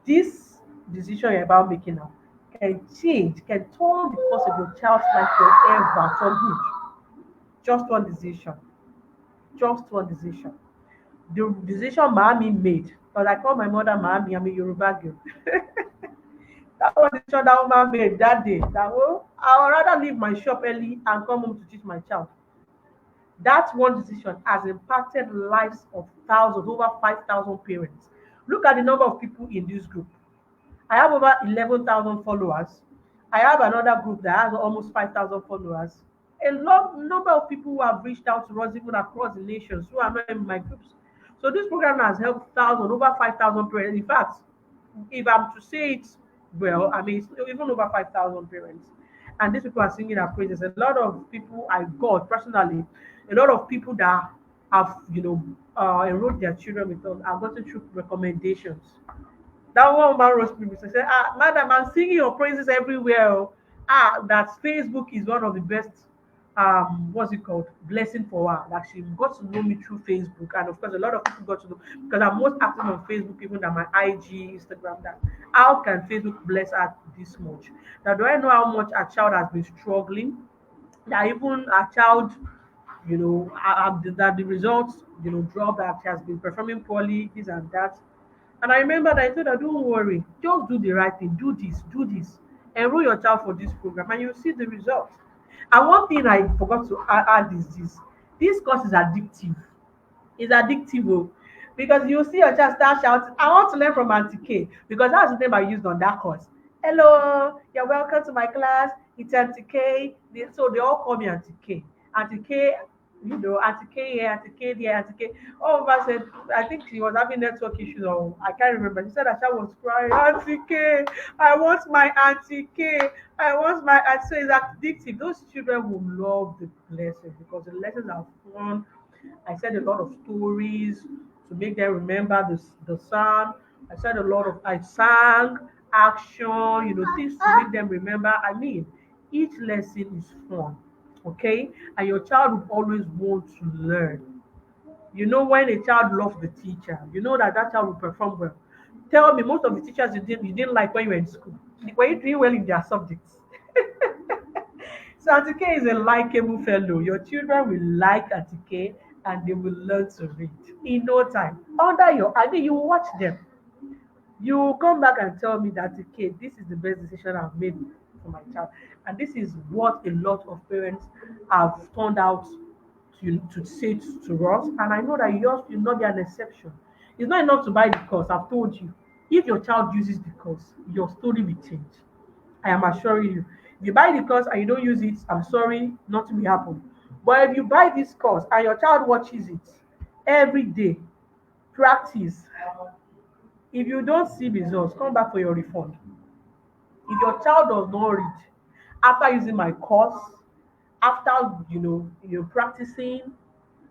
this decision you're about making now can turn the course of your child's life forever for good. Just one decision. Just one decision. The decision Mami made, because I call my mother Mami, I'm a Yoruba girl. That was the decision that woman made that day. That I would rather leave my shop early and come home to teach my child. That one decision has impacted lives of thousands, over 5,000 parents. Look at the number of people in this group. I have over 11,000 followers. I have another group that has almost 5,000 followers. A lot number of people who have reached out to us even across the nations who are not in my groups. So this program has helped thousands, over 5,000 parents. In fact, if I'm to say it well, I mean it's even over 5,000 parents. And these people are singing our praises. A lot of people I got personally, a lot of people that have enrolled their children with us have gotten through recommendations. That one man roast me. She said, madam, I'm singing your praises everywhere. Oh. That Facebook is one of the best, what's it called? Blessing for her. Like she got to know me through Facebook. And of course, a lot of people got to know because I'm most active on Facebook, even than my IG, Instagram. That how can Facebook bless her this much? Now, do I know how much a child has been struggling? That even a child, that the results, drop that she has been performing poorly, this and that. And I remember that I told her, don't worry, just do the right thing, do this, do this. Enroll your child for this program and you'll see the results. And one thing I forgot to add is this course is addictive. It's addictive because you see your child start shouting, I want to learn from Auntie K because that's the name I used on that course. Hello, you're welcome to my class. It's Auntie K. So they all call me Auntie K. Auntie K, Auntie K here, Auntie K there, Auntie K. All of us said, I think she was having network issues or I can't remember. She said that child was crying, Auntie K, I want my Auntie K. I want my Auntie. So it's addictive. Those children will love the lessons because the lessons are fun. I said a lot of stories to make them remember the song. I sang action, things to make them remember. I mean, each lesson is fun, okay? And your child will always want to learn. When a child loves the teacher, you know that that child will perform well. Tell me, most of the teachers you didn't like when you were in school. Were you doing well in their subjects? So Atike is a likable fellow. Your children will like Atike and they will learn to read in no time. Under your, I mean, you watch them. You will come back and tell me that, okay, this is the best decision I've made for my child. And this is what a lot of parents have turned out to say to us. And I know that yours will not be an exception. It's not enough to buy the course. I've told you. If your child uses the course, your story will change. I am assuring you. If you buy the course and you don't use it, I'm sorry, nothing will happen. But if you buy this course and your child watches it every day, practice. If you don't see results, come back for your refund. If your child does not read after using my course, after practicing,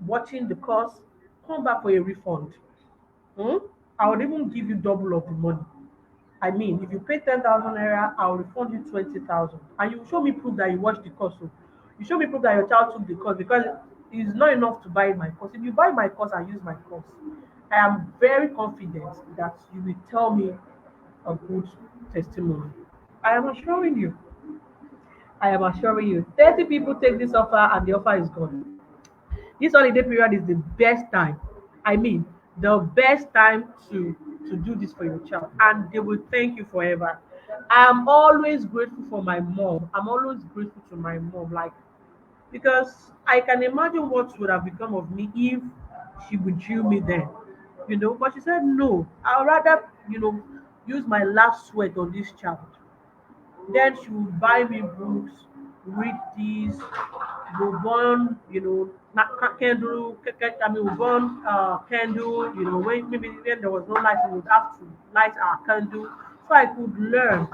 watching the course, come back for a refund. Hmm? I would even give you double of the money. I mean, if you pay 10,000 naira, I'll refund you 20,000. And you show me proof that you watched the course. So you show me proof that your child took the course because it's not enough to buy my course. If you buy my course and use my course, I am very confident that you will tell me a good testimony. I am assuring you. I am assuring you. 30 people take this offer and the offer is gone. This holiday period is the best time. I mean, the best time to do this for your child, and they will thank you forever. I am always grateful for my mom. I'm always grateful to my mom, like because I can imagine what would have become of me if she withdrew me then. But she said no. I'd rather use my last sweat on this child. Then she would buy me books, read these, we burn, candle, I mean, we burn candle, when maybe when there was no light, we would have to light our candle so I could learn.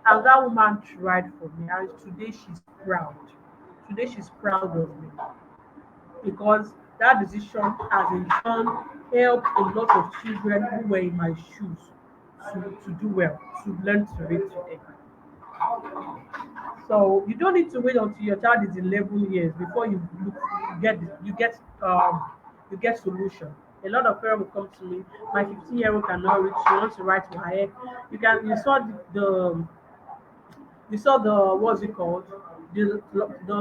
And that woman tried for me, and today she's proud. Today she's proud of me because that decision has in turn helped a lot of children who were in my shoes to do well, to learn to read today. So you don't need to wait until your child is 11 years before you get solution. A lot of parents will come to me. My 15-year-old cannot read. She wants to write my head. You saw the what's it called? The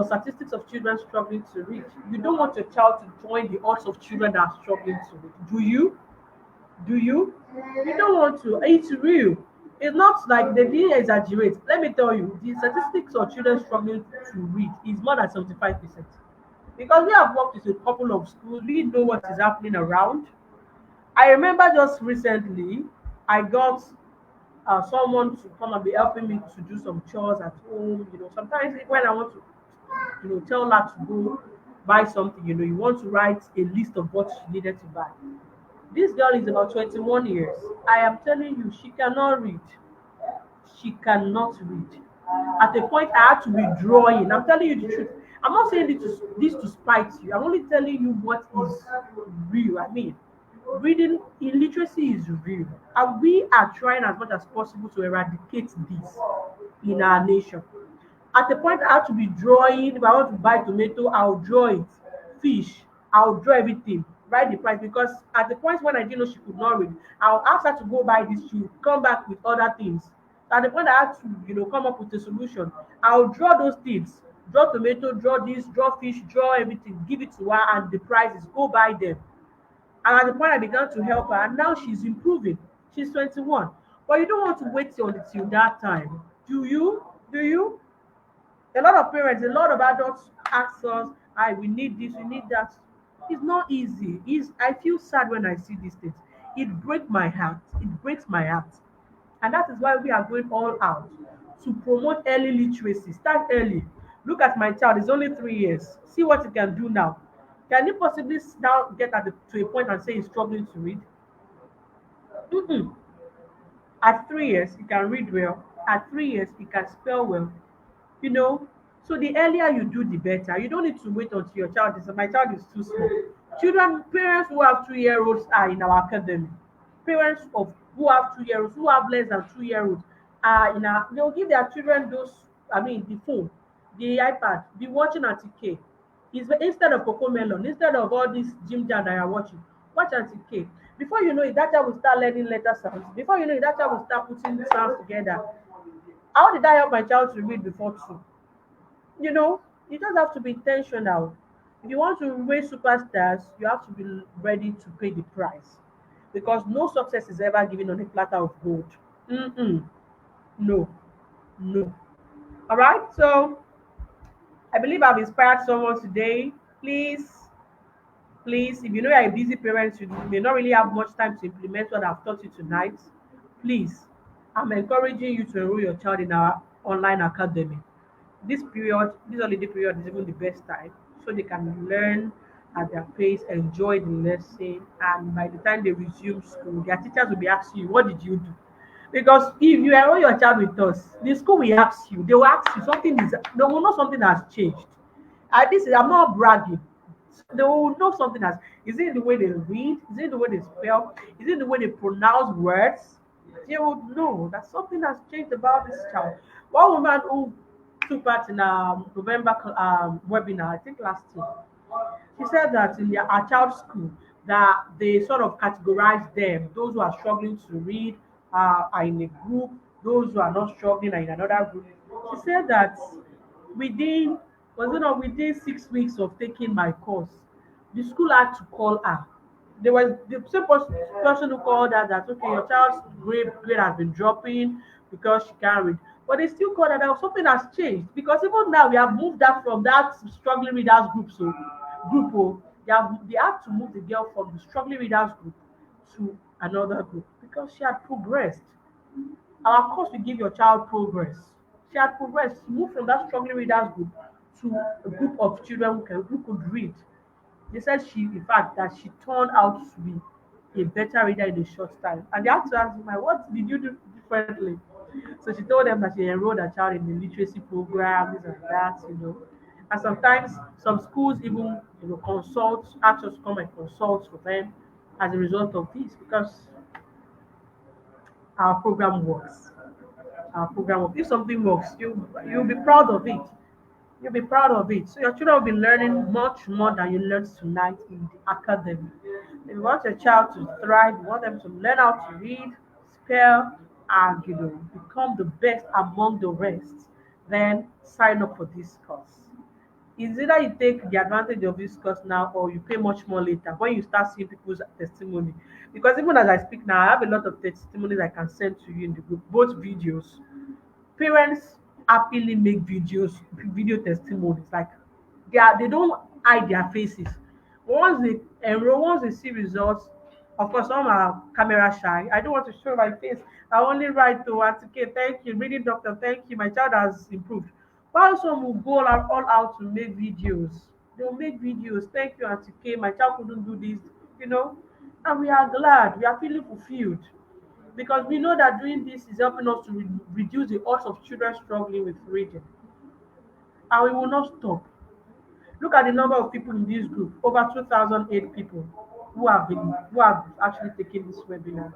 statistics of children struggling to read. You don't want your child to join the odds of children that are struggling to read. Do you? Do you? You don't want to. It's real. It's not like they didn't exaggerate. Let me tell you, the statistics of children struggling to read is more than 75%. Because we have worked with a couple of schools, we know what is happening around. I remember just recently, I got someone to come and be helping me to do some chores at home. Sometimes when I want to, tell her to go buy something, you want to write a list of what she needed to buy. This girl is about 21 years. I am telling you, she cannot read. She cannot read. At a point, I had to be drawing. I'm telling you the truth. I'm not saying this to spite you. I'm only telling you what is real. I mean, reading illiteracy is real. And we are trying as much as possible to eradicate this in our nation. At the point I have to be drawing, if I want to buy tomato, I'll draw it. Fish, I'll draw everything, write the price because at the point when I didn't know she could not read, I'll ask her to go buy this, she will come back with other things. At the point I had to, come up with a solution, I'll draw those things, draw tomato, draw this, draw fish, draw everything, give it to her and the prices, go buy them. And at the point I began to help her, and now she's improving. She's 21. But you don't want to wait till that time. Do you? Do you? A lot of parents, a lot of adults ask us, "I we need this, we need that." It's not easy. I feel sad when I see these things. It breaks my heart. It breaks my heart. And that is why we are going all out to promote early literacy. Start early. Look at my child, it's only 3 years. See what he can do now. Can he possibly now get to a point and say he's struggling to read? Mm-mm. At 3 years, he can read well. At 3 years, he can spell well. you know so the earlier you do the better. You don't need to wait until your child is my child is too small. Children Parents who have 2 year olds are in our academy. Parents of who have 2 year olds, who have less than 2 year olds, are in our they'll give their children those, I mean, the phone, the iPad, be watching at TK. Is instead of cocoa melon, instead of all this gym jam that you're watching, Watch Auntie K. Before you know it, that child will start learning letter sounds. Before you know it, that child will start putting sounds together. How did I help my child to read before two? You know, you just have to be intentional. If you want to raise superstars, you have to be ready to pay the price. Because no success is ever given on a platter of gold. Mm-mm. No, no. All right. So I believe I've inspired someone today. Please, if you know you're a busy parent, you may not really have much time to implement what I've taught you tonight. Please, I'm encouraging you to enroll your child in our online academy. This holiday period is even the best time, so they can learn at their pace, enjoy the lesson, and by the time they resume school, their teachers will be asking you, "What did you do?" Because if you enroll your child with us, the school will ask you, they will ask you something is they will know something has changed. And this is I'm not bragging. They will know something has is it the way they read, is it the way they spell, is it the way they pronounce words? They would know that something has changed about this child. One woman who took part in a November webinar, I think last year, she said that in our child's school that they sort of categorize them. Those who are struggling to read are in a group. Those who are not struggling are in another group. She said that within within 6 weeks of taking my course, the school had to call her. There was the same person who called her that okay, your child's grade has been dropping because she can't read. But they still called her that something has changed because even now we have moved that from that struggling readers group. So group they have to move the girl from the struggling readers group to another group because she had progressed. Our course will give your child progress. She had progressed. She moved from that struggling readers group to a group of children who could read. They said in fact, that she turned out to be a better reader in a short time. And they had to ask me, what did you do differently? So she told them that she enrolled her child in the literacy program, this and that, you know. And sometimes some schools even, ask us to come and consult for them as a result of this because our program works. Our program works. If something works, you'll be proud of it. You'll be proud of it. So your children will be learning much more than you learned tonight in the academy. If you want your child to thrive, you want them to learn how to read, spell, and become the best among the rest, then sign up for this course. It's either you take the advantage of this course now or you pay much more later when you start seeing people's testimony. Because even as I speak now, I have a lot of testimonies I can send to you in the group, both videos. Parents happily make video testimonies like they don't hide their faces. Once they see results, of course some are camera shy. I don't want to show my face. I only write to Auntie K, thank you, reading doctor, thank you, my child has improved. While some will go all out to make videos, they'll make videos, thank you Auntie K, my child couldn't do this, you know and we are glad, we are feeling fulfilled because we know that doing this is helping us to reduce the odds of children struggling with reading. And we will not stop. Look at the number of people in this group, over 2008 people who have actually taken this webinar.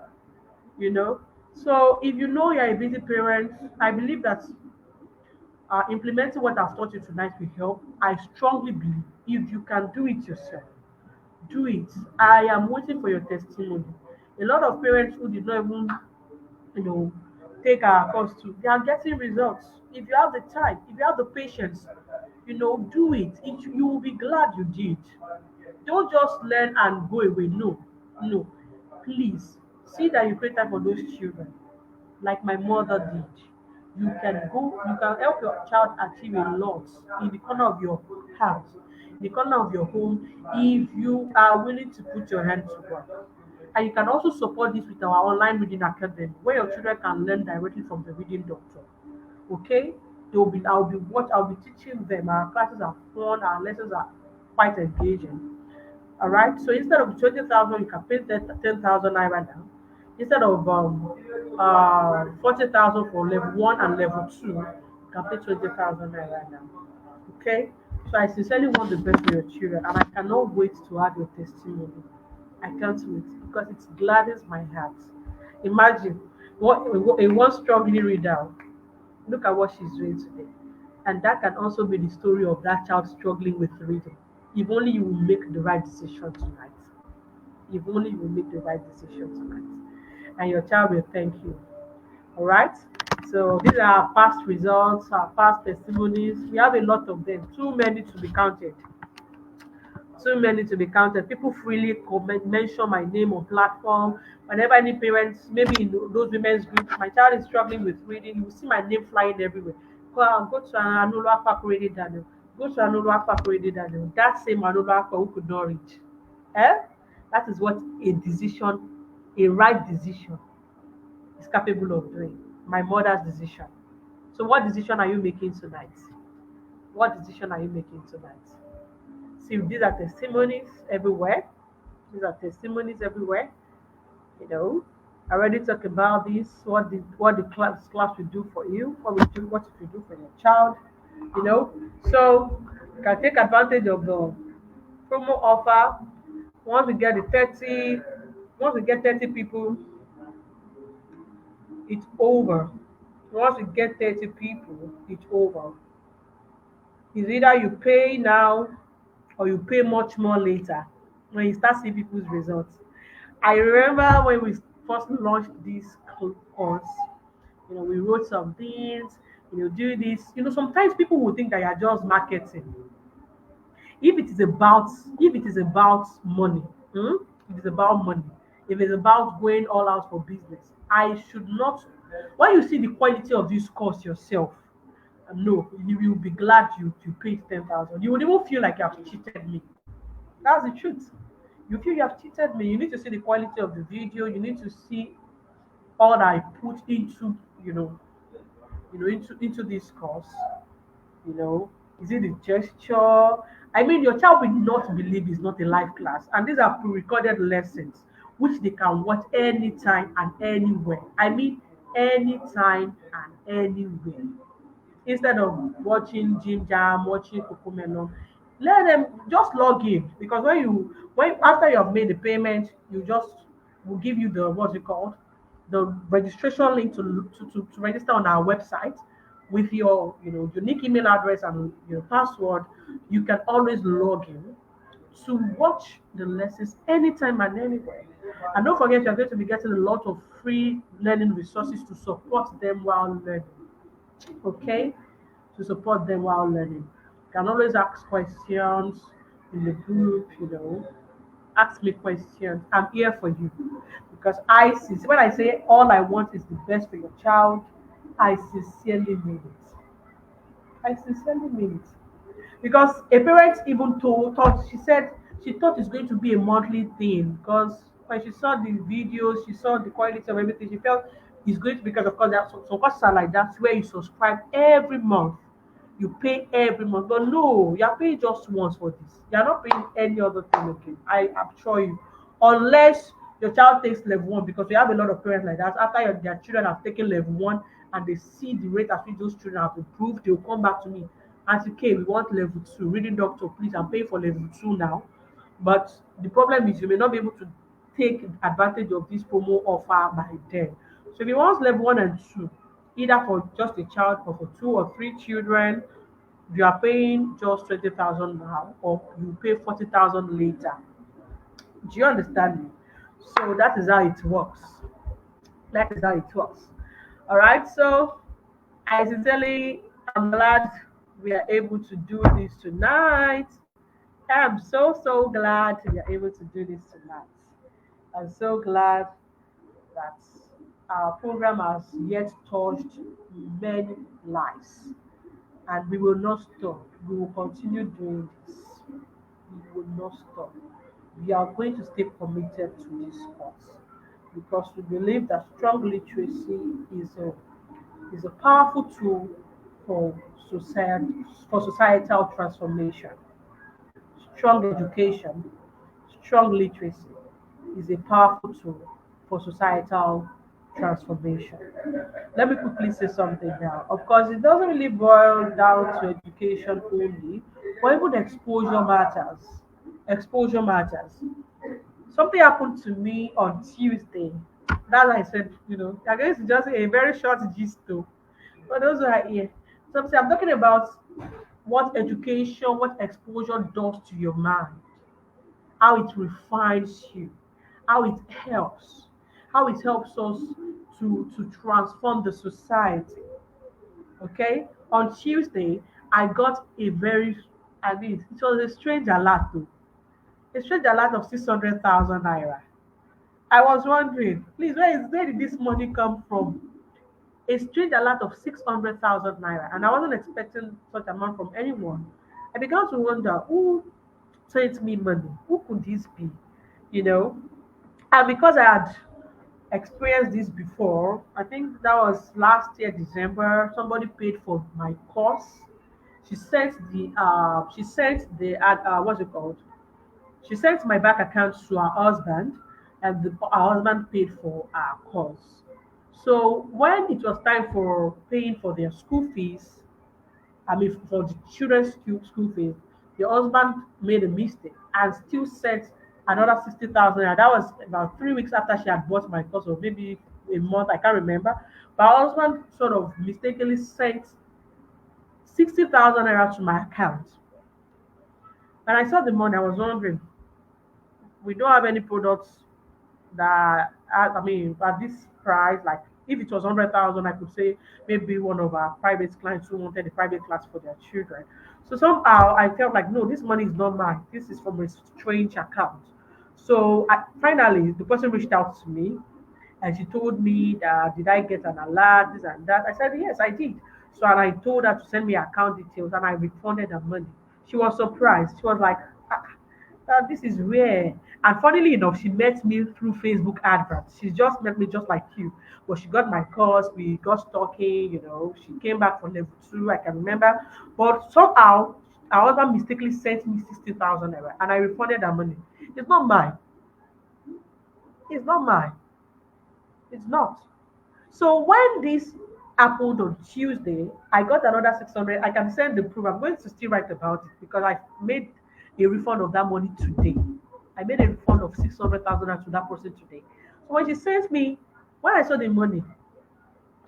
You know, so if you know you're a busy parent, I believe that implementing what I've taught you tonight will help. I strongly believe if you can do it yourself, do it. I am waiting for your testimony. A lot of parents who did not even you know, take our course to. They are getting results. If you have the time, if you have the patience, do it. You will be glad you did. Don't just learn and go away. No, no. Please see that you create time for those children, like my mother did. You can help your child achieve a lot in the corner of your house, in the corner of your home, if you are willing to put your hand to work. And you can also support this with our online reading academy, where your children can learn directly from the reading doctor. Okay? I'll be teaching them. Our classes are fun, our lessons are quite engaging. All right. So instead of 20,000, you can pay 10,000 naira now. Instead of 40,000 for level one and level two, you can pay 20,000 naira now. Okay. So I sincerely want the best for your children, and I cannot wait to have your testimony. I can't wait because it gladdens my heart. Imagine what a one struggling reader. Look at what she's doing today. And that can also be the story of that child struggling with reading. If only you will make the right decision tonight. if only you make the right decision tonight. And your child will thank you. All right. So these are our past results, our past testimonies. We have a lot of them, too many to be counted. Too many to be counted. People freely comment, mention my name on platform. Whenever any parents, maybe in those women's groups, my child is struggling with reading, you will see my name flying everywhere. Go to Anolo Afakurede Daniel. Go to Anolo Afakurede Daniel. That same Anolo Afa who could not read. Eh? That is what a decision, a right decision, is capable of doing. My mother's decision. So, what decision are you making tonight? What decision are you making tonight? See, these are testimonies everywhere. These are testimonies everywhere. You know, I already talked about this. What the class will do for you. What it will do for your child. You know, so you can take advantage of the promo offer. Once we get the 30, once we get 30 people, it's over. Once we get 30 people, it's over. It's either you pay now or you pay much more later when you start seeing people's results. I remember when we first launched this course, we wrote some things, do this. Sometimes people will think that you're just marketing. If it is about if it is about money, if it's about money, if it's about going all out for business, I should not. When you see the quality of this course yourself, no, you will be glad you paid 10,000. You would even feel like you have cheated me. That's the truth. You feel you have cheated me. You need to see the quality of the video. You need to see all that I put into into this course. You know, is it the gesture? I mean, your child will not believe it's not a live class, and these are pre-recorded lessons which they can watch anytime and anywhere. I mean, anytime and anywhere. Instead of watching Jim Jam, watching Cocomelon, let them just log in, because when after you have made the payment, you just will give you the what's it called, the registration link to register on our website with your unique email address and your password. You can always log in to watch the lessons anytime and anywhere. And don't forget, you're going to be getting a lot of free learning resources to support them while learning. Okay, to support them while learning. You can always ask questions in the group, ask me questions. I'm here for you, because when I say all I want is the best for your child, I sincerely mean it. I sincerely mean it. Because a parent even thought, she said she thought it's going to be a monthly thing, because when she saw the videos, she saw the quality of everything, she felt it's going to, because of course there are some courses are like that where you subscribe every month, you pay every month. But no, you're paying just once for this. You're not paying any other thing again. I assure you. Unless your child takes level one, because we have a lot of parents like that. After their children have taken level one and they see the rate at which those children have improved, they'll come back to me and say, okay, we want level two. Reading doctor, please, I'm paying for level two now. But the problem is you may not be able to take advantage of this promo offer by then. So if you want level one and two, either for just a child or for two or three children, you are paying just 20,000 now, or you pay 40,000 later. Do you understand me? So that is how it works. That is how it works. All right. So I sincerely am glad we are able to do this tonight. I'm so glad we are able to do this tonight. I'm so glad that our program has yet touched many lives, and we will not stop. We will continue doing this. We will not stop. We are going to stay committed to this cause, because we believe that strong literacy is a powerful tool for society, for societal transformation. Strong education, strong literacy is a powerful tool for societal transformation. Let me quickly say something now. Of course, it doesn't really boil down to education only, but even exposure matters. Exposure matters. Something happened to me on Tuesday. That's why I said, I'm going to just a very short gist though. For those who are here. So I'm talking about what education, what exposure does to your mind, how it refines you. how it helps, how it helps us to transform the society. Okay, on Tuesday, I got a very, I mean, it was a strange alert though, a strange alert of 600,000 naira. I was wondering, please, where did this money come from? A strange alert of 600,000 naira, and I wasn't expecting such amount from anyone. I began to wonder who sent me money. Who could this be? You know, and because I had experienced this before, I think that was last year December. Somebody paid for my course. What's it called? She sent my bank account to her husband, and her husband paid for our course. So when it was time for paying for their school fees, I mean for the children's school fees, the husband made a mistake and still sent another 60,000. And that was about 3 weeks after she had bought my course, or maybe a month, I can't remember. But her husband sort of mistakenly sent 60,000 naira to my account. And I saw the money, I was wondering, we don't have any products that I mean at this price, like if it was 100,000, I could say maybe one of our private clients who wanted a private class for their children. So somehow I felt like no, this money is not mine. This is from a strange account. So finally, the person reached out to me and she told me that did I get an alert, this and that. I said yes, I did. So and I told her to send me account details and I refunded her money. She was surprised. She was like, "Ah, this is rare." And funnily enough, she met me through Facebook adverts. She just met me just like you. But she got my course, we got talking, she came back for level 2, I can remember. But somehow, her husband mistakenly sent me 60,000 naira and I refunded her money. It's not mine. It's not mine. It's not. So when this happened on Tuesday, I got another 600. I can send the proof. I'm going to still write about it because I made a refund of that money today. I made a refund of 600,000 to that person today. So when she sent me, when I saw the money,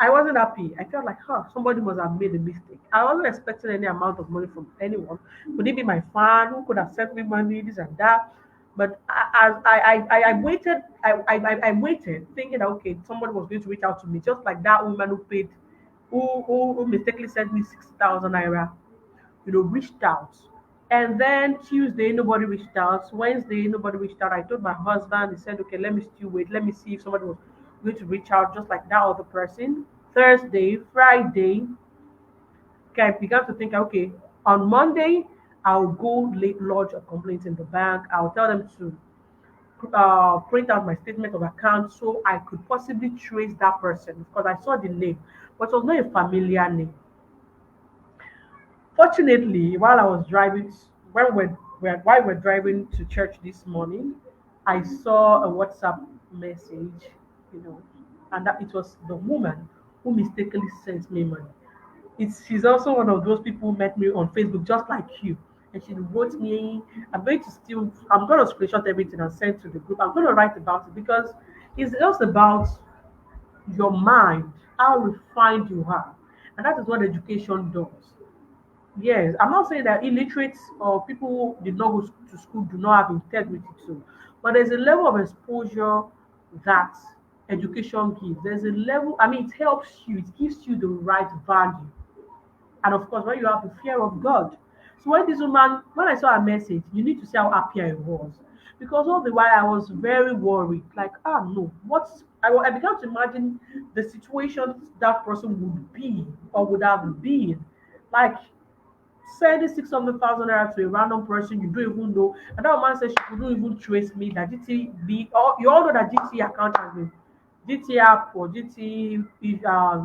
I wasn't happy. I felt like, somebody must have made a mistake. I wasn't expecting any amount of money from anyone. Could it be my fan who could have sent me money, this and that? But I waited, I waited, thinking that okay, somebody was going to reach out to me, just like that woman who paid, who mistakenly sent me 60,000 naira, reached out. And then Tuesday, nobody reached out. Wednesday, nobody reached out. I told my husband, he said, okay, let me still wait. Let me see if somebody was going to reach out just like that other person. Thursday, Friday, okay, I began to think, okay, on Monday, I'll go lodge a complaint in the bank. I'll tell them to print out my statement of account so I could possibly trace that person because I saw the name, but it was not a familiar name. Fortunately, while I was driving, while we're driving to church this morning, I saw a WhatsApp message, you know, and that it was the woman who mistakenly sent me money. She's also one of those people who met me on Facebook, just like you. And she wrote me, I'm going to screenshot everything and send to the group. I'm going to write about it because it's just about your mind, how refined you are. And that is what education does. Yes, I'm not saying that illiterates or people who did not go to school do not have integrity too, but there's a level of exposure that education gives. There's a level, I mean, it helps you, it gives you the right value. And of course, when you have the fear of God. So when this woman, when I saw her message, you need to see how happy I was. Because all the while I was very worried, like, no, I began to imagine the situation that person would be or would have been. Like, sending 600,000 naira to a random person you don't even know. And that woman said she couldn't even trace me. That GTB, or you all know that GT account has been, GT app or GT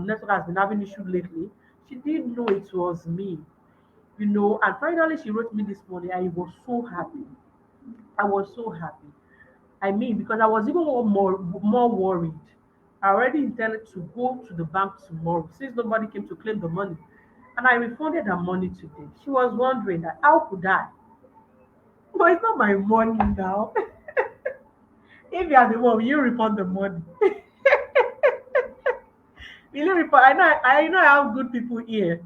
network has been having issues lately. She didn't know it was me, And finally, she wrote me this morning. I was so happy. I was so happy. I mean, because I was even more worried. I already intended to go to the bank tomorrow since nobody came to claim the money. And I refunded her money today. She was wondering that how could I? But it's not my money now. If you are the one, will you refund the money? Will you refund? I know I have good people here.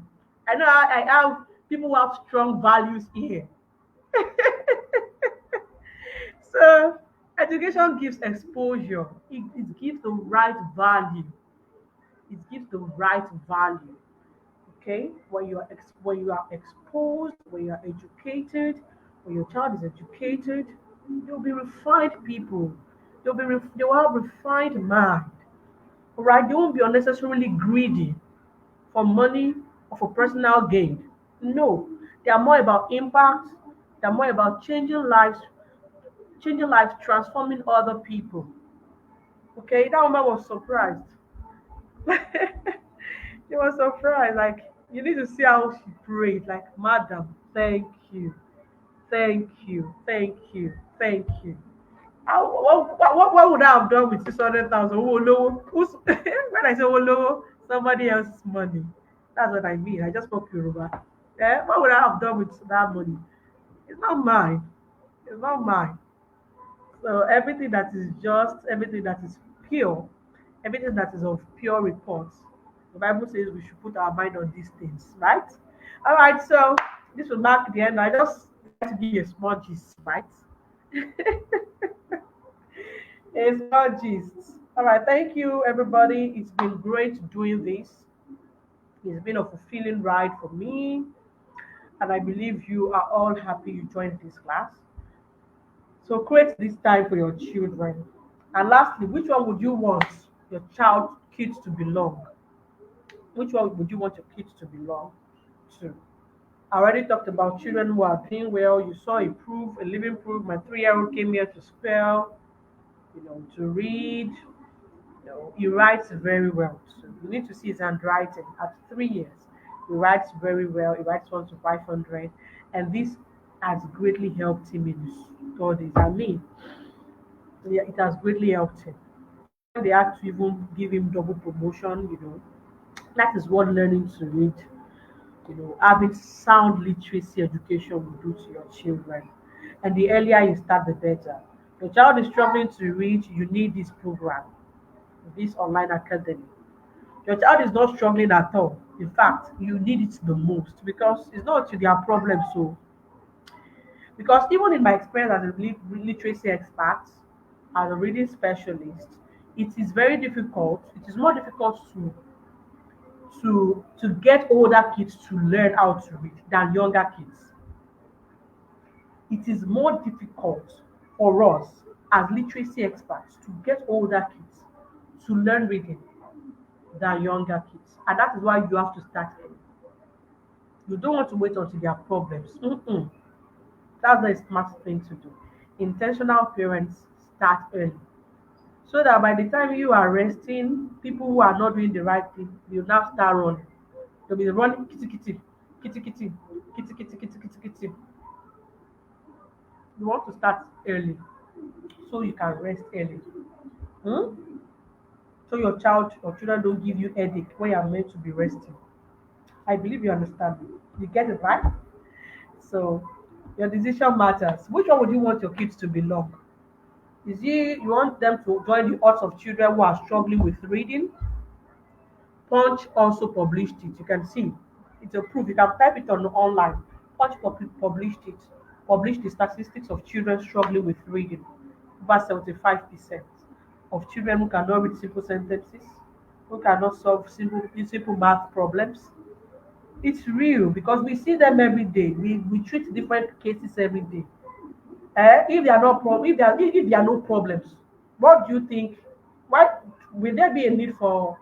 I know I have people who have strong values here. So Education gives exposure. It gives the right value. It gives the right value. Okay, when you are exposed, when you are educated, when your child is educated, they'll be refined people. They'll have refined mind. All right, they won't be unnecessarily greedy for money or for personal gain. No, they are more about impact. They are more about changing lives, transforming other people. Okay, that woman was surprised. She was surprised. Like, you need to see how she prayed. Like, Madam, thank you, thank you, thank you, thank you. What would I have done with 600,000? Oh, no. When I say oh, no, somebody else's money. That's what I mean. I just spoke Yoruba. What would I have done with that money? It's not mine. It's not mine. So everything that is just, everything that is pure, everything that is of pure report, the Bible says we should put our mind on these things, right? All right, so this will mark the end. I just like to give you a small gist, right? A small gist. All right, thank you, everybody. It's been great doing this. It's been a fulfilling ride for me, and I believe you are all happy you joined this class. So create this time for your children. And lastly, which one would you want your child kids to belong? Which one would you want your kids to belong to? I already talked about children who are doing well. You saw a proof, a living proof. My 3-year-old came here to spell, to read. He writes very well. So you need to see his handwriting at 3 years. He writes very well. He writes 1 to 500, and this has greatly helped him in his studies. I mean, yeah, it has greatly helped him. When they had to even give him double promotion, that is what learning to read, having sound literacy education will do to your children. And the earlier you start, the better. Your child is struggling to read, you need this program, this online academy. Your child is not struggling at all. In fact, you need it the most because it's not to their problem. So, because even in my experience as a literacy expert, as a reading specialist, it is very difficult. It is more difficult to get older kids to learn how to read than younger kids. It is more difficult for us as literacy experts to get older kids to learn reading than younger kids. And that is why you have to start early. You don't want to wait until there are problems. Mm-mm. That's the smart thing to do. Intentional parents start early. So that by the time you are resting, people who are not doing the right thing will now start running. They'll be running kitty kitty, kitty kitty, kitty kitty, kitty kitty, kitty. You want to start early so you can rest early. Hmm? So your child or children don't give you headache when you are meant to be resting. I believe you understand me. You get it right? So your decision matters. Which one would you want your kids to belong? Is it you want them to join the odds of children who are struggling with reading? Punch also published it. You can see it's a proof. You can type it on online. Punch published it. Published the statistics of children struggling with reading. Over 75% of children who cannot read simple sentences, who cannot solve simple math problems. It's real because we see them every day. We treat different cases every day. If there are no if there are no problems, what do you think? Why will there be a need for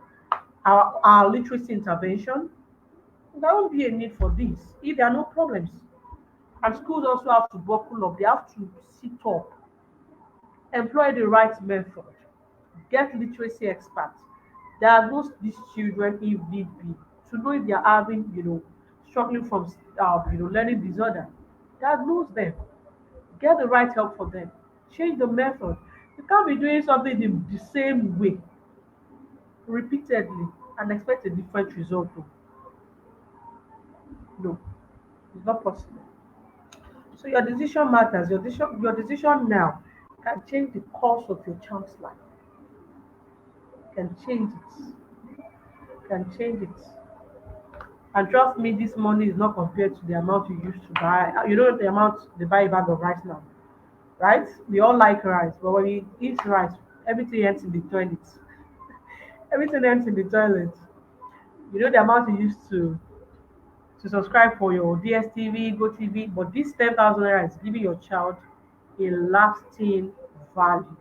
our literacy intervention? There won't be a need for this if there are no problems. And schools also have to buckle up. They have to sit up, employ the right method, get literacy experts, diagnose these children if need be, to know if they are having, struggling from, learning disorder. Diagnose them, get the right help for them, change the method. You can't be doing something the same way repeatedly and expect a different result. Oh. No, it's not possible. So your decision matters. Your decision now can change the course of your child's life. Can change it. Can change it. And trust me, this money is not compared to the amount you used to buy. You know the amount they buy a bag of rice now. right? We all like rice, but when we eat rice, everything ends in the toilet. Everything ends in the toilet. You know the amount you used to subscribe for your DSTV, GoTV, but this 10,000 naira is giving your child a lasting value.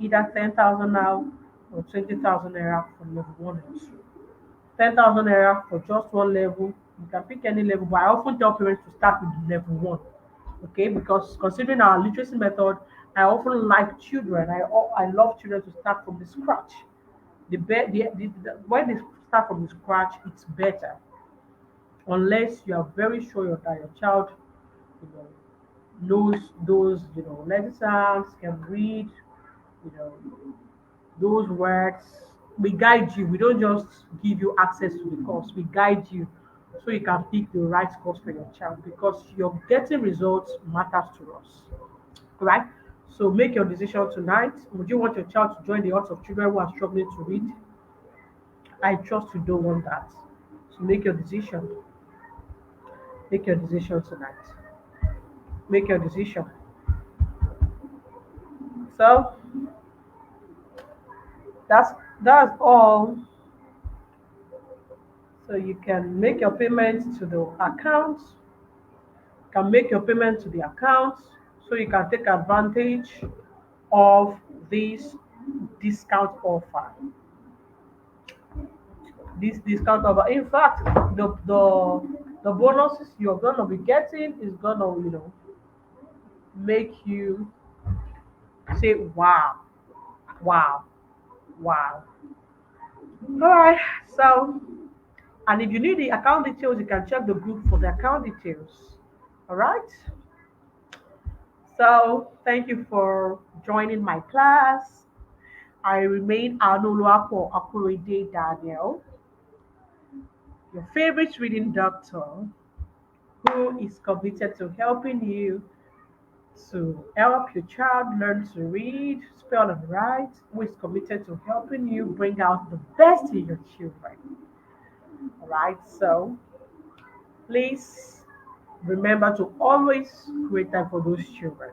Either 10,000 now or 20,000 naira for level one and two. 10,000 naira for just one level. You can pick any level, but I often tell parents to start with level one. Okay, because considering our literacy method, I often like children. I love children to start from the scratch. When they start from the scratch, it's better, unless you are very sure that your child, you know, knows those, letter sounds, can read, you know, those words. We guide you. We don't just give you access to the course. We guide you so you can pick the right course for your child, because your getting results matters to us, right? So make your decision tonight. Would you want your child to join the hearts of children who are struggling to read? I trust you don't want that. So make your decision. Make your decision tonight. Make your decision. So that's that's all. So you can make your payment to the account. Can make your payment to the account so you can take advantage of this discount offer. This discount offer. In fact, the bonuses you're gonna be getting is gonna, make you say wow, wow, wow. All right. So, and if you need the account details, you can check the group for the account details. All right. So, thank you for joining my class. I remain Anoluapo Akurede Daniel, your favorite reading doctor, who is committed to helping you to help your child learn to read, spell, and write, who is committed to helping you bring out the best in your children. All right. So, please remember to always create time for those children.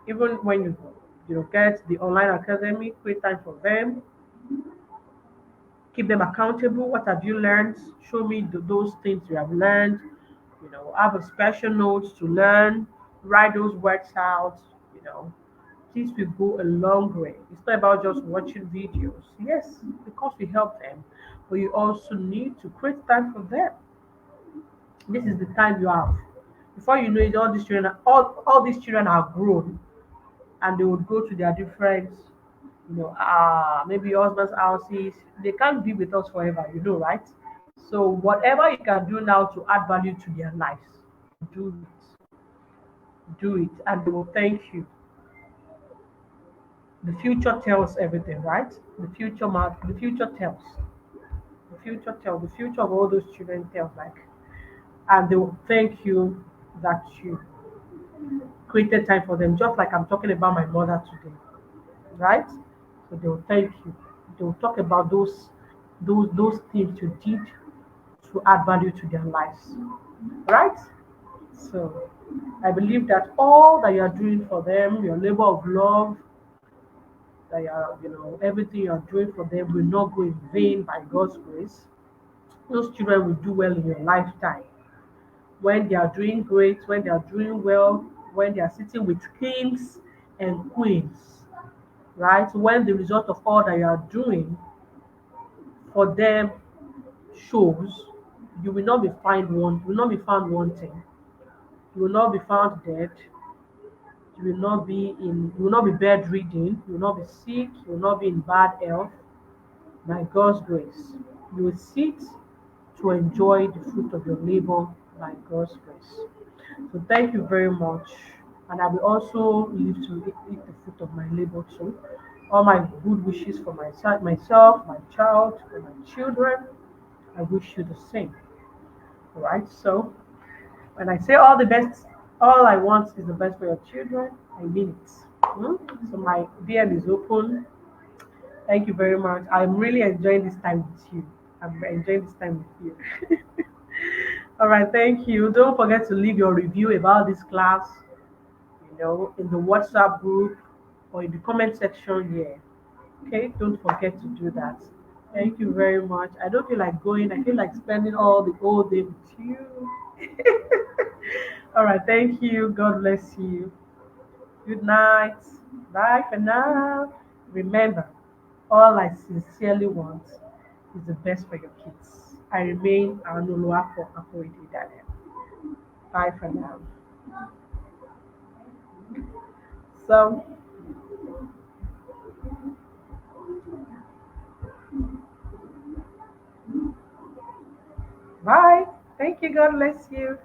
Even when you get the online academy, create time for them, keep them accountable. What have you learned? Show me those things you have learned. Have a special notes to learn, write those words out. You know, this will go a long way. It's not about just watching videos. Yes, because we help them, but you also need to create time for them. This is the time you have. Before you know it, all these children are grown, and they would go to their different, maybe husbands' houses. They can't be with us forever, right? So whatever you can do now to add value to their lives, do it. Do it, and they will thank you. The future tells everything, right? The future tells. The future of all those children tells, like, and they will thank you that you created time for them, just like I'm talking about my mother today, right? So they will thank you. They will talk about those things you did to add value to their lives, right? So I believe that all that you are doing for them, your labor of love, that everything you are doing for them will not go in vain by God's grace. Those children will do well in your lifetime. When they are doing great, when they are doing well, when they are sitting with kings and queens, right? When the result of all that you are doing for them shows, you will not be found wanting. You will not be found dead. You will not be bedridden. You will not be sick. You will not be in bad health. By God's grace, you will sit to enjoy the fruit of your labor by God's grace. So thank you very much. And I will also live to eat the fruit of my labor too. All my good wishes for myself, my child, and my children. I wish you the same. All right. So when I say all the best, all I want is the best for your children. I mean it. Hmm? So my DM is open. Thank you very much. I'm really enjoying this time with you. I'm enjoying this time with you. All right, thank you. Don't forget to leave your review about this class. in the WhatsApp group or in the comment section here. Okay, don't forget to do that. Thank you very much. I don't feel like going. I feel like spending all the whole day with you. All right, thank you. God bless you. Good night. Bye for now. Remember, all I sincerely want is the best for your kids. I remain Anuluapo Akoide Daniel. Bye for now. So, bye. Thank you. God bless you.